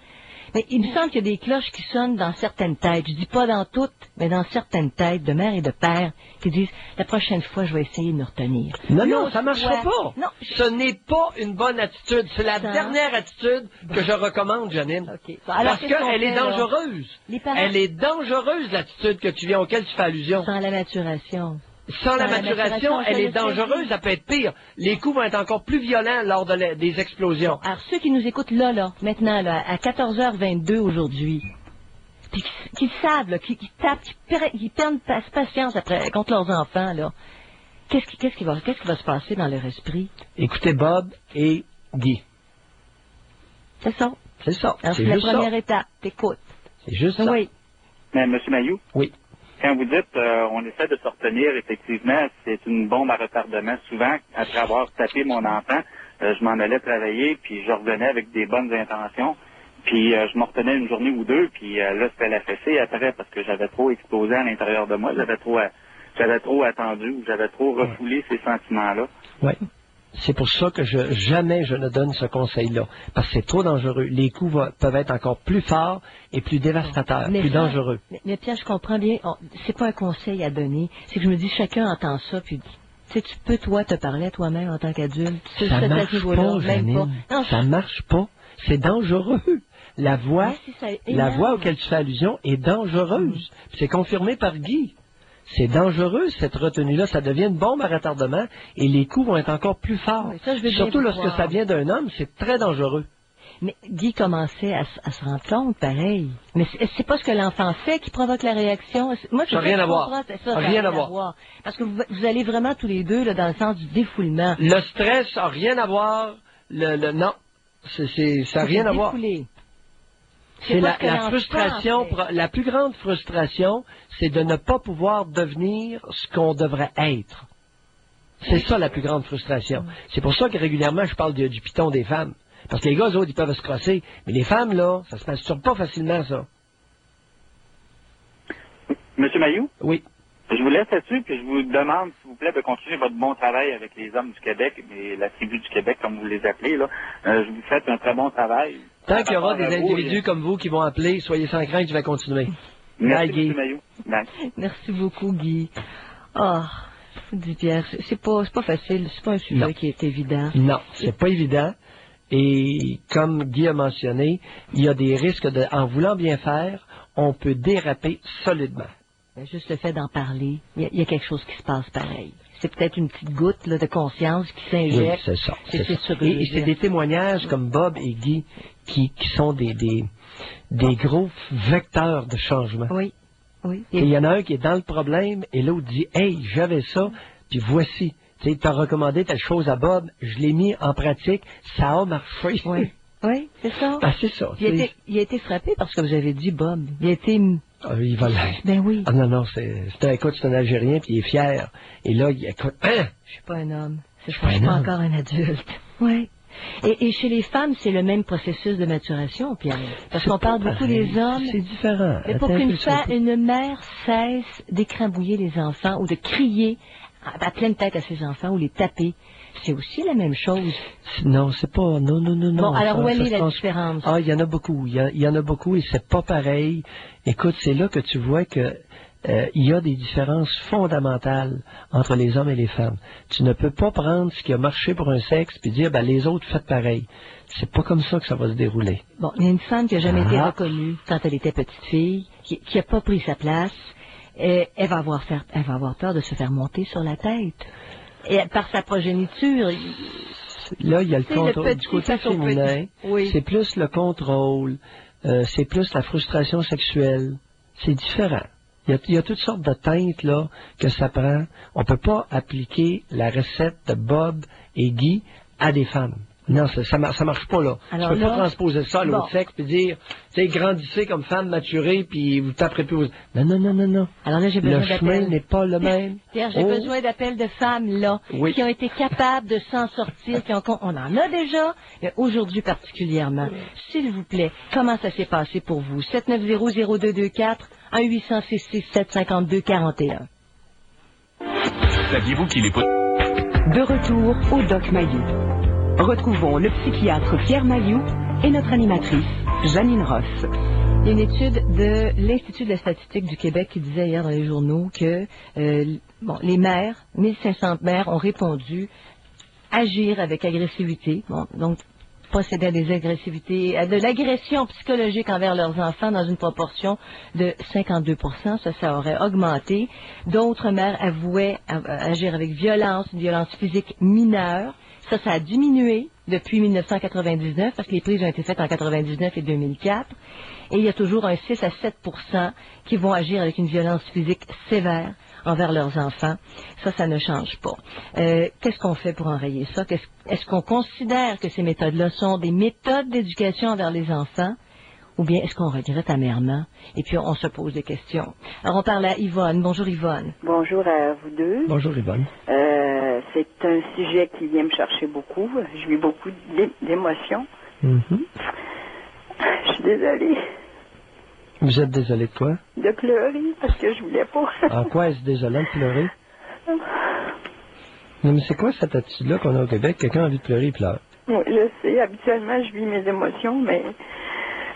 Mais il me semble qu'il y a des cloches qui sonnent dans certaines têtes. Je dis pas dans toutes, mais dans certaines têtes de mères et de pères qui disent, la prochaine fois, je vais essayer de me retenir. Non, ça marchera pas. Non, ce n'est pas une bonne attitude. C'est la dernière attitude que je recommande, Janine. Alors, parce qu'elle est dangereuse. Elle est dangereuse, l'attitude auquel tu fais allusion. Sans la maturation. Sans la maturation, elle est dangereuse, ça peut être pire. Les coups vont être encore plus violents lors des explosions. Alors, ceux qui nous écoutent maintenant, à 14h22 aujourd'hui, puis qui savent, qui tapent, qui perdent patience contre leurs enfants, là, qu'est-ce qui va se passer dans leur esprit? Écoutez Bob et Guy. C'est ça. C'est ça. Alors, c'est la première étape. T'écoutes. C'est juste ça. Oui. Mais, M. Mayou? Oui. Quand vous dites on essaie de se retenir, effectivement, c'est une bombe à retardement. Souvent, après avoir tapé mon enfant, je m'en allais travailler, puis je revenais avec des bonnes intentions. Puis je me retenais une journée ou deux, puis là, c'était la fessée après, parce que j'avais trop explosé à l'intérieur de moi. J'avais trop attendu, ou j'avais trop refoulé ces sentiments-là. Oui. C'est pour ça que jamais je ne donne ce conseil-là, parce que c'est trop dangereux. Les coups peuvent être encore plus forts et plus dévastateurs, plus dangereux. Mais Pierre, je comprends bien, c'est pas un conseil à donner, c'est que je me dis, chacun entend ça, puis tu peux, toi, te parler toi-même en tant qu'adulte. Ça marche pas, Janine. Non, ça marche pas. C'est dangereux. La voix auquel tu fais allusion est dangereuse. C'est confirmé par Guy. C'est dangereux, cette retenue-là. Ça devient une bombe à retardement et les coups vont être encore plus forts. Oui, surtout lorsque ça vient d'un homme, c'est très dangereux. Mais Guy commençait à se rendre compte, pareil. Mais c'est pas ce que l'enfant fait qui provoque la réaction. Moi, ça n'a rien à voir. Rien à voir. Parce que vous allez vraiment tous les deux là, dans le sens du défoulement. Le stress n'a rien à voir. Non, ça n'a rien à voir. C'est la frustration, la plus grande frustration, c'est de ne pas pouvoir devenir ce qu'on devrait être. C'est ça la plus grande frustration. C'est pour ça que régulièrement je parle du piton des femmes. Parce que les gars, eux autres, ils peuvent se crosser. Mais les femmes, là, ça se masturbe pas facilement, ça. Monsieur Mailloux? Oui. Je vous laisse là-dessus, puis je vous demande, s'il vous plaît, de continuer votre bon travail avec les hommes du Québec, et la tribu du Québec, comme vous les appelez, là. Je vous fais un très bon travail. Tant qu'il y aura des individus comme vous qui vont appeler, soyez sans crainte, je vais continuer. Merci, Guy. M. Mailloux. Bye. Merci beaucoup, Guy. Oh, je vous dis, Pierre, c'est pas facile, c'est pas un sujet qui est évident. Non, c'est pas évident. Et comme Guy a mentionné, il y a des risques en voulant bien faire, on peut déraper solidement. Juste le fait d'en parler, il y a quelque chose qui se passe pareil. C'est peut-être une petite goutte là, de conscience qui s'injecte. Oui, c'est ça. Et c'est des témoignages comme Bob et Guy qui sont des gros vecteurs de changement. Oui, oui. Et il y en a un qui est dans le problème et l'autre dit « Hey, j'avais ça, puis voici. » Tu sais, tu as recommandé telle chose à Bob, je l'ai mis en pratique, ça a marché. Oui, oui, c'est ça. Ah, c'est ça. Il a été frappé parce que vous avez dit Bob. Il a été... il va l'être. Ben oui. Ah non, écoute, c'est un Algérien, puis il est fier. Et là, écoute, Je suis pas un homme. Je suis pas encore un adulte. Oui. Et chez les femmes, c'est le même processus de maturation, Pierre. Parce qu'on parle beaucoup des hommes. C'est différent. Mais pour qu'une mère cesse d'écrabouiller les enfants ou de crier à pleine tête à ses enfants ou les taper, c'est aussi la même chose. Non, c'est pas... Non. Bon, alors où est la différence? Ah, il y en a beaucoup. Il y en a beaucoup et c'est pas pareil. Écoute, c'est là que tu vois que il y a des différences fondamentales entre les hommes et les femmes. Tu ne peux pas prendre ce qui a marché pour un sexe puis dire, les autres, faites pareil. C'est pas comme ça que ça va se dérouler. Bon, il y a une femme qui n'a jamais été reconnue quand elle était petite fille, qui n'a pas pris sa place. Elle va avoir peur de se faire monter sur la tête. Et par sa progéniture. Là, il y a le contrôle du côté féminin. Oui. C'est plus le contrôle. C'est plus la frustration sexuelle. C'est différent. Il y a toutes sortes de teintes là que ça prend. On peut pas appliquer la recette de Bob et Guy à des femmes. Non, ça marche pas, là. Alors, tu peux pas transposer ça à l'autre sexe puis dire, tu sais, grandissez comme femme maturée puis vous taperez plus. Non. Alors là, j'ai besoin d'appels. Le chemin n'est pas le même. Pierre, j'ai besoin d'appels de femmes, là, qui ont été capables de s'en sortir, on en a déjà, mais aujourd'hui particulièrement. S'il vous plaît, comment ça s'est passé pour vous? 790-0224, 1-800-667-5241. Saviez-vous qu'il est pas... De retour au Doc Mayou. Retrouvons le psychiatre Pierre Mailloux et notre animatrice, Janine Ross. Il y a une étude de l'Institut de la statistique du Québec qui disait hier dans les journaux que les mères, 1500 mères, ont répondu agir avec agressivité, donc procéder à des agressivités, à de l'agression psychologique envers leurs enfants dans une proportion de 52%. Ça aurait augmenté. D'autres mères avouaient agir avec violence, une violence physique mineure. Ça a diminué depuis 1999 parce que les prises ont été faites en 1999 et 2004. Et il y a toujours un 6 à 7% qui vont agir avec une violence physique sévère envers leurs enfants. Ça ne change pas. Qu'est-ce qu'on fait pour enrayer ça? Est-ce qu'on considère que ces méthodes-là sont des méthodes d'éducation envers les enfants? Ou bien est-ce qu'on regrette amèrement? Et puis on se pose des questions. Alors on parle à Yvonne. Bonjour Yvonne. Bonjour à vous deux. Bonjour Yvonne. C'est un sujet qui vient me chercher beaucoup. Je vis beaucoup d'émotions. Je suis désolée. Vous êtes désolée de quoi? De pleurer, parce que je voulais pas. En quoi est-ce désolant de pleurer? Non, mais c'est quoi cette attitude-là qu'on a au Québec? Quelqu'un a envie de pleurer, il pleure. Oui, je sais. Habituellement, je vis mes émotions, mais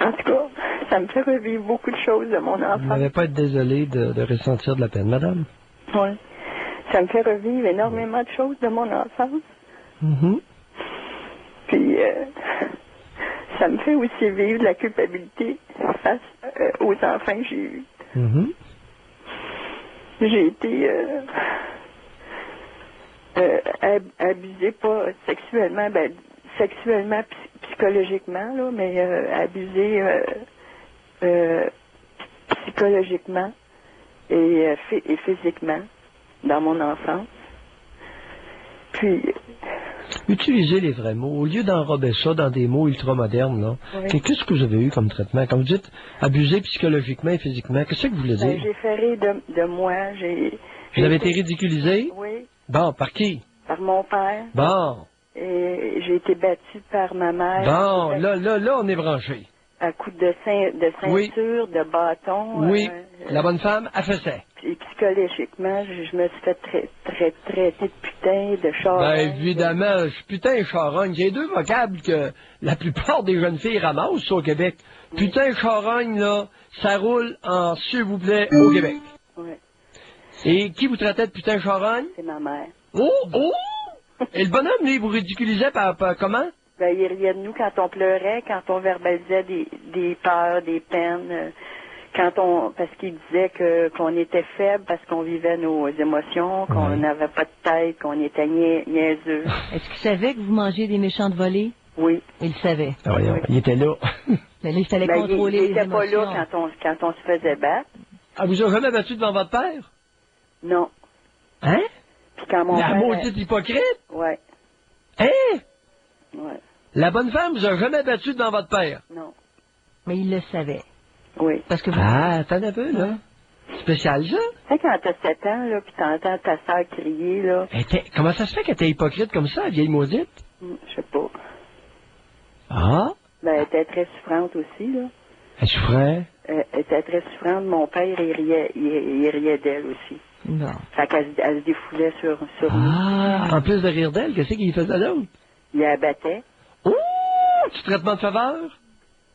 en tout cas, ça me fait revivre beaucoup de choses de mon enfance. Vous n'avez pas être désolé de ressentir de la peine, madame? Oui. Ça me fait revivre énormément de choses de mon enfance. Mm-hmm. Puis, ça me fait aussi vivre de la culpabilité face aux enfants que j'ai eus. Mm-hmm. J'ai été abusée, pas sexuellement, sexuellement, psychologiquement, là, mais abusée psychologiquement et physiquement dans mon enfance. Puis... Utilisez les vrais mots. Au lieu d'enrober ça dans des mots ultramodernes, là, oui. Qu'est-ce que vous avez eu comme traitement? Quand vous dites abuser psychologiquement et physiquement, qu'est-ce que vous voulez dire? J'ai fait rire de moi. Vous avez été ridiculisé? Oui. Bon, par qui? Par mon père. Bon. Et j'ai été battue par ma mère. Bon, là, on est branché. À coups de ceinture, de bâton. Oui, la bonne femme a fait ça. Et psychologiquement, je me suis fait traiter de putain, de charogne. Ben, évidemment, putain et charogne. J'ai deux vocables que la plupart des jeunes filles ramassent ça, au Québec. Oui. Putain et charogne, là, ça roule en s'il vous plaît au Québec. Oui. Et qui vous traitait de putain et charogne? C'est ma mère. Oh! Et le bonhomme, lui, vous ridiculisait par comment? Ben, il riait de nous quand on pleurait, quand on verbalisait des peurs, des peines, parce qu'il disait qu'on était faible parce qu'on vivait nos émotions, qu'on n'avait pas de tête, qu'on était niaiseux. Est-ce qu'il savait que vous mangez des méchantes volées? Oui. Il le savait. Ah, oui. Il était là. Mais là, il fallait contrôler les émotions. Il était pas là quand on se faisait battre. Ah, vous avez jamais battu devant votre père? Non. Hein? Puis quand mon La père... maudite hypocrite? Ouais. Hein? Ouais. La bonne femme vous a jamais battu devant votre père? Non. Mais il le savait. Oui. Parce que vous... Ah, attends un peu, là. Spécial, ça? Tu sais, quand t'as 7 ans, là, puis t'entends ta sœur crier, là... Comment ça se fait qu'elle était hypocrite comme ça, la vieille maudite? Je sais pas. Ah? Ben, elle était très souffrante aussi, là. Elle souffrait? Elle était très souffrante. Mon père, il riait d'elle aussi. Non. Fait qu'elle se défoulait sur nous. En plus de rire d'elle, qu'est-ce qu'il faisait d'autre? Il la battait. Oh! Un petit traitement de faveur?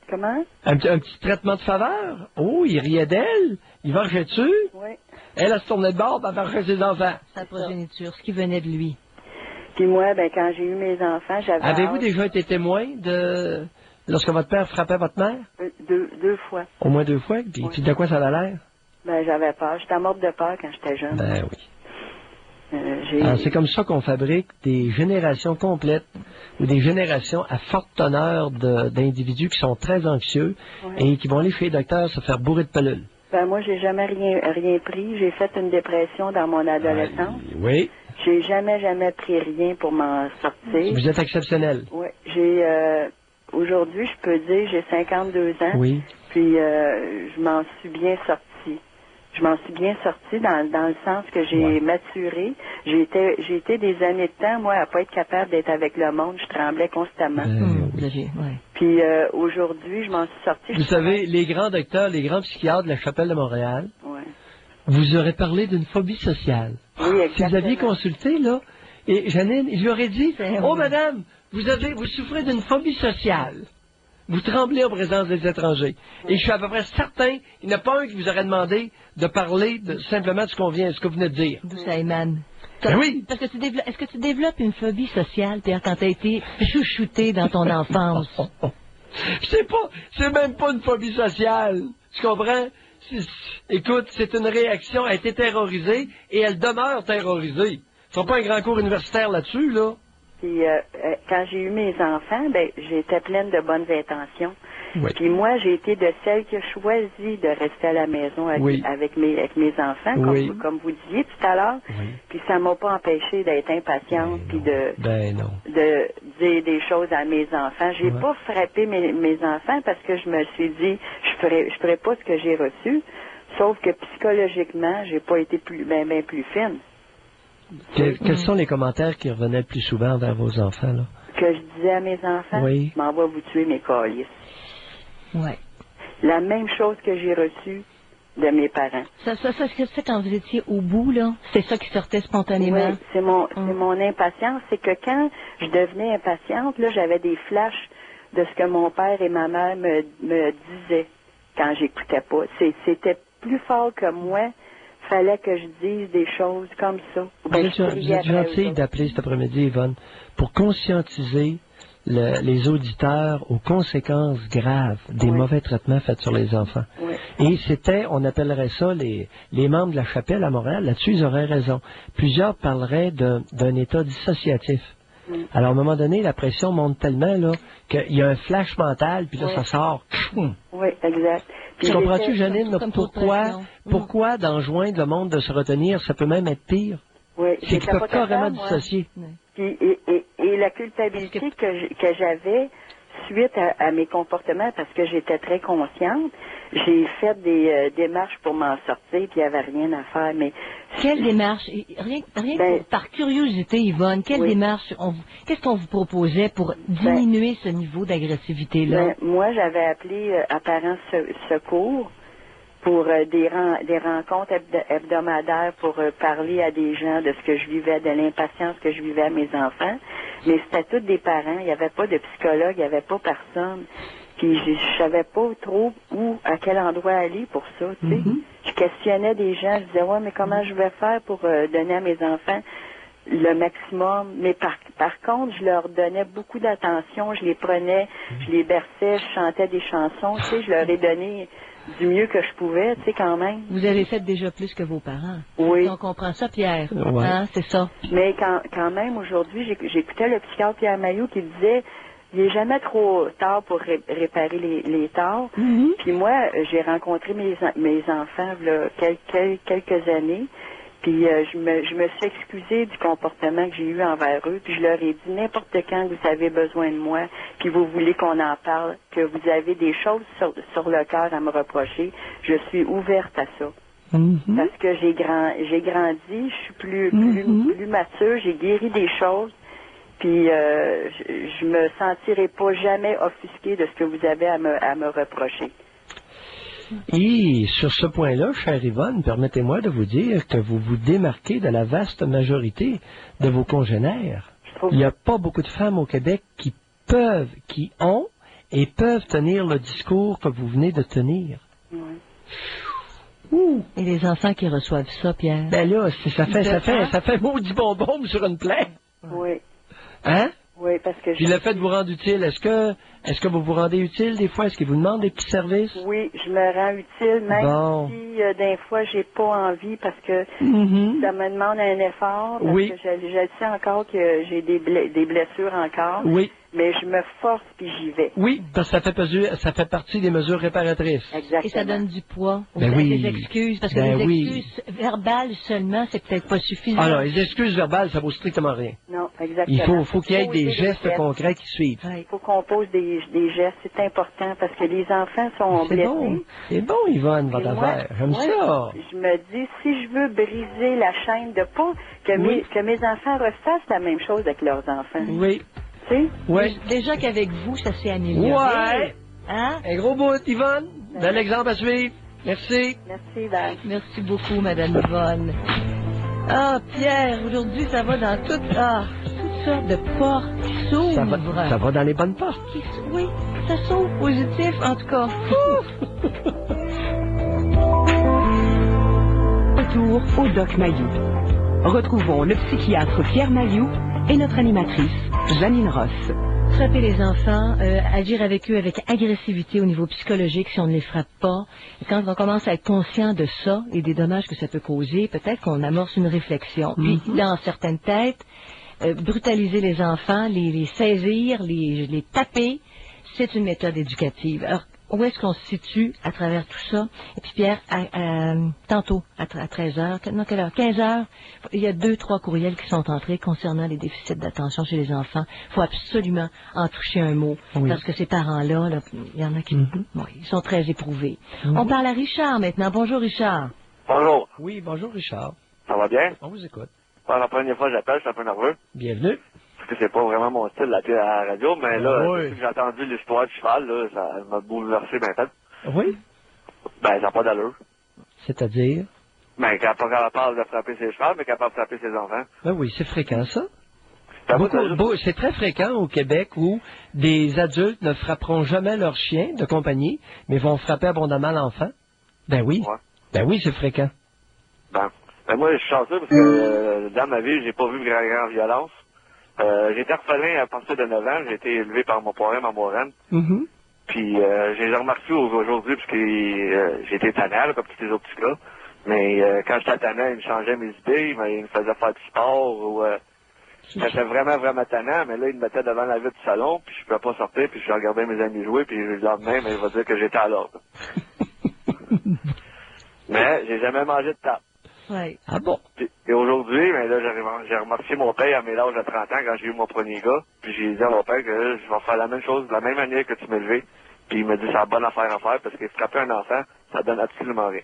Comment? Un petit traitement de faveur? Oh, il riait d'elle? Il vargeait dessus? Oui. Elle se tournait de bord, elle vargeait ses enfants. Sa progéniture, ce qui venait de lui. Puis moi, ben, quand j'ai eu mes enfants, j'avais... Avez-vous déjà été témoin de... lorsque votre père frappait votre mère? Deux fois. Au moins 2 fois? Puis de quoi ça a l'air? Ben, j'avais peur. J'étais morte de peur quand j'étais jeune. Ben oui. C'est comme ça qu'on fabrique des générations complètes ou des générations à forte teneur d'individus qui sont très anxieux et qui vont aller chez les docteurs se faire bourrer de pelules. Ben moi, j'ai jamais rien pris. J'ai fait une dépression dans mon adolescence. Oui. J'ai jamais pris rien pour m'en sortir. Vous êtes exceptionnel. Oui. Aujourd'hui, je peux dire, j'ai 52 ans. Oui. Puis je m'en suis bien sortie. Je m'en suis bien sortie dans le sens que j'ai maturé. J'ai été des années de temps, moi, à pas être capable d'être avec le monde. Je tremblais constamment. Puis aujourd'hui, je m'en suis sortie. Vous savez, les grands docteurs, les grands psychiatres de la Chapelle de Montréal, vous auraient parlé d'une phobie sociale. Oui, exactement. Si vous aviez consulté, là, et Janine, il lui aurait dit, oh madame, vous souffrez d'une phobie sociale. Vous tremblez en présence des étrangers. Et je suis à peu près certain, il n'y en a pas un qui vous aurait demandé de parler simplement de ce que vous venez de dire. D'où ça émane? Ben oui. Parce que est-ce que tu développes une phobie sociale, Pierre, quand tu as été chouchouté dans ton enfance? C'est même pas une phobie sociale. Tu comprends? Écoute, c'est une réaction à être terrorisée et elle demeure terrorisée. Tu n'as pas un grand cours universitaire là-dessus, là? Puis quand j'ai eu mes enfants, ben j'étais pleine de bonnes intentions. Oui. Puis moi, j'ai été de celles qui a choisi de rester à la maison avec mes enfants, comme vous disiez tout à l'heure. Oui. Puis ça m'a pas empêché d'être impatiente puis de dire des choses à mes enfants. J'ai pas frappé mes enfants parce que je me suis dit je ferais pas ce que j'ai reçu, sauf que psychologiquement, j'ai pas été plus fine. Quels sont les commentaires qui revenaient le plus souvent vers vos enfants, là? Que je disais à mes enfants, je m'en vais vous tuer mes câlisses. Ouais. La même chose que j'ai reçue de mes parents. C'est quand vous étiez au bout, là? C'est ça qui sortait spontanément? Oui, c'est mon impatience. C'est que quand je devenais impatiente, là, j'avais des flashs de ce que mon père et ma mère me disaient quand j'écoutais pas. C'était plus fort que moi. Fallait que je dise des choses comme ça. Vous êtes gentil d'appeler cet après-midi, Yvonne, pour conscientiser les auditeurs aux conséquences graves des mauvais traitements faits sur les enfants. Oui. Et on appellerait ça les membres de la chapelle à Montréal. Là-dessus, ils auraient raison. Plusieurs parleraient d'un état dissociatif. Alors, à un moment donné, la pression monte tellement là qu'il y a un flash mental, puis là, ça sort. Oui, exact. Puis comprends-tu, Janine, pourquoi d'enjoindre le monde de se retenir, ça peut même être pire? Oui, c'est qu'ils peuvent carrément dissocier. Puis, et la culpabilité que j'avais suite à mes comportements, parce que j'étais très consciente, j'ai fait des démarches pour m'en sortir, puis il n'y avait rien à faire. Mais quelle démarche? Rien par curiosité, Yvonne, quelle démarche? Qu'est-ce qu'on vous proposait pour diminuer ce niveau d'agressivité-là? Moi, j'avais appelé à Parents Secours pour des rencontres hebdomadaires pour parler à des gens de ce que je vivais, de l'impatience que je vivais à mes enfants. Mais c'était tous des parents, il n'y avait pas de psychologue, il n'y avait pas personne. Puis je savais pas trop à quel endroit aller pour ça, tu sais. Je questionnais des gens, je disais, ouais, mais comment je vais faire pour donner à mes enfants le maximum? Mais par contre, je leur donnais beaucoup d'attention, je les prenais, je les berçais, je chantais des chansons, tu sais, je leur ai donné du mieux que je pouvais, tu sais, quand même. Vous avez fait déjà plus que vos parents. Oui. On comprend ça, Pierre. Ouais. Hein, c'est ça. Mais quand même, aujourd'hui, j'écoutais le psychiatre Pierre Mailloux qui disait, il n'est jamais trop tard pour réparer les torts. Puis moi, j'ai rencontré mes enfants il y a quelques années. Puis je me suis excusée du comportement que j'ai eu envers eux. Puis je leur ai dit, n'importe quand vous avez besoin de moi, puis vous voulez qu'on en parle, que vous avez des choses sur le cœur à me reprocher, je suis ouverte à ça. Parce que j'ai grandi, je suis plus mature, j'ai guéri des choses. Puis je me sentirai pas jamais offusquée de ce que vous avez à me reprocher. Et sur ce point-là, chère Yvonne, permettez-moi de vous dire que vous vous démarquez de la vaste majorité de vos congénères. Il n'y a pas beaucoup de femmes au Québec qui ont et peuvent tenir le discours que vous venez de tenir. Et les enfants qui reçoivent ça, Pierre? Ben là, ça fait maudit bonbon sur une plaie. Oui. Hein? Oui, parce que puis le fait de vous rendre utile, est-ce que vous vous rendez utile des fois? Est-ce qu'ils vous demandent des petits services? Oui, je me rends utile, même si des fois j'ai pas envie parce que ça me demande un effort. Parce que je sais encore que j'ai des blessures encore. Oui. Mais je me force puis j'y vais. Oui, parce que ça fait partie des mesures réparatrices. Exactement. Et ça donne du poids. Des excuses, parce que les excuses verbales seulement, c'est peut-être pas suffisant. Alors, les excuses verbales, ça vaut strictement rien. Non, exactement. Il faut qu'il y ait des gestes concrets qui suivent. Il faut qu'on pose des gestes, c'est important, parce que les enfants sont blessés. C'est bon, Yvonne, votre affaire. J'aime ça. Je me dis, si je veux briser la chaîne de pas que mes enfants refassent la même chose avec leurs enfants. Oui. Oui. Déjà qu'avec vous, ça s'est amélioré. Ouais. Hein? Un gros bout, Yvonne. Bel exemple à suivre. Merci. Merci, Val. Merci beaucoup, Madame Yvonne. Ah, Pierre, aujourd'hui, ça va dans toutes sortes de portes qui s'ouvrent. Ça va dans les bonnes portes. Oui, ça s'ouvre positif, en tout cas. Retour au Doc Mayou. Retrouvons le psychiatre Pierre Mailloux et notre animatrice, Janine Ross. Frapper les enfants, agir avec eux avec agressivité au niveau psychologique si on ne les frappe pas. Et quand on commence à être conscient de ça et des dommages que ça peut causer, peut-être qu'on amorce une réflexion. Puis, dans certaines têtes, brutaliser les enfants, les saisir, les taper, c'est une méthode éducative. Alors, où est-ce qu'on se situe à travers tout ça? Et puis Pierre, tantôt, à 13h, non, quelle heure? 15h, il y a 2-3 courriels qui sont entrés concernant les déficits d'attention chez les enfants. Il faut absolument en toucher un mot. Parce que ces parents-là, il y en a qui ils sont très éprouvés. On parle à Richard maintenant. Bonjour Richard. Bonjour. Oui, bonjour Richard. Ça va bien? On vous écoute. La première fois que j'appelle, je suis un peu nerveux. Bienvenue. Parce que c'est pas vraiment mon style à la radio, mais là, depuis que j'ai entendu l'histoire du cheval, là, ça m'a bouleversé maintenant. Oui? Ben, ça n'a pas d'allure. C'est-à-dire? Ben, capable de frapper ses chevaux, mais capable de frapper ses enfants. Ben oui, c'est fréquent, ça. Ben, C'est très fréquent au Québec où des adultes ne frapperont jamais leur chien de compagnie, mais vont frapper abondamment l'enfant. Ben oui. Ouais. Ben oui, c'est fréquent. Ben, moi, je suis chanceux parce que dans ma vie, j'ai pas vu grand violence. J'ai été orphelin à partir de 9 ans. J'ai été élevé par mon parrain, ma moraine. Mm-hmm. Puis j'ai remarqué aujourd'hui, parce que j'étais tannant, comme tous les autres petits gars. Mais quand j'étais tannant, il me changeait mes idées, il me faisait faire du sport ou j'étais vraiment, vraiment tannant, mais là, il me mettait devant la vitre du salon, puis je pouvais pas sortir, puis je regardais mes amis jouer, puis le lendemain, il va dire que j'étais à l'ordre. Mais j'ai jamais mangé de table. Ouais. Ah bon? Et aujourd'hui, ben là, j'ai remercié mon père à mes âges de 30 ans quand j'ai eu mon premier gars, puis j'ai dit à mon père que je vais faire la même chose de la même manière que tu m'as élevé. Puis il m'a dit c'est la bonne affaire à faire parce que frapper un enfant, ça donne absolument rien.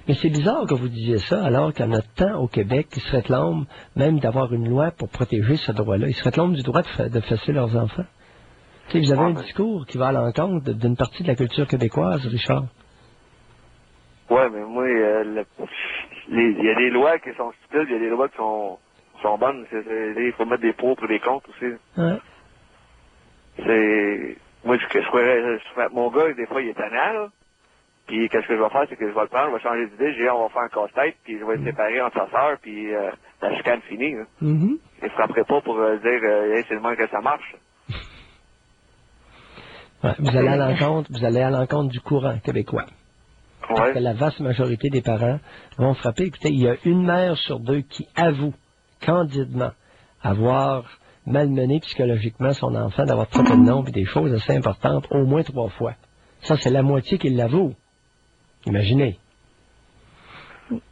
Mais c'est bizarre que vous disiez ça, alors qu'en notre temps, au Québec, ils se réclament même d'avoir une loi pour protéger ce droit-là. Ils se réclament du droit de fesser leurs enfants. Tu sais, vous avez un discours qui va à l'encontre d'une partie de la culture québécoise, Richard. Ouais, mais moi, il y a des lois qui sont stupides, il y a des lois qui sont bonnes. Il faut mettre des pour et des contre aussi. Ouais. Moi, mon gars, des fois, il est tannant, là. Puis, qu'est-ce que je vais faire, c'est que je vais le prendre, je vais changer d'idée, on va faire un casse-tête, puis je vais être séparé entre sa sœur, puis la chicane finie, là. Mm-hmm. Je frapperai pas pour dire, hey, c'est le moins que ça marche. Ouais, vous allez à l'encontre du courant québécois. Parce que la vaste majorité des parents vont frapper. Écoutez, il y a une mère sur deux qui avoue candidement avoir malmené psychologiquement son enfant, d'avoir traité de nom et des choses assez importantes au moins 3 fois. Ça, c'est la moitié qui l'avoue. Imaginez.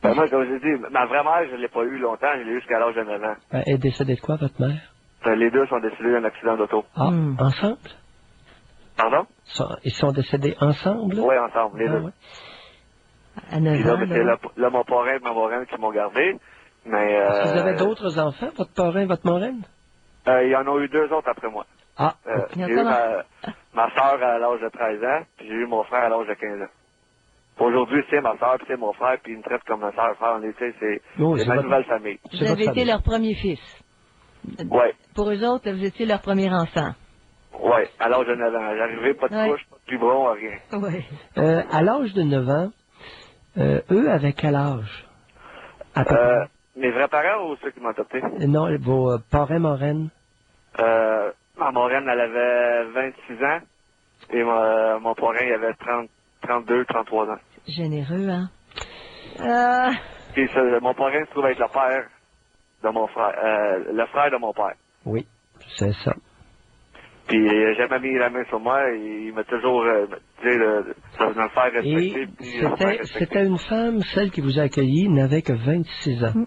Ben moi, comme je dis, ma vraie mère, je ne l'ai pas eu longtemps, je l'ai eu jusqu'à l'âge de 9 ans. Elle est décédée de quoi, votre mère? Les deux sont décédés d'un accident d'auto. Ah, ensemble? Pardon? Ils sont décédés ensemble? Oui, ensemble, les deux. Ouais. À 9 ans, là, mon parrain et ma moraine qui m'ont gardé. Mais, est-ce que vous avez d'autres enfants, votre parrain et votre moraine? Il y en a eu 2 autres après moi. Ah, j'ai eu ma soeur à l'âge de 13 ans, puis j'ai eu mon frère à l'âge de 15 ans. Aujourd'hui, c'est ma soeur, puis c'est mon frère, puis ils me traitent comme ma soeur, frère. C'est ma nouvelle famille. Vous avez été leur premier fils. Oui. Pour eux autres, vous étiez leur premier enfant. Oui, à l'âge de 9 ans. J'arrivais, pas de couche, pas de biberon, rien. Oui. À l'âge de 9 ans, eux, avec quel âge? À peu près? Mes vrais parents ou ceux qui m'ont adopté? Non, vos parrains, moraines? Ma moraine, elle avait 26 ans, et mon parrain, il avait 32, 33 ans. Généreux, hein? Puis mon parrain se trouve être le père de mon frère, le frère de mon père. Oui, c'est ça. Puis il n'a jamais mis la main sur moi, il m'a toujours dit de me faire respecter. Et c'était une femme, celle qui vous a accueilli, n'avait que 26 ans.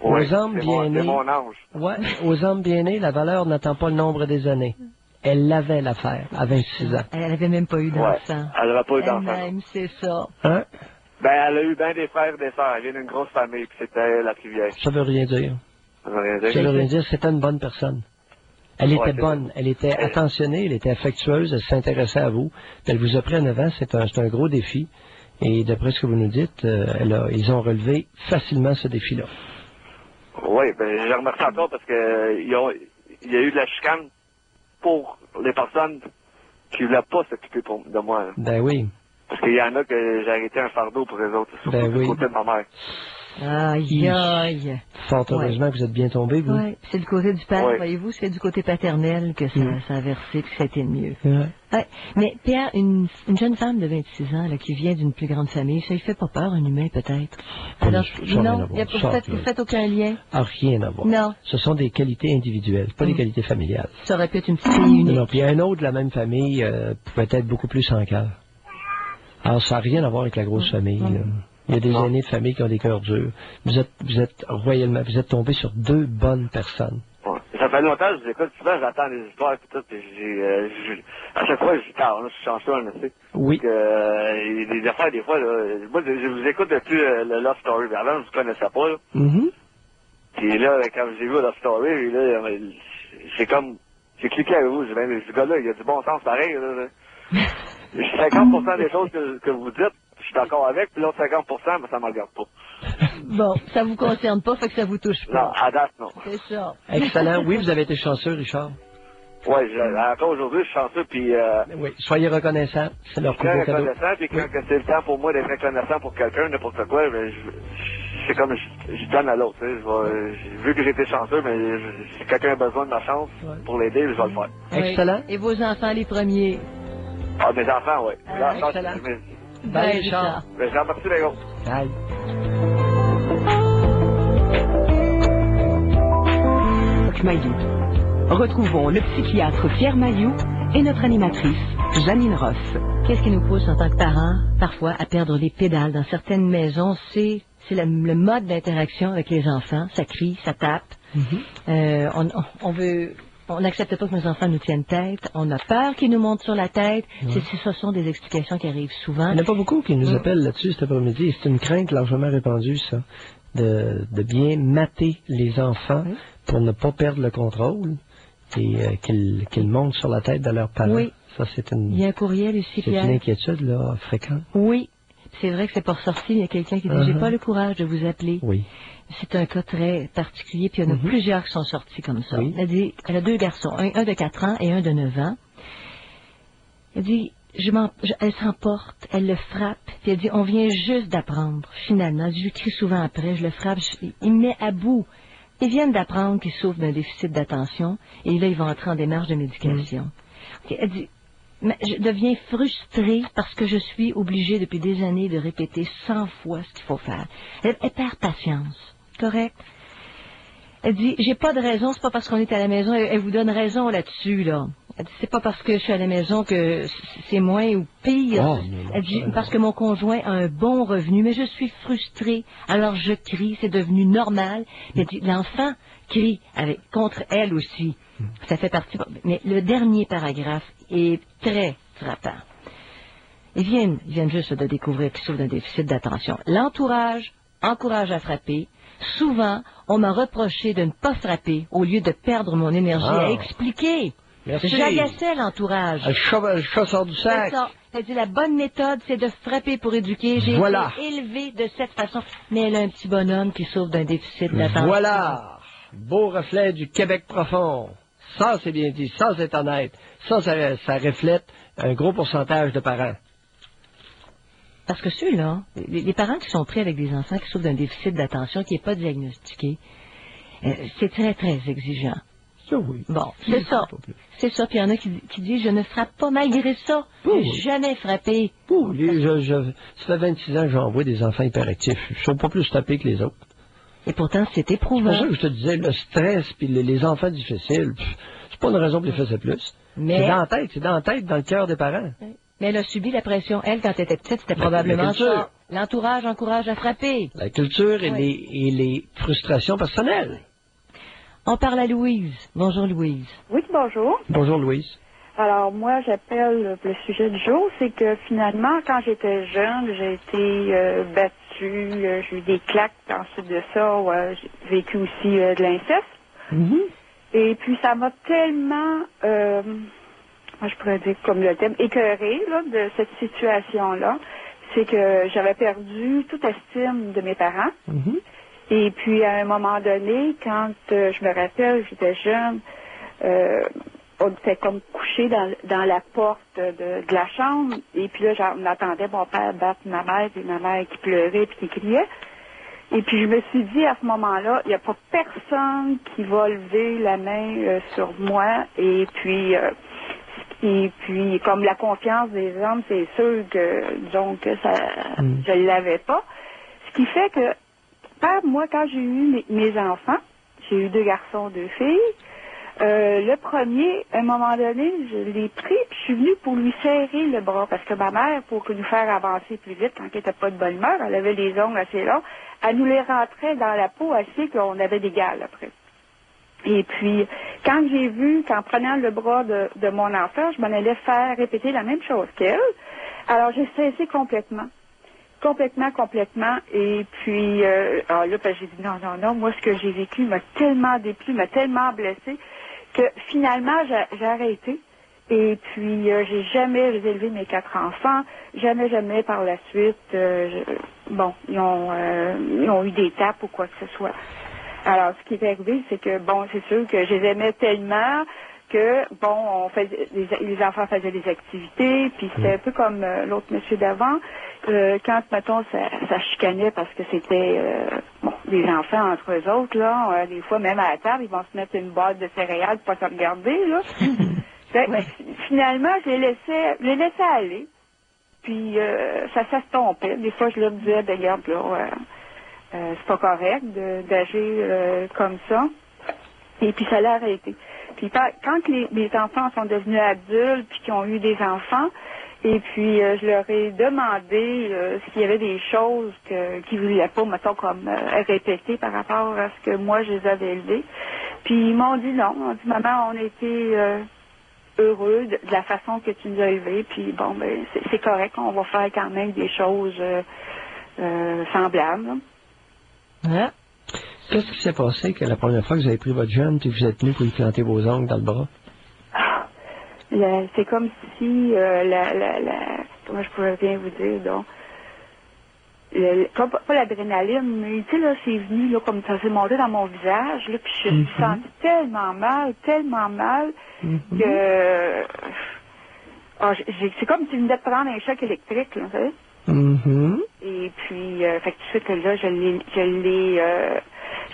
Oui, aux hommes bien nés, c'est mon ange. Ouais, aux hommes bien nés, la valeur n'attend pas le nombre des années. Elle l'avait l'affaire à 26 ans. Elle n'avait même pas eu d'enfant. Ouais, elle n'avait pas eu d'enfant. Elle-même, c'est ça. Hein? Ben, elle a eu bien des frères et des sœurs. Elle vient d'une grosse famille, puis c'était la plus vieille. Ça veut rien dire. Ça veut rien dire. Ça veut rien dire, c'était une bonne personne. Elle était bonne, elle était attentionnée, elle était affectueuse, elle s'intéressait à vous. Elle vous a pris à 9 ans, c'est un gros défi. Et d'après ce que vous nous dites, ils ont relevé facilement ce défi-là. Oui, ben je remercie encore parce que il y a eu de la chicane pour les personnes qui ne voulaient pas s'occuper de moi. Là. Ben oui. Parce qu'il y en a que j'ai arrêté un fardeau pour eux autres, surtout du côté de ma mère. Aïe, aïe. Fort heureusement que vous êtes bien tombé, vous. Oui, c'est le côté du père, voyez-vous, c'est du côté paternel que ça a versé, que ça a été le mieux. Ouais. Mais Pierre, une jeune femme de 26 ans là, qui vient d'une plus grande famille, ça ne fait pas peur, un humain peut-être? Alors, non, vous faites aucun lien? Ah, rien à voir. Non. Ce sont des qualités individuelles, pas des qualités familiales. Ça aurait pu être une petite fille unique. Non, puis un autre de la même famille pouvait être beaucoup plus sans cœur. Alors, ça n'a rien à voir avec la grosse famille, là. Il y a des aînés de famille qui ont des cœurs durs. Vous êtes royalement, vous êtes tombé sur 2 bonnes personnes. Ouais. Ça fait longtemps que je vous écoute, souvent j'entends des histoires et tout, puis à chaque fois je dis, je suis chanceux, tu sais. Oui. Des affaires, des fois, là, moi je vous écoute depuis le Love Story, mais avant je ne vous connaissais pas, là. Puis là, quand j'ai vu Love Story, là, j'ai cliqué avec vous, j'ai dit, ce gars-là, il a du bon sens pareil, là. 50% des choses que vous dites, je suis d'accord avec, puis l'autre 50%, mais ça me regarde pas. Bon, ça vous concerne pas, fait que ça vous touche pas. Non, à date, non. C'est ça. Excellent. Oui, vous avez été chanceux, Richard. Oui, encore aujourd'hui, je suis chanceux, puis... oui, soyez reconnaissants. C'est leur plus beau cadeau. Reconnaissant, puis quand c'est le temps pour moi d'être reconnaissant pour quelqu'un, n'importe quoi, ben, c'est comme je donne à l'autre. Vu que j'ai été chanceux, mais si quelqu'un a besoin de ma chance pour l'aider, je vais le faire. Excellent. Et vos enfants, les premiers? Ah, mes enfants, oui. Excellent. Bye, Richard. Richard, merci, les gars. Bye. Mailloux. Retrouvons le psychiatre Pierre Mailloux et notre animatrice, Janine Ross. Qu'est-ce qui nous pousse en tant que parents, parfois, à perdre les pédales? Dans certaines maisons, c'est le mode d'interaction avec les enfants. Ça crie, ça tape. On n'accepte pas que nos enfants nous tiennent tête. On a peur qu'ils nous montent sur la tête. Ce sont des explications qui arrivent souvent. Il n'y en a pas beaucoup qui nous appellent là-dessus cet après-midi. C'est une crainte largement répandue, ça, de bien mater les enfants pour ne pas perdre le contrôle et qu'ils montent sur la tête de leurs parents. Oui. Ça, il y a un courriel ici, Pierre. C'est une inquiétude là, fréquente. Oui. C'est vrai que c'est pas ressorti. Il y a quelqu'un qui dit j'ai pas le courage de vous appeler. Oui. C'est un cas très particulier, puis il y en a plusieurs qui sont sortis comme ça. Oui. Elle a 2 garçons, un de 4 ans et un de 9 ans. Elle dit, elle s'emporte, elle le frappe, puis elle dit, on vient juste d'apprendre, finalement. Je lui crie souvent après, je le frappe, il me met à bout. Ils viennent d'apprendre qu'il souffre d'un déficit d'attention, et là, ils vont entrer en démarche de médication. Elle dit, mais je deviens frustrée parce que je suis obligée depuis des années de répéter 100 fois ce qu'il faut faire. Elle perd patience. Correct? Elle dit, j'ai pas de raison, c'est pas parce qu'on est à la maison, elle vous donne raison là-dessus, là. Elle dit, c'est pas parce que je suis à la maison que c'est moins ou pire. Elle dit, parce que mon conjoint a un bon revenu, mais je suis frustrée, alors je crie, c'est devenu normal. Elle dit, l'enfant crie contre elle aussi. Ça fait partie, mais le dernier paragraphe est très frappant. Ils viennent juste de découvrir qu'ils souffrent d'un déficit d'attention. L'entourage encourage à frapper. Souvent, on m'a reproché de ne pas frapper au lieu de perdre mon énergie à expliquer. Merci. J'agaçais l'entourage. Le chat sort du sac. C'est ça. Elle dit la bonne méthode, c'est de frapper pour éduquer. J'ai été élevée de cette façon. Mais elle a un petit bonhomme qui souffre d'un déficit d'attention. Voilà. Beau reflet du Québec profond. Ça, c'est bien dit. Ça, c'est honnête. Ça reflète un gros pourcentage de parents. Parce que ceux-là, les parents qui sont pris avec des enfants qui souffrent d'un déficit d'attention qui n'est pas diagnostiqué, c'est très, très exigeant. Ça, oui. Bon, c'est ça. C'est ça. Puis il y en a qui disent, je ne frappe pas malgré ça. J'ai jamais frappé. Ça fait 26 ans que j'envoie des enfants hyperactifs. Ils ne sont pas plus tapés que les autres. Et pourtant, c'est éprouvant. C'est pour ça que je te disais, le stress puis les enfants difficiles, c'est pas une raison pour les faire plus. Mais... C'est dans la tête, dans le cœur des parents. Mais elle a subi la pression. Elle, quand elle était petite, c'était probablement ça. L'entourage encourage à frapper. La culture et les frustrations personnelles. On parle à Louise. Bonjour, Louise. Oui, bonjour. Bonjour, Louise. Alors, moi, j'appelle le sujet du jour, c'est que finalement, quand j'étais jeune, j'ai été battue, j'ai eu des claques. Ensuite de ça, j'ai vécu aussi de l'inceste. Et puis, ça m'a tellement... je pourrais dire comme le thème, écœurée là, de cette situation-là, c'est que j'avais perdu toute estime de mes parents. Et puis, à un moment donné, quand je me rappelle, j'étais jeune, on était comme couché dans la porte de la chambre, et puis là, on entendait mon père battre ma mère, puis ma mère qui pleurait, puis qui criait. Et puis, je me suis dit, à ce moment-là, il n'y a pas personne qui va lever la main sur moi, et puis, comme la confiance des hommes, c'est sûr que, disons, que ça, je ne l'avais pas. Ce qui fait que, moi, quand j'ai eu mes enfants, j'ai eu 2 garçons, 2 filles, le premier, à un moment donné, je l'ai pris, puis je suis venue pour lui serrer le bras, parce que ma mère, pour nous faire avancer plus vite, quand elle n'était pas de bonne humeur, elle avait les ongles assez longs, elle nous les rentrait dans la peau assez qu'on avait des gales après. Et puis, quand j'ai vu qu'en prenant le bras de mon enfant, je m'en allais faire répéter la même chose qu'elle, alors j'ai cessé complètement. Et puis, là, j'ai dit non, moi, ce que j'ai vécu m'a tellement déplu, m'a tellement blessée, que finalement, j'ai arrêté. Et puis, j'ai jamais élevé mes 4 enfants. Jamais par la suite. Ils ont eu des tapes ou quoi que ce soit. Alors, ce qui est arrivé, c'est que, c'est sûr que je les aimais tellement que, les enfants faisaient des activités, puis c'était un peu comme l'autre monsieur d'avant. Quand, mettons, ça chicanait parce que c'était, des enfants entre eux autres, là, des fois, même à la table, ils vont se mettre une boîte de céréales pour pas se regarder, là. Finalement, je les laissais aller. Puis, ça s'estompait. Des fois, je leur disais, regarde, là, c'est pas correct d'agir comme ça. Et puis, ça l'a arrêté. Puis, quand mes enfants sont devenus adultes, puis qu'ils ont eu des enfants, et puis, je leur ai demandé s'il y avait des choses qu'ils ne voulaient pas, mettons, comme répéter par rapport à ce que moi, je les avais élevés. Puis, ils m'ont dit non. Ils m'ont dit, maman, on était heureux de la façon que tu nous as élevés. Puis, c'est correct, on va faire quand même des choses semblables. Hein? Qu'est-ce qui s'est passé que la première fois que vous avez pris votre jeune et que vous êtes venu pour lui planter vos ongles dans le bras? C'est comme si comment je pourrais bien vous dire, donc, pas l'adrénaline, mais tu sais, là, c'est venu, là, comme ça s'est monté dans mon visage, là, puis je me suis sentie tellement mal, que c'est comme si je venais de prendre un choc électrique, là, vous savez? Et puis, fait que tout de suite, là,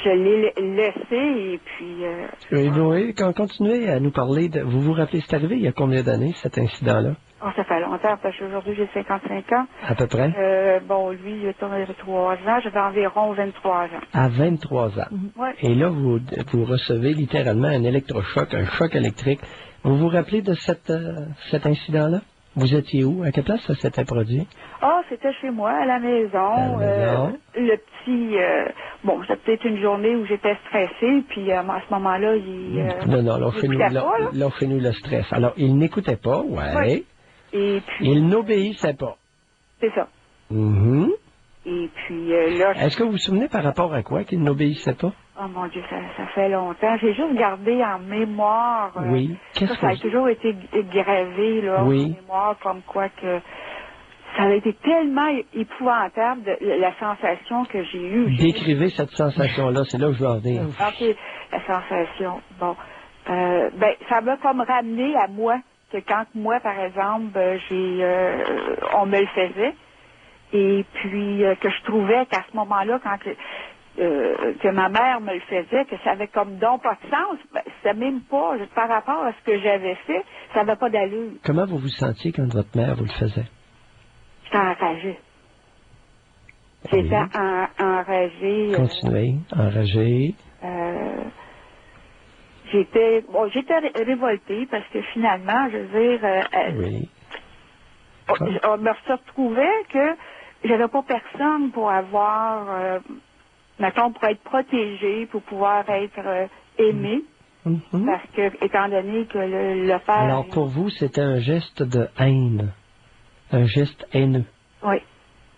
je l'ai laissé, et puis... Oui, continuez à nous parler de... Vous vous rappelez, c'est arrivé il y a combien d'années, cet incident-là? Ça fait longtemps, parce qu'aujourd'hui, j'ai 55 ans. À peu près? Lui, il a 3 ans, j'avais environ 23 ans. À 23 ans. Ouais. Et là, vous recevez littéralement un électrochoc, un choc électrique. Vous vous rappelez de cet incident-là? Vous étiez où? À quelle place ça s'était produit? C'était chez moi, à la maison. Le petit... c'était peut-être une journée où j'étais stressée, puis à ce moment-là, il... Non, lâchez-nous le stress. Alors, il n'écoutait pas, ouais. Et puis... Il n'obéissait pas. C'est ça. Et puis là... Est-ce que vous vous souvenez par rapport à quoi qu'il n'obéissait pas? Oh mon Dieu, ça fait longtemps. J'ai juste gardé en mémoire. Oui. Ça a toujours été gravé là, en mémoire, comme quoi que ça a été tellement épouvantable la sensation que j'ai eue. Décrivez cette sensation-là, c'est là que je veux en venir. OK, la sensation. Ça m'a comme ramené à moi, que quand moi, par exemple, on me le faisait, et puis que je trouvais qu'à ce moment-là, quand que ma mère me le faisait, que ça avait comme donc pas de sens, c'est même pas, par rapport à ce que j'avais fait, ça n'avait pas d'allure. Comment vous vous sentiez quand votre mère vous le faisait? J'étais enragée. J'étais enragée. Continuez, enragée. J'étais révoltée parce que finalement, je veux dire, on me retrouvait que j'avais pas personne pour avoir, mettons, pour être protégée, pour pouvoir être aimée. Parce que, étant donné que le père... Alors, pour vous, c'était un geste de haine. Un geste haineux. Oui.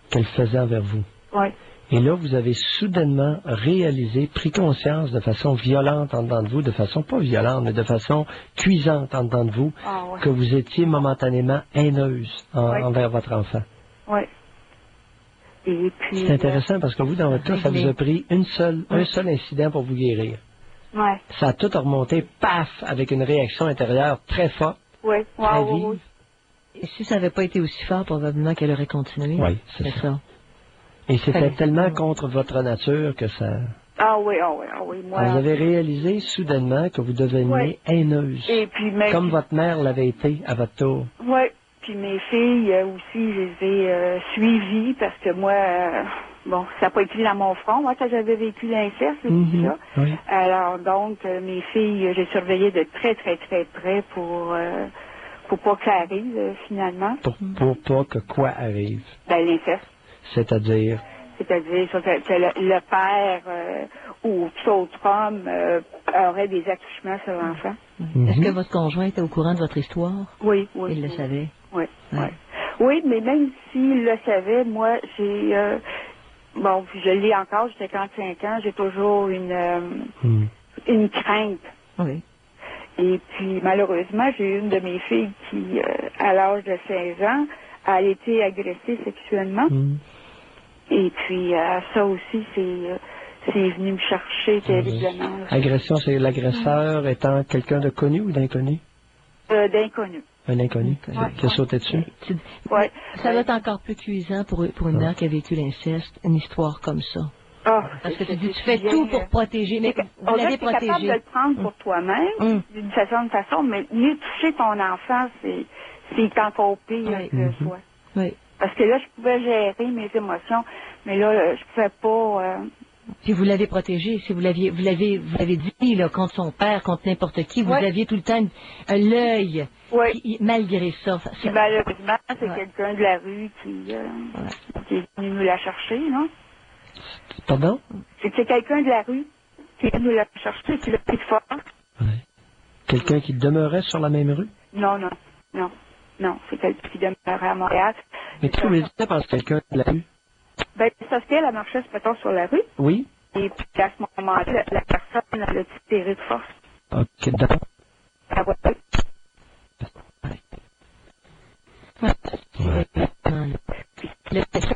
Qu'elle faisait envers vous. Oui. Et là, vous avez soudainement réalisé, pris conscience de façon violente en dedans de vous, de façon pas violente, mais de façon cuisante en dedans de vous, que vous étiez momentanément haineuse envers votre enfant. Oui. Et puis... C'est intéressant parce que vous, dans votre cas, ça vous a pris un seul incident pour vous guérir. Oui. Ça a tout remonté, paf, avec une réaction intérieure très forte, très vive. Et si ça n'avait pas été aussi fort, probablement qu'elle aurait continué. Oui, c'est ça. Et c'était tellement contre votre nature que ça... oui, moi... Vous avez réalisé soudainement que vous deveniez haineuse. Et puis même... Comme votre mère l'avait été à votre tour. Oui, puis mes filles aussi, je les ai suivies parce que moi... ça n'a pas été dans mon front, moi, quand j'avais vécu l'inceste et tout ça. Oui. Alors, donc, mes filles, j'ai surveillé de très, très, très près pour pas que ça arrive, finalement. Pour pas que quoi arrive? L'inceste. C'est-à-dire? C'est-à-dire que le père ou tout autre homme aurait des attouchements sur l'enfant. Est-ce que votre conjoint était au courant de votre histoire? Oui. Il le savait? Oui. Oui, mais même s'il le savait, moi, j'ai... je l'ai encore, j'ai 55 ans, j'ai toujours une crainte. Oui. Et puis, malheureusement, j'ai une de mes filles qui, à l'âge de 16 ans, a été agressée sexuellement. Et puis, ça aussi, c'est venu me chercher terriblement. Agression, c'est l'agresseur étant quelqu'un de connu ou d'inconnu? D'inconnu. Un inconnu qui a sauté dessus? Ouais. Ça doit être encore plus cuisant pour une mère qui a vécu l'inceste, une histoire comme ça. Parce que tu fais tout pour protéger, mais vous l'avez protégé. Tu es capable de le prendre pour toi-même, d'une certaine façon, mais mieux toucher ton enfant, c'est encore pire que soi. Oui. Parce que là, je pouvais gérer mes émotions, mais là, je pouvais pas... Puis vous l'avez protégé, si vous l'avez dit là, contre son père, contre n'importe qui, vous aviez tout le temps l'œil. Oui. Malgré ça. Malheureusement, c'est quelqu'un de la rue qui est venu nous la chercher, non? Pardon? C'est quelqu'un de la rue qui est venu nous la chercher, qui l'a pris fort. Quelqu'un qui demeurait sur la même rue? Non, c'est quelqu'un qui demeurait à Montréal. Mais tu voulais dire par quelqu'un de la rue? Ben, parce qu'elle marchait, mettons, sur la rue. Oui. Et puis, à ce moment-là, la personne, elle a tiré de force. OK, d'accord. Ah ouais.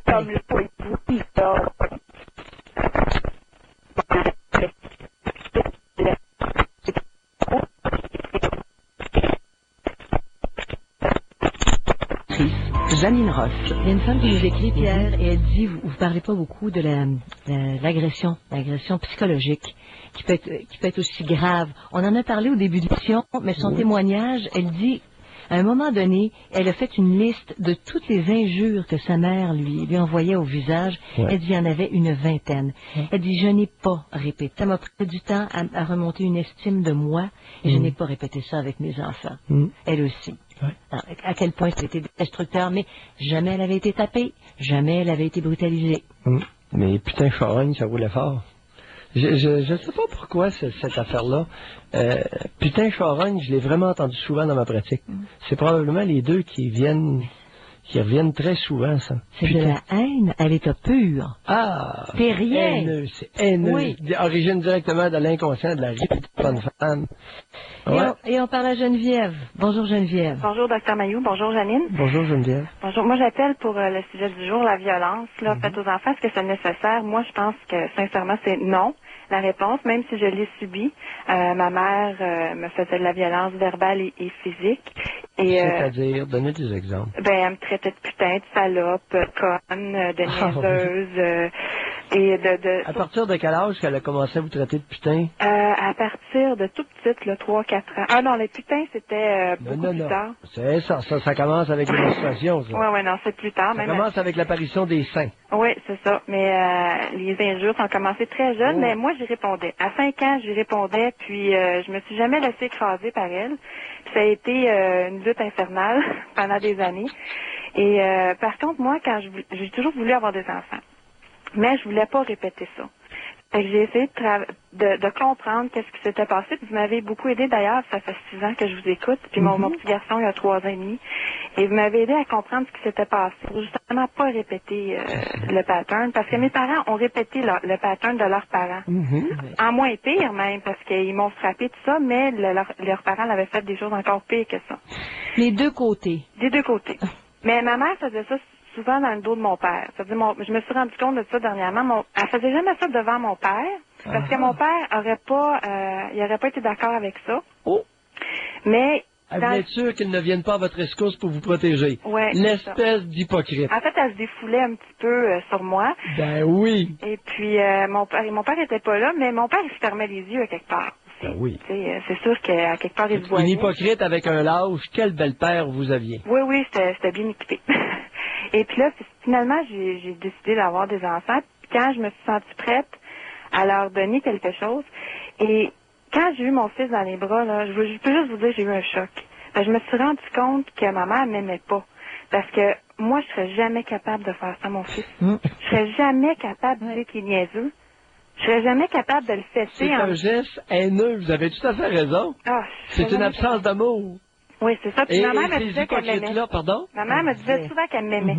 Comme le poids il sort. Janine Ross. Il y a une femme qui nous écrit, Pierre, et elle dit, vous parlez pas beaucoup de l'agression psychologique, qui peut être aussi grave. On en a parlé au début de l'émission, mais son témoignage, elle dit, à un moment donné, elle a fait une liste de toutes les injures que sa mère lui envoyait au visage. Elle dit, il y en avait une vingtaine. Elle dit, je n'ai pas répété. Ça m'a pris du temps à remonter une estime de moi, et je n'ai pas répété ça avec mes enfants. Elle aussi. Alors, à quel point c'était destructeur, mais jamais elle avait été tapée, jamais elle avait été brutalisée. Mais putain, charogne, ça roulait fort. Je ne sais pas pourquoi cette affaire-là. Putain, charogne, je l'ai vraiment entendu souvent dans ma pratique. C'est probablement les deux qui reviennent très souvent, ça. C'est de la haine à l'état pur. Ah! C'est rien. Haineux, c'est haineux. Oui. Origine directement de l'inconscient de la réputation de femme. Et on parle à Geneviève. Bonjour Geneviève. Bonjour Dr Mailloux, bonjour Janine. Bonjour Geneviève. Bonjour, moi j'appelle pour le sujet du jour, la violence faite aux enfants. Est-ce que c'est nécessaire? Moi je pense que sincèrement c'est non. La réponse, même si je l'ai subi, ma mère me faisait de la violence verbale et physique. C'est-à-dire, donnez des exemples. Ben, elle me traitait de putain, de salope, conne, de niaiseuse, et de... À partir de quel âge qu'elle a commencé à vous traiter de putain? À partir de tout petite, 3-4 ans. Ah non, les putains, c'était beaucoup plus tard. C'est ça commence avec les menstruations, ça. Ouais, non, c'est plus tard. Ça commence avec l'apparition des seins. Oui, c'est ça. Mais les injures ont commencé très jeune, mais moi, j'y répondais. À 5 ans, j'y répondais, puis je me suis jamais laissée écraser par elle. Puis ça a été une lutte infernale pendant des années. Et par contre, moi, j'ai toujours voulu avoir des enfants, mais je voulais pas répéter ça. Fait que j'ai essayé de comprendre qu'est-ce qui s'était passé. Puis vous m'avez beaucoup aidé d'ailleurs, ça fait 6 ans que je vous écoute. Puis mon petit garçon, il a 3 ans et demi. Et vous m'avez aidé à comprendre ce qui s'était passé pour justement pas répéter le pattern. Parce que mes parents ont répété le pattern de leurs parents. En moins pire même, parce qu'ils m'ont frappé tout ça, mais leurs parents avaient fait des choses encore pires que ça. Les deux côtés. Des deux côtés. Mais ma mère faisait ça souvent dans le dos de mon père. C'est-à-dire, je me suis rendu compte de ça dernièrement. Elle faisait jamais ça devant mon père, parce que mon père aurait pas été d'accord avec ça. Mais elle voulait être sûre qu'il ne vienne pas à votre rescousse pour vous protéger. Ouais, l'espèce d'hypocrite. En fait, elle se défoulait un petit peu sur moi. Ben oui. Et puis mon père était pas là, mais mon père il se fermait les yeux à quelque part. Ben oui. C'est sûr qu'à quelque part il se voyait. Une hypocrite avec un lâche, quel bel père vous aviez. Oui, c'était bien équipé. Et puis là, finalement, j'ai décidé d'avoir des enfants. Puis quand je me suis sentie prête à leur donner quelque chose, et quand j'ai eu mon fils dans les bras, là, je peux juste vous dire, j'ai eu un choc. Je me suis rendu compte que ma mère m'aimait pas. Parce que moi, je serais jamais capable de faire ça à mon fils. Je serais jamais capable de dire qu'il est niaiseux. Je serais jamais capable de le fesser. C'est un geste haineux, vous avez tout à fait raison. C'est une absence d'amour. Oui, c'est ça. Puis ma mère me disait qu'elle m'aimait. Pardon? Ma mère me disait souvent qu'elle m'aimait.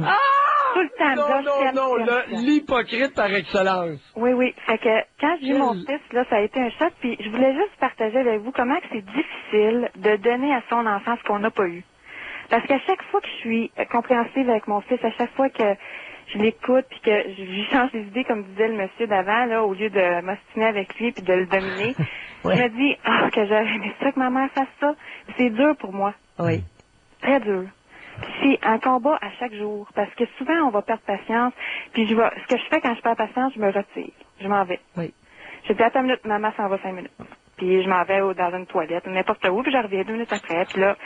tout le temps. Non, l'hypocrite par excellence. Oui. Fait que quand j'ai eu mon fils, là, ça a été un choc. Puis je voulais juste partager avec vous comment que c'est difficile de donner à son enfant ce qu'on n'a pas eu. Parce qu'à chaque fois que je suis compréhensive avec mon fils, à chaque fois que je l'écoute puis que je lui change les idées, comme disait le monsieur d'avant, là, au lieu de m'ostiner avec lui puis de le dominer, je me dis, que j'aurais aimé ça que ma mère fasse ça. C'est dur pour moi. Oui. Très dur. C'est un combat à chaque jour, parce que souvent, on va perdre patience, puis ce que je fais quand je perds patience, je me retire. Je m'en vais. Oui. Je dis, attends une minute, maman s'en va 5 minutes. Puis je m'en vais dans une toilette, n'importe où, puis je reviens 2 minutes après, puis là,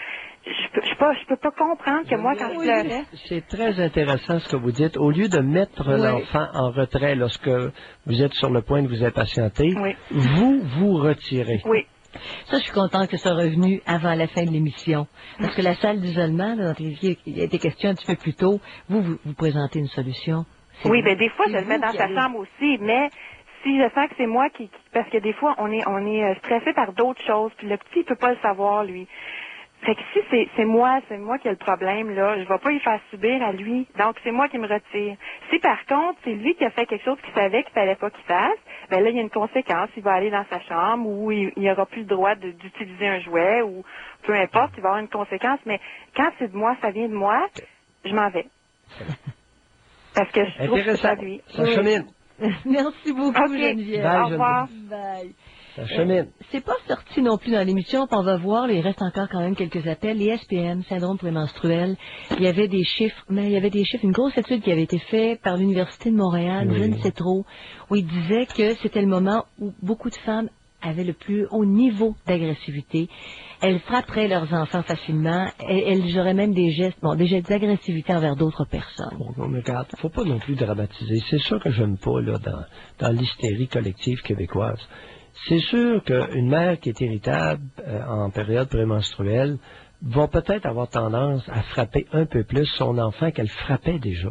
je peux pas comprendre que moi, quand je pleurais... C'est très intéressant ce que vous dites. Au lieu de mettre l'enfant en retrait lorsque vous êtes sur le point de vous impatienter, vous vous retirez. Oui. Ça, je suis contente que ça soit revenu avant la fin de l'émission. Parce que la salle d'isolement, dont il y a été question un petit peu plus tôt, vous présentez une solution. Oui, bien des fois, je le mets dans sa chambre aussi, mais si je sens que c'est moi parce que des fois, on est stressé par d'autres choses, puis le petit, il peut pas le savoir, lui. Fait que si c'est moi qui ai le problème, là, je vais pas y faire subir à lui. Donc, c'est moi qui me retire. Si, par contre, c'est lui qui a fait quelque chose qu'il savait qu'il fallait pas qu'il fasse, ben là, il y a une conséquence. Il va aller dans sa chambre ou il n'aura plus le droit d'utiliser un jouet ou peu importe, il va avoir une conséquence. Mais quand c'est de moi, ça vient de moi, je m'en vais. Parce que je trouve que c'est à lui. Ça chemine. Merci beaucoup, Geneviève. Bye, au revoir. Bye. Ça chemine. C'est pas sorti non plus dans l'émission, puis on va voir, il reste encore quand même quelques appels. Les SPM, syndrome prémenstruel, il y avait des chiffres, une grosse étude qui avait été faite par l'Université de Montréal, je ne sais trop, où il disait que c'était le moment où beaucoup de femmes avaient le plus haut niveau d'agressivité. Elles frapperaient leurs enfants facilement, elles auraient même des gestes d'agressivité envers d'autres personnes. Bon, mais regarde, faut pas non plus dramatiser. C'est ça que j'aime pas, là, dans l'hystérie collective québécoise. C'est sûr qu'une mère qui est irritable en période prémenstruelle va peut-être avoir tendance à frapper un peu plus son enfant qu'elle frappait déjà.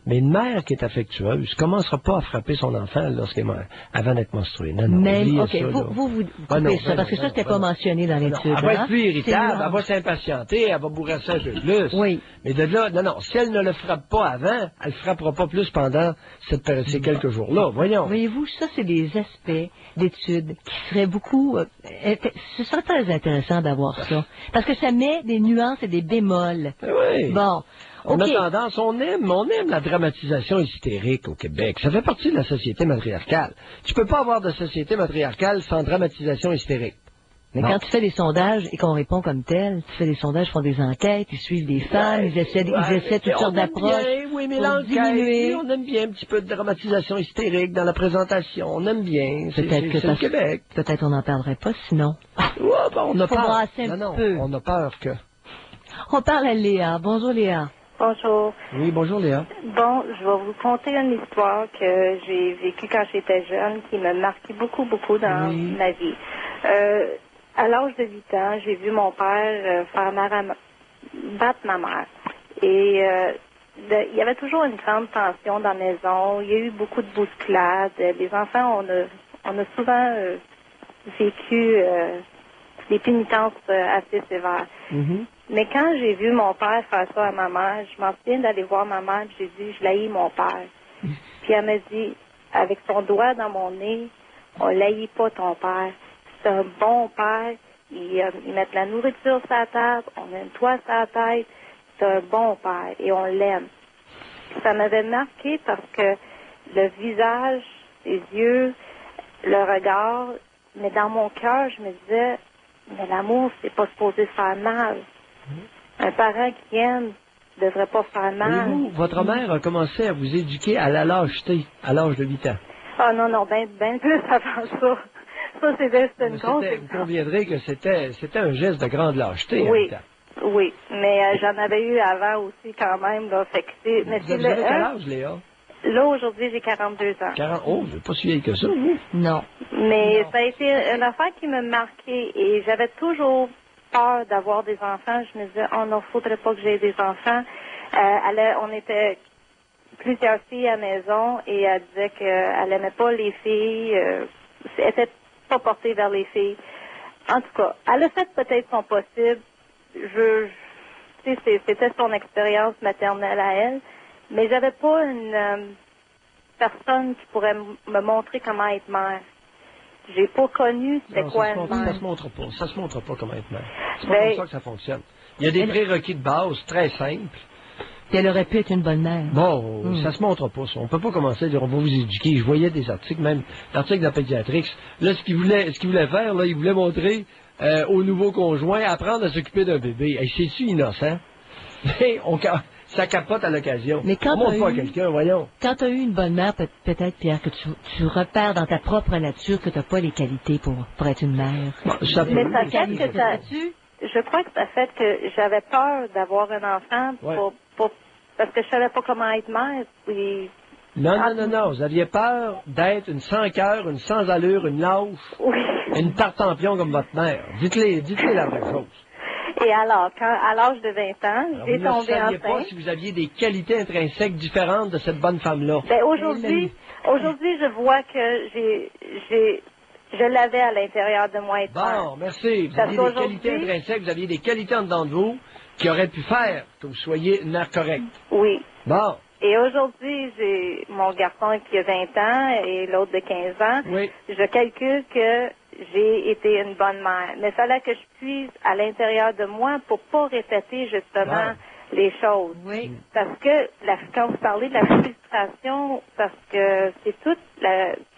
Mais une mère qui est affectueuse commencera pas à frapper son enfant avant d'être menstruée. Non, même, OK, vous coupez ça, parce que ça, c'était pas mentionné dans l'étude. Elle va être plus irritable, elle va s'impatienter, elle va bourrasser un peu plus. Oui. Mais de là, non, si elle ne le frappe pas avant, elle le frappera pas plus pendant ces quelques jours-là. Voyons. Voyez-vous, ça, c'est des aspects d'études qui seraient beaucoup... ce serait très intéressant d'avoir ça. Parce que ça met des nuances et des bémols. Oui. Bon. On a tendance, on aime la dramatisation hystérique au Québec. Ça fait partie de la société matriarcale. Tu peux pas avoir de société matriarcale sans dramatisation hystérique. Mais quand tu fais des sondages et qu'on répond comme tel, tu fais des sondages, font des enquêtes, ils suivent des femmes, ils essaient toutes sortes d'approches. Oui, mais l'enquête, on aime bien un petit peu de dramatisation hystérique dans la présentation. On aime bien. C'est le Québec. Peut-être on n'en parlerait pas sinon. On a peur. Peu. On a peur que... On parle à Léa. Bonjour Léa. Bonjour. Oui, bonjour Léa. Bon, je vais vous conter une histoire que j'ai vécue quand j'étais jeune, qui m'a marqué beaucoup dans ma vie. À l'âge de 8 ans, j'ai vu mon père battre ma mère. Et il y avait toujours une grande tension dans la maison. Il y a eu beaucoup de bousculades. Les enfants, on a souvent vécu des pénitences assez sévères. Mm-hmm. Mais quand j'ai vu mon père faire ça à ma mère, je m'en souviens d'aller voir ma mère, j'ai dit, je l'haïs mon père. Puis elle m'a dit, avec son doigt dans mon nez, on l'haït pas ton père. C'est un bon père, il met de la nourriture sur la table, on met une toile sur la tête, c'est un bon père et on l'aime. Ça m'avait marqué parce que le visage, les yeux, le regard, mais dans mon cœur, je me disais, mais l'amour, c'est pas supposé faire mal. Un parent qui aime ne devrait pas faire mal. Et vous, votre mère a commencé à vous éduquer à la lâcheté à l'âge de 8 ans. Ah non, ben plus avant ça. Ça, c'était une grosse... Vous conviendrez que c'était un geste de grande lâcheté. Oui, oui, mais j'en avais eu avant aussi quand même. Là, fait que vous avez quel âge, Léa? Là, aujourd'hui, j'ai 42 ans. 40? Oh, vous n'êtes pas si vieille que ça. Non. Mais ça a été une affaire qui m'a marquée et j'avais toujours peur d'avoir des enfants. Je me disais, oh non, faudrait pas que j'aie des enfants. On était plusieurs filles à la maison et elle disait qu'elle aimait pas les filles. Elle était pas portée vers les filles. En tout cas, elle a fait peut-être son possible. C'était son expérience maternelle à elle. mais j'avais pas une personne qui pourrait me montrer comment être mère. J'ai pas connu c'était quoi être mère. Ça se montre pas. Ça se montre pas comment être mère. C'est pas comme ça que ça fonctionne. Il y a des prérequis de base très simples. Puis elle aurait pu être une bonne mère. Bon, ça se montre pas, ça. On peut pas commencer à dire on va vous éduquer. Je voyais des articles, même l'article de la pédiatrique. Là, ce qu'il voulait faire, là, il voulait montrer au nouveau conjoint apprendre à s'occuper d'un bébé. Hey, c'est-tu innocent? Mais ça capote à l'occasion. Mais quand on montre pas à quelqu'un, voyons. Quand tu as eu une bonne mère, peut-être, Pierre, que tu repères dans ta propre nature que tu n'as pas les qualités pour être une mère. Bon, mais ça fait que je crois que ça fait que j'avais peur d'avoir un enfant parce que je savais pas comment être mère. Puis... Non. Vous aviez peur d'être une sans-cœur, une sans-allure, une lâche, une tarte en pion comme votre mère. Dites-les la vraie chose. Et alors, à l'âge de 20 ans, j'ai tombé enceinte. Vous ne saviez pas si vous aviez des qualités intrinsèques différentes de cette bonne femme-là. Ben, aujourd'hui, je vois que je l'avais à l'intérieur de moi. Bon, merci. Vous aviez des qualités intrinsèques, vous aviez des qualités en dedans de vous qui auraient pu faire que vous soyez une mère correcte. Oui. Bon. Et aujourd'hui, j'ai mon garçon qui a 20 ans et l'autre de 15 ans. Oui. Je calcule que j'ai été une bonne mère. Mais il fallait que je puise à l'intérieur de moi pour pas répéter justement les choses. Oui. Parce que quand vous parlez de la frustration, parce que c'est tout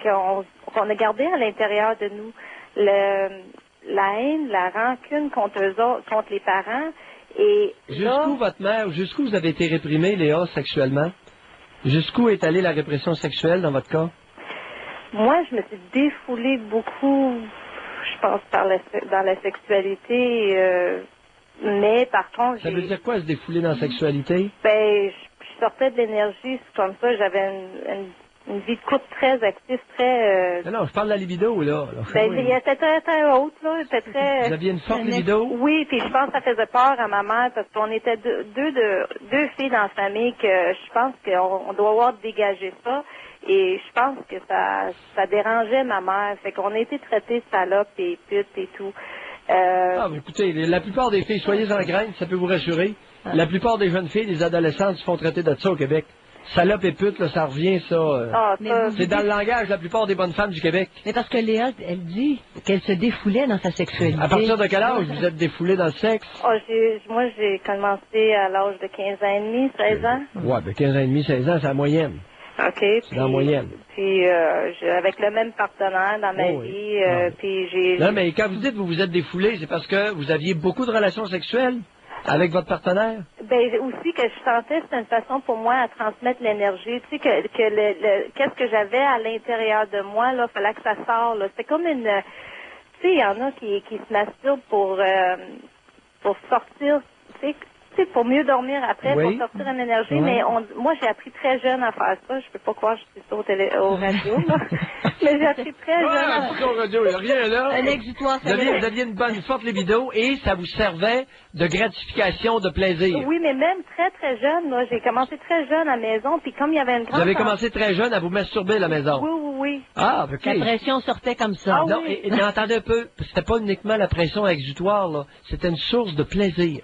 qu'on a gardé à l'intérieur de nous. La haine, la rancune contre eux autres, contre les parents. Et jusqu'où votre mère, jusqu'où vous avez été réprimée, Léa, sexuellement? Jusqu'où est allée la répression sexuelle dans votre cas? Moi, je me suis défoulée beaucoup, je pense, dans la sexualité, mais par contre... Ça veut dire quoi, se défouler dans la sexualité? Ben, je sortais de l'énergie, comme ça, j'avais une vie de couple très active, très... Non, je parle de la libido, là. Ben, il était très, très haute, là. Était très... Vous aviez une forte libido? Oui, puis je pense que ça faisait peur à ma mère, parce qu'on était deux filles dans la famille que je pense qu'on doit avoir dégagé ça. Et je pense que ça dérangeait ma mère. Fait qu'on a été traités de salopes et putes et tout. Mais écoutez, la plupart des filles, soyez en graine, ça peut vous rassurer. La plupart des jeunes filles, les adolescentes, se font traiter de ça au Québec. Salope et pute, là, ça revient, ça. C'est dans le langage de la plupart des bonnes femmes du Québec. Mais parce que Léa, elle dit qu'elle se défoulait dans sa sexualité. À partir de quel âge vous êtes défoulée dans le sexe? Moi, j'ai commencé à l'âge de 15 ans et demi, 16 ans. Ouais, ben 15 ans et demi, 16 ans, c'est la moyenne. OK. C'est la moyenne. Puis, avec le même partenaire dans ma vie, puis j'ai... Non, mais quand vous dites que vous vous êtes défoulée, c'est parce que vous aviez beaucoup de relations sexuelles avec votre partenaire? Ben, aussi que je sentais, c'était une façon pour moi à transmettre l'énergie. Tu sais, qu'est-ce que j'avais à l'intérieur de moi, là, fallait que ça sorte, là. C'était comme une... Tu sais, il y en a qui se masturbent pour sortir, tu sais, pour mieux dormir après, pour sortir une énergie, mais moi, j'ai appris très jeune à faire ça. Je peux pas croire que je suis au radio, là. Mais j'ai appris très jeune à faire ça. Au radio, il n'y a rien là. Un exutoire, vous aviez une forte libido et ça vous servait de gratification, de plaisir. Oui, mais même très, très jeune, moi, j'ai commencé très jeune à la maison, puis comme il y avait une grande... Vous avez commencé très jeune à vous masturber à la maison? Oui. Ah, OK. La pression sortait comme ça. Ah, non, et entendez un peu, c'était pas uniquement la pression exutoire, là. C'était une source de plaisir.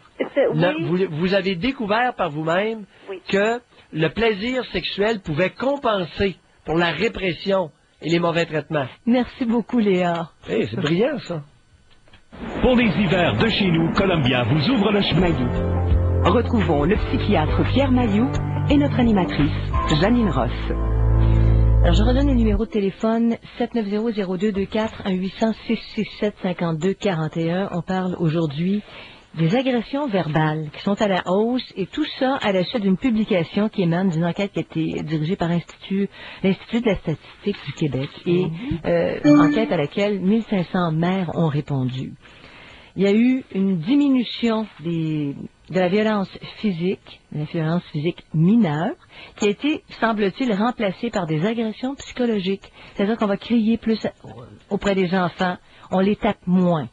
Vous avez découvert par vous-même que le plaisir sexuel pouvait compenser pour la répression et les mauvais traitements. Merci beaucoup, Léa. C'est brillant, ça. Pour les hivers de chez nous, Columbia vous ouvre le chemin. Retrouvons le psychiatre Pierre Mailloux et notre animatrice, Janine Ross. Alors, je redonne le numéro de téléphone 790-0224 1-800-667-5241. On parle aujourd'hui des agressions verbales qui sont à la hausse et tout ça à la suite d'une publication qui émane d'une enquête qui a été dirigée par l'Institut de la statistique du Québec et enquête à laquelle 1500 mères ont répondu. Il y a eu une diminution de la violence physique mineure, qui a été, semble-t-il, remplacée par des agressions psychologiques. C'est-à-dire qu'on va crier plus auprès des enfants, on les tape moins.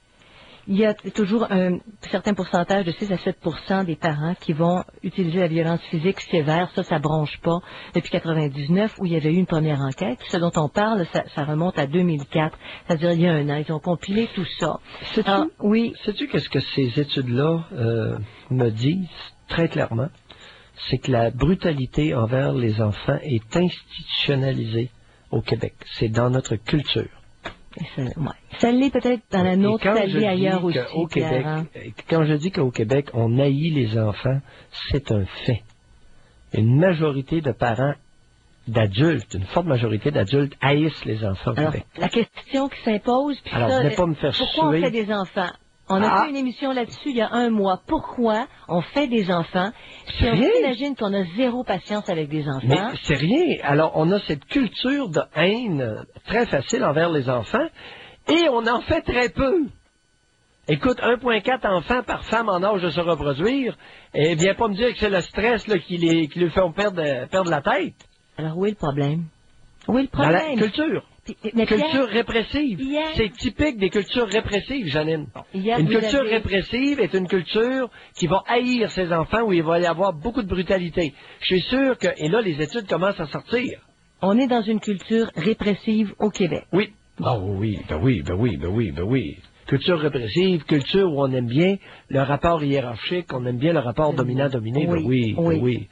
Il y a toujours un certain pourcentage de 6 à 7% des parents qui vont utiliser la violence physique sévère. Ça bronche pas depuis 99 où il y avait eu une première enquête. Ce dont on parle, ça remonte à 2004. C'est-à-dire il y a un an. Ils ont compilé tout ça. Sais-tu qu'est-ce que ces études-là me disent très clairement? c'est que la brutalité envers les enfants est institutionnalisée au Québec. C'est dans notre culture. Ça l'est peut-être dans la nôtre, ça l'est ailleurs aussi. Au Québec, quand je dis qu'au Québec, on haït les enfants, c'est un fait. Une majorité de parents, d'adultes, une forte majorité d'adultes haïssent les enfants au Québec. La question qui s'impose, puis alors, ça, pas me faire pourquoi on fait des enfants? On a fait une émission là-dessus il y a un mois. Pourquoi on fait des enfants? Si on s'imagine qu'on a zéro patience avec des enfants. Mais c'est rien. Alors, on a cette culture de haine très facile envers les enfants et on en fait très peu. Écoute, 1,4 enfants par femme en âge de se reproduire, et viens pas me dire que c'est le stress là, qui lui fait perdre la tête. Alors, où est le problème? Où est le problème? Dans la culture. Culture répressive. C'est typique des cultures répressives, Janine. Une culture répressive est une culture qui va haïr ses enfants où il va y avoir beaucoup de brutalité. Je suis sûr que, et là, les études commencent à sortir. On est dans une culture répressive au Québec. Oui. Oh oui, ben oui. Culture répressive, culture où on aime bien le rapport hiérarchique, on aime bien le rapport dominant-dominé, oui.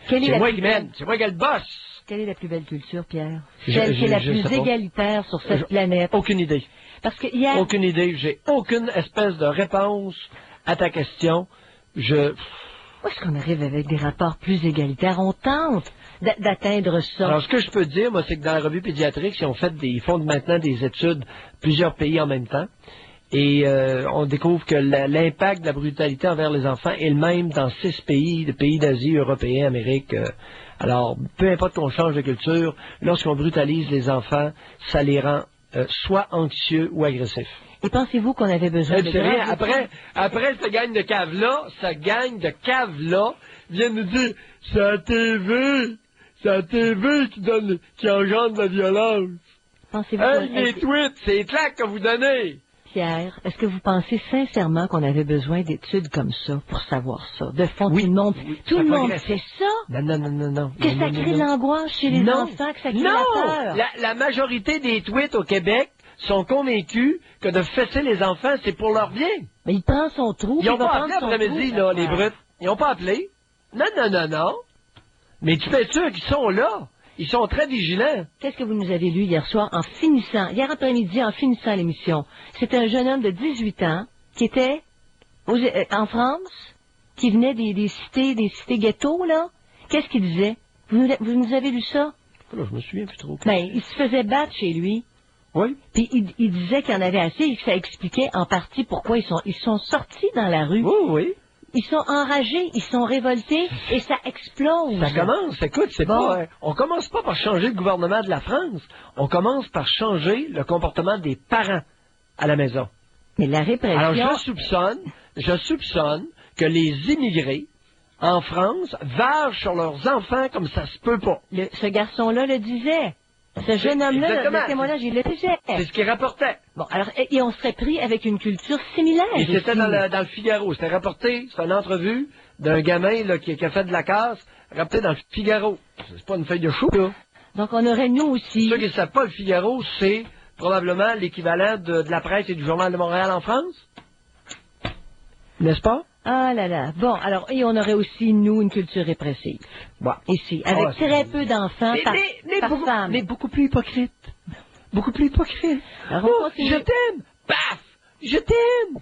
C'est moi qui mène, c'est moi qui ai le boss. Quelle est la plus belle culture, Pierre? Celle qui est la plus égalitaire sur cette planète. Aucune idée. Parce que hier... Aucune idée. J'ai aucune espèce de réponse à ta question. Où est-ce qu'on arrive avec des rapports plus égalitaires? On tente d'atteindre ça. Alors, ce que je peux dire, moi, c'est que dans la revue pédiatrique, ils font maintenant des études, plusieurs pays en même temps. Et on découvre que l'impact de la brutalité envers les enfants est le même dans 6 pays, des pays d'Asie, européens, Amérique. Alors, peu importe qu'on change de culture, lorsqu'on brutalise les enfants, ça les rend soit anxieux ou agressifs. Et pensez-vous qu'on avait besoin de... rien. Après, cette gang de cave-là, vient nous dire, c'est la TV qui engendre la violence. Pensez-vous les tweets, c'est les claques que vous donnez. Pierre, est-ce que vous pensez sincèrement qu'on avait besoin d'études comme ça pour savoir ça? De fond, tout le monde sait ça? Non. Que ça crée l'angoisse chez les enfants, que ça crée la peur? La majorité des tweets au Québec sont convaincus que de fesser les enfants, c'est pour leur bien. Mais il prend son trou. Ils n'ont pas appelé après-midi, là, les brutes. Ils n'ont pas appelé. Non. Mais tu fais sûr qu'ils sont là. Ils sont très vigilants. Qu'est-ce que vous nous avez lu hier soir hier après-midi, en finissant l'émission? C'était un jeune homme de 18 ans qui était en France, qui venait des cités ghettos, là. Qu'est-ce qu'il disait? Vous nous avez lu ça? Là, je me souviens plus trop. Ben, il se faisait battre chez lui. Oui. Puis il disait qu'il y en avait assez et que ça expliquait en partie pourquoi ils sont sortis dans la rue. Oui. Ils sont enragés, ils sont révoltés et ça explose. Ça commence. Écoute, on commence pas par changer le gouvernement de la France. On commence par changer le comportement des parents à la maison. Mais la répression... Alors, je soupçonne que les immigrés en France vagent sur leurs enfants comme ça se peut pas. Ce garçon-là le disait. Ce jeune homme-là, le témoignage, il le faisait. C'est ce qu'il rapportait. Bon, alors, et on serait pris avec une culture similaire. Et c'était dans le Figaro. C'était rapporté, c'est une entrevue d'un gamin là, qui a fait de la casse, rapporté dans le Figaro. C'est pas une feuille de chou, là. Donc, on aurait nous aussi... Ceux qui ne savent pas, le Figaro, c'est probablement l'équivalent de la presse et du Journal de Montréal en France. N'est-ce pas? Ah là là. Bon, alors, et on aurait aussi, nous, une culture répressive. Bon. Ici, avec très peu d'enfants par femme. Mais beaucoup plus hypocrite. Beaucoup plus hypocrite. Alors, je t'aime. Paf! Je t'aime.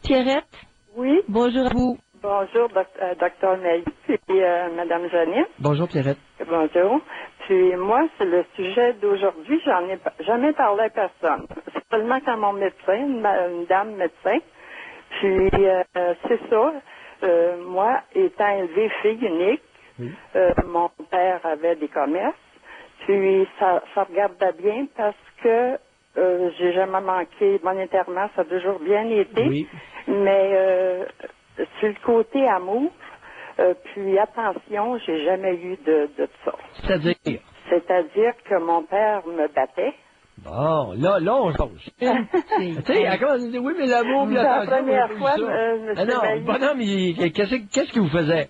Pierrette? Oui? Bonjour à vous. Bonjour, Dr. Mailly, puis Madame Janine. Bonjour, Pierrette. Bonjour. Puis moi, c'est le sujet d'aujourd'hui. J'en ai jamais parlé à personne. C'est seulement quand mon médecin, une dame médecin. Puis c'est ça. Moi, étant élevée fille unique, mon père avait des commerces. Puis ça regardait bien parce que j'ai jamais manqué monétairement, ça a toujours bien été. Oui. Mais sur le côté amour, puis attention, j'ai jamais eu de ça. C'est-à-dire? C'est-à-dire que mon père me battait. Bon, là, on change. Tu sais, elle commence à dire, oui, mais l'amour, c'est la première fois, non, bonhomme, qu'est-ce qu'il vous faisait?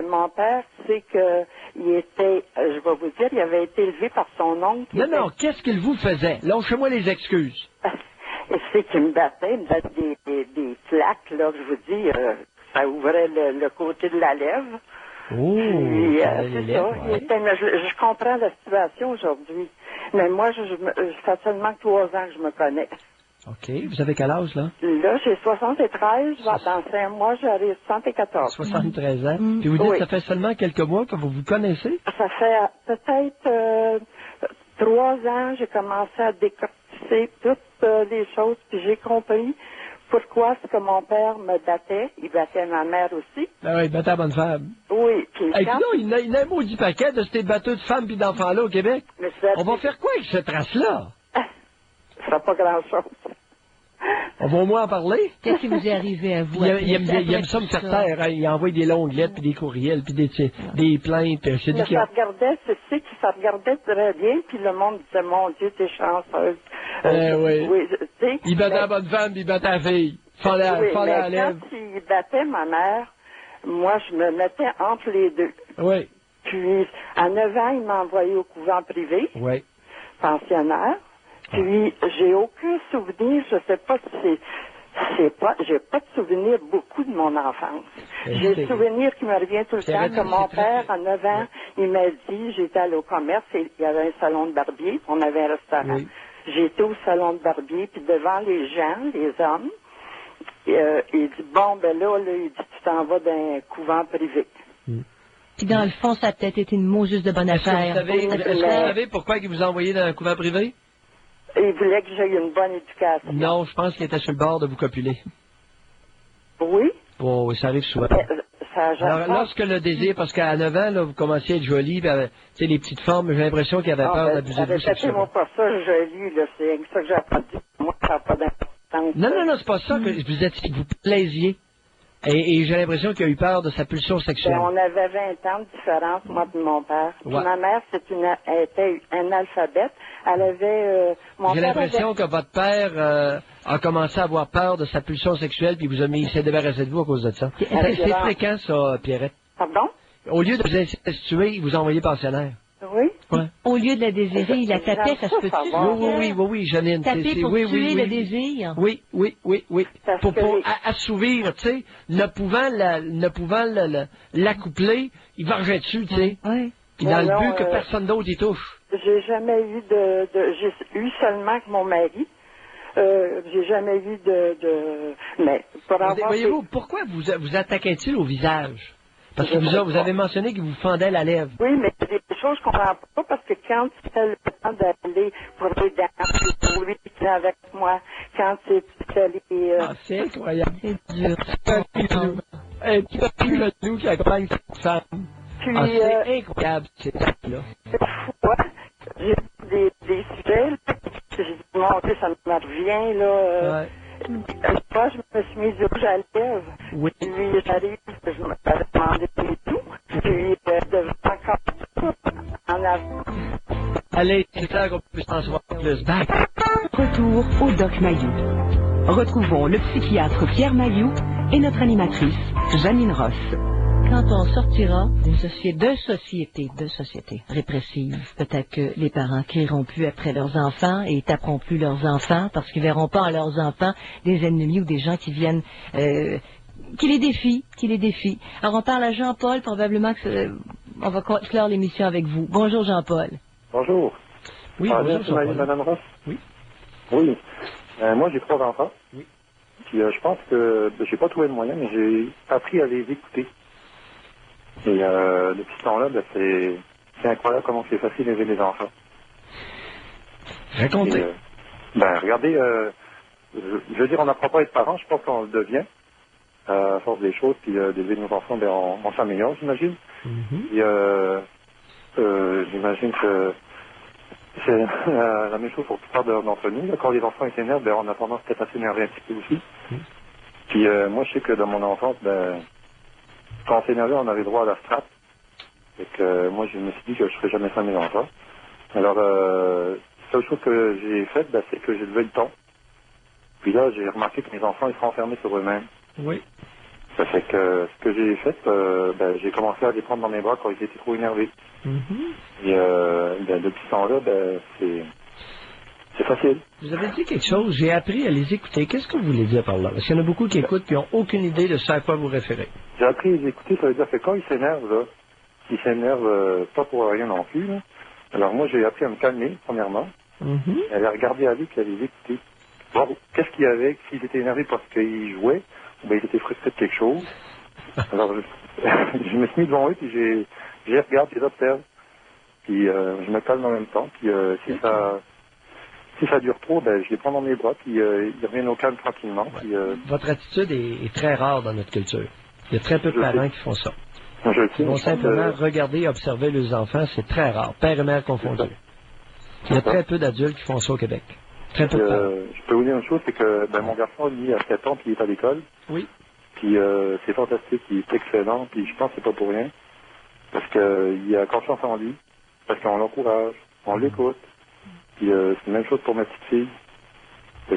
Mon père, c'est que il était, je vais vous dire, il avait été élevé par son oncle. Non, qu'est-ce qu'il vous faisait? Lâchez-moi les excuses. C'est qu'il me battait, il me donnait des claques, là, je vous dis, ça ouvrait le côté de la lèvre. Oh, puis, c'est ça. Mais je comprends la situation aujourd'hui. Mais moi, ça fait seulement 3 ans que je me connais. OK. Vous avez quel âge, là? Là, j'ai 73. Dans 5 mois, j'arrive 74. 73 ans. Puis vous dites que ça fait seulement quelques mois que vous vous connaissez? Ça fait peut-être 3 ans, j'ai commencé à décortiquer toutes les choses, puis j'ai compris pourquoi est-ce que mon père me battait. Il battait ma mère aussi. Ah oui, il battait la bonne femme. Oui. Puis il y a un maudit paquet de ces batteux de femmes et d'enfants-là au Québec. On va faire quoi avec cette race-là? Ça sera pas grand-chose. On va au moins en parler. Qu'est-ce qui vous est arrivé à vous? Il aime ça me faire taire. Hein. Il envoie des longues lettres, puis des courriels, puis des plaintes. Ça regardait très bien, puis le monde disait, mon Dieu, t'es chanceuse. Oui. Il battait la bonne femme, puis il battait la fille. Fallait à lèvre. Quand il battait ma mère, moi, je me mettais entre les deux. Oui. Puis, à 9 ans, il m'a envoyé au couvent privé. Oui. Pensionnaire. Puis, j'ai aucun souvenir, je sais pas si j'ai pas de souvenir beaucoup de mon enfance. J'ai le souvenir qui me revient tout le temps que mon père, à 9 ans, il m'a dit, j'étais allé au commerce et il y avait un salon de barbier, on avait un restaurant. Oui. J'étais au salon de barbier, puis devant les gens, les hommes, il dit, bon, ben là, il dit, tu t'en vas d'un couvent privé. Puis dans le fond, ça a peut-être été une mot juste de bonne affaire. Est-ce que vous savez pourquoi il vous a envoyé dans un couvent privé? Il voulait que j'aie une bonne éducation. Non, je pense qu'il était sur le bord de vous copuler. Oui? Oh, ça arrive souvent. Alors, lorsque le désir, parce qu'à 9 ans, là, vous commenciez à être jolie, tu sais, les petites formes, j'ai l'impression qu'il avait peur d'abuser de vous sexuellement. Moi, pas ça, jolie, là, c'est ça que j'ai appris. Moi, ça n'a pas d'importance. Non, c'est pas ça que vous êtes, vous plaisiez. Et j'ai l'impression qu'il a eu peur de sa pulsion sexuelle. Ben, on avait 20 ans de différence, moi et mon père. Puis ma mère, elle était analphabète. Elle avait... j'ai l'impression que votre père a commencé à avoir peur de sa pulsion sexuelle, puis il s'est débarrassé de vous à cause de ça. C'est fréquent, ça, Pierrette. Pardon? Au lieu de vous instituer, il vous a envoyé pensionnaire. Oui? Ouais. Au lieu de la désirer, il la tapait, ça se peut-tu? Oui, Janine. Taper pour tuer le désir? Oui. Pour assouvir, tu sais, ne pouvant l'accoupler, il vargeait dessus, tu sais. Oui. Puis dans le but que personne d'autre y touche. J'ai jamais eu j'ai eu seulement que mon mari. J'ai jamais eu mais pour avoir... Voyez-vous, pourquoi vous attaquait-il au visage? Parce que vous avez mentionné qu'il vous fendait la lèvre. Oui, mais c'est des choses qu'on ne comprend pas parce que quand c'était le temps d'aller pour les danses, pour lui qui était avec moi, quand c'était allé... c'est incroyable. C'est dur. Un petit peu le genou qui accompagne cette femme. Puis, c'est incroyable, c'est là. J'ai des sujets, là, j'ai dit, mon Dieu, ça me revient, là... Moi, je me suis mise rouge à la lèvre. Oui. Puis j'arrive, je me suis demandé tout. Puis devant encore en avant. Allez, c'est clair qu'on peut s'en sortir plus. Back. Retour au Doc Mayou. Retrouvons le psychiatre Pierre Mayou et notre animatrice Janine Ross. Quand on sortira d'une société répressive, peut-être que les parents crieront plus après leurs enfants et taperont plus leurs enfants parce qu'ils verront pas en leurs enfants des ennemis ou des gens qui viennent, qui les défient. Alors on parle à Jean-Paul, probablement que on va clore l'émission avec vous. Bonjour Jean-Paul. Bonjour. Oui, bonjour Madame Ross. Oui. Oui. Moi j'ai 3 enfants. Oui. Puis je pense que j'ai pas trouvé de moyen, mais j'ai appris à les écouter. Et depuis ce temps-là, c'est incroyable comment c'est facile d'élever les enfants. Racontez. Regardez, je veux dire, on n'apprend pas à être parent, je pense qu'on le devient, à force des choses, puis d'élever nos enfants, on s'améliore, j'imagine. Et j'imagine que c'est la même chose pour la plupart d'entre nous. Quand les enfants s'énervent, on a tendance peut-être à s'énerver un petit peu aussi. Puis moi, je sais que dans mon enfance, quand on s'énervait, on avait droit à la strap. Et que moi, je me suis dit que je ne ferais jamais ça à mes enfants. Alors, la seule chose que j'ai faite, c'est que j'ai levé le ton. Puis là, j'ai remarqué que mes enfants, ils se renfermaient sur eux-mêmes. Oui. Ça fait que ce que j'ai fait, j'ai commencé à les prendre dans mes bras quand ils étaient trop énervés. Et depuis ce temps-là, C'est facile. Vous avez dit quelque chose, j'ai appris à les écouter. Qu'est-ce que vous voulez dire par là? Parce qu'il y en a beaucoup qui écoutent et n'ont aucune idée de ce à quoi vous référez. J'ai appris à les écouter, ça veut dire que quand ils s'énervent, là, ils s'énervent pas pour rien non plus, là. Alors moi, j'ai appris à me calmer, premièrement. À les regarder à lui puis à les écouter. Voir qu'est-ce qu'il y avait, s'ils étaient énervés parce qu'ils jouaient, ou bien ils étaient frustrés de quelque chose. Alors, je me suis mis devant eux, puis j'ai regardé, puis j'observe. Puis je me calme en même temps. Puis si ça dure trop, ben je les prends dans mes bras, puis ils reviennent au calme tranquillement. Puis, Votre attitude est très rare dans notre culture. Il y a très peu de parents qui font ça. Ils vont simplement regarder et observer leurs enfants, c'est très rare, père et mère confondus. Il y a très peu d'adultes qui font ça au Québec. Très peu de parents. Je peux vous dire une chose, c'est que mon garçon, lui, a 7 ans, puis il est à l'école. Oui. Puis c'est fantastique, il est excellent, puis je pense que c'est pas pour rien. Parce qu'il a confiance en lui, parce qu'on l'encourage, on l'écoute. Puis c'est la même chose pour ma petite fille. Tu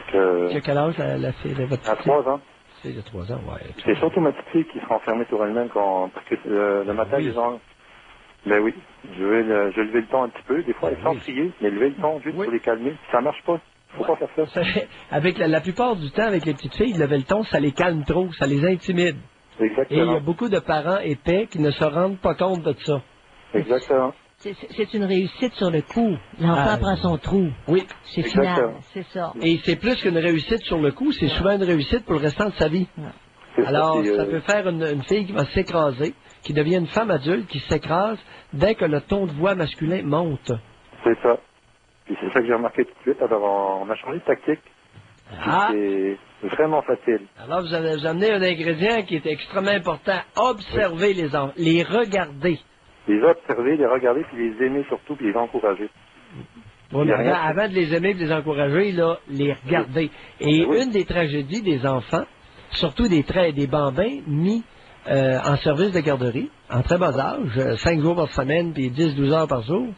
as quel âge la fille de votre petite fille? À 3 ans. C'est de 3 ans, ouais. C'est surtout ma petite fille qui sera enfermée sur elle-même parce que le matin, les gens... Ben oui, je vais lever le ton un petit peu, des fois, sans crier, mais lever le ton juste pour les calmer. Ça marche pas. Faut pas faire ça. Avec la plupart du temps, avec les petites filles, lever le ton, ça les calme trop, ça les intimide. Exactement. Et il y a beaucoup de parents épais qui ne se rendent pas compte de ça. Exactement. C'est une réussite sur le coup. L'enfant prend son trou. Oui. C'est final, c'est ça. Et c'est plus qu'une réussite sur le coup, c'est souvent une réussite pour le restant de sa vie. Alors, ça peut faire une fille qui va s'écraser, qui devient une femme adulte, qui s'écrase dès que le ton de voix masculin monte. C'est ça. Puis c'est ça que j'ai remarqué tout de suite. Alors, on a changé de tactique. C'est vraiment facile. Alors, vous avez amené un ingrédient qui est extrêmement important. Observer les enfants, les regarder. Les observer, les regarder, puis les aimer surtout, puis les encourager. Bon, avant de les aimer et de les encourager, là, les regarder. Et une des tragédies des enfants, surtout des bambins mis en service de garderie, en très bas âge, 5 jours par semaine, puis 10-12 heures par jour,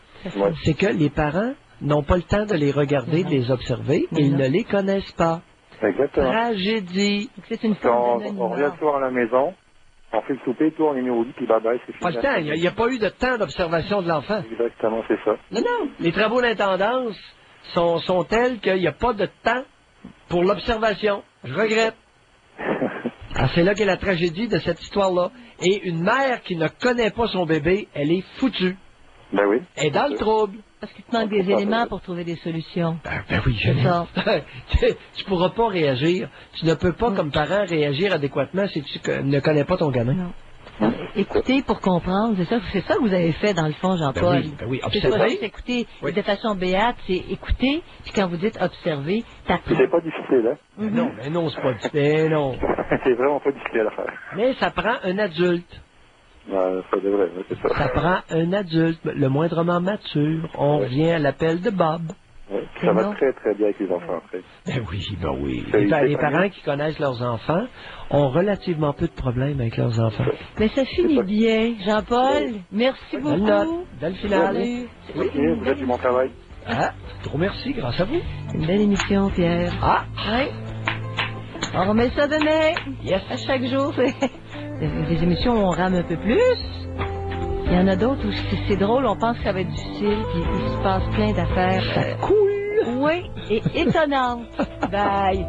c'est que les parents n'ont pas le temps de les regarder, de les observer, et ils ne les connaissent pas. Exactement. Tragédie. C'est une forme on revient le soir à la maison, on fait le souper, tout, on est mis au lit, puis bye-bye, c'est fini. Pas le temps, il n'y a pas eu de temps d'observation de l'enfant. Exactement, c'est ça. Non. Les travaux d'intendance sont tels qu'il n'y a pas de temps pour l'observation. Je regrette. C'est là qu'est la tragédie de cette histoire-là. Et une mère qui ne connaît pas son bébé, elle est foutue. Ben oui. Elle est dans le trouble. Parce qu'il te manque des éléments pour trouver des solutions. Ben oui, tu pourras pas réagir. Tu ne peux pas, comme parent, réagir adéquatement si tu ne connais pas ton gamin. Non. Écoutez pour comprendre, c'est ça que vous avez fait dans le fond, Jean-Paul. Ben oui, c'est pas juste écouter de façon béate, c'est écouter, puis quand vous dites observer, t'apprends. C'est pas difficile, hein? Non, c'est pas difficile, non. C'est vraiment pas difficile à faire. Mais ça prend un adulte. Ça devrait, c'est ça. Ça prend un adulte, le moindrement mature. On revient à l'appel de Bob. Oui, ça va très, très bien avec les enfants, après. Ben oui. Les parents qui connaissent leurs enfants ont relativement peu de problèmes avec leurs enfants. Mais ça finit bien, Jean-Paul. Merci beaucoup. Belle finale. Oui, vous faites du bon travail. Trop merci, grâce à vous. Une belle émission, Pierre. Oui. On remet ça demain. Yes. À chaque jour, des émissions où on rame un peu plus. Il y en a d'autres où c'est drôle, on pense que ça va être difficile, puis il se passe plein d'affaires. Cool. Oui, et étonnantes. Bye.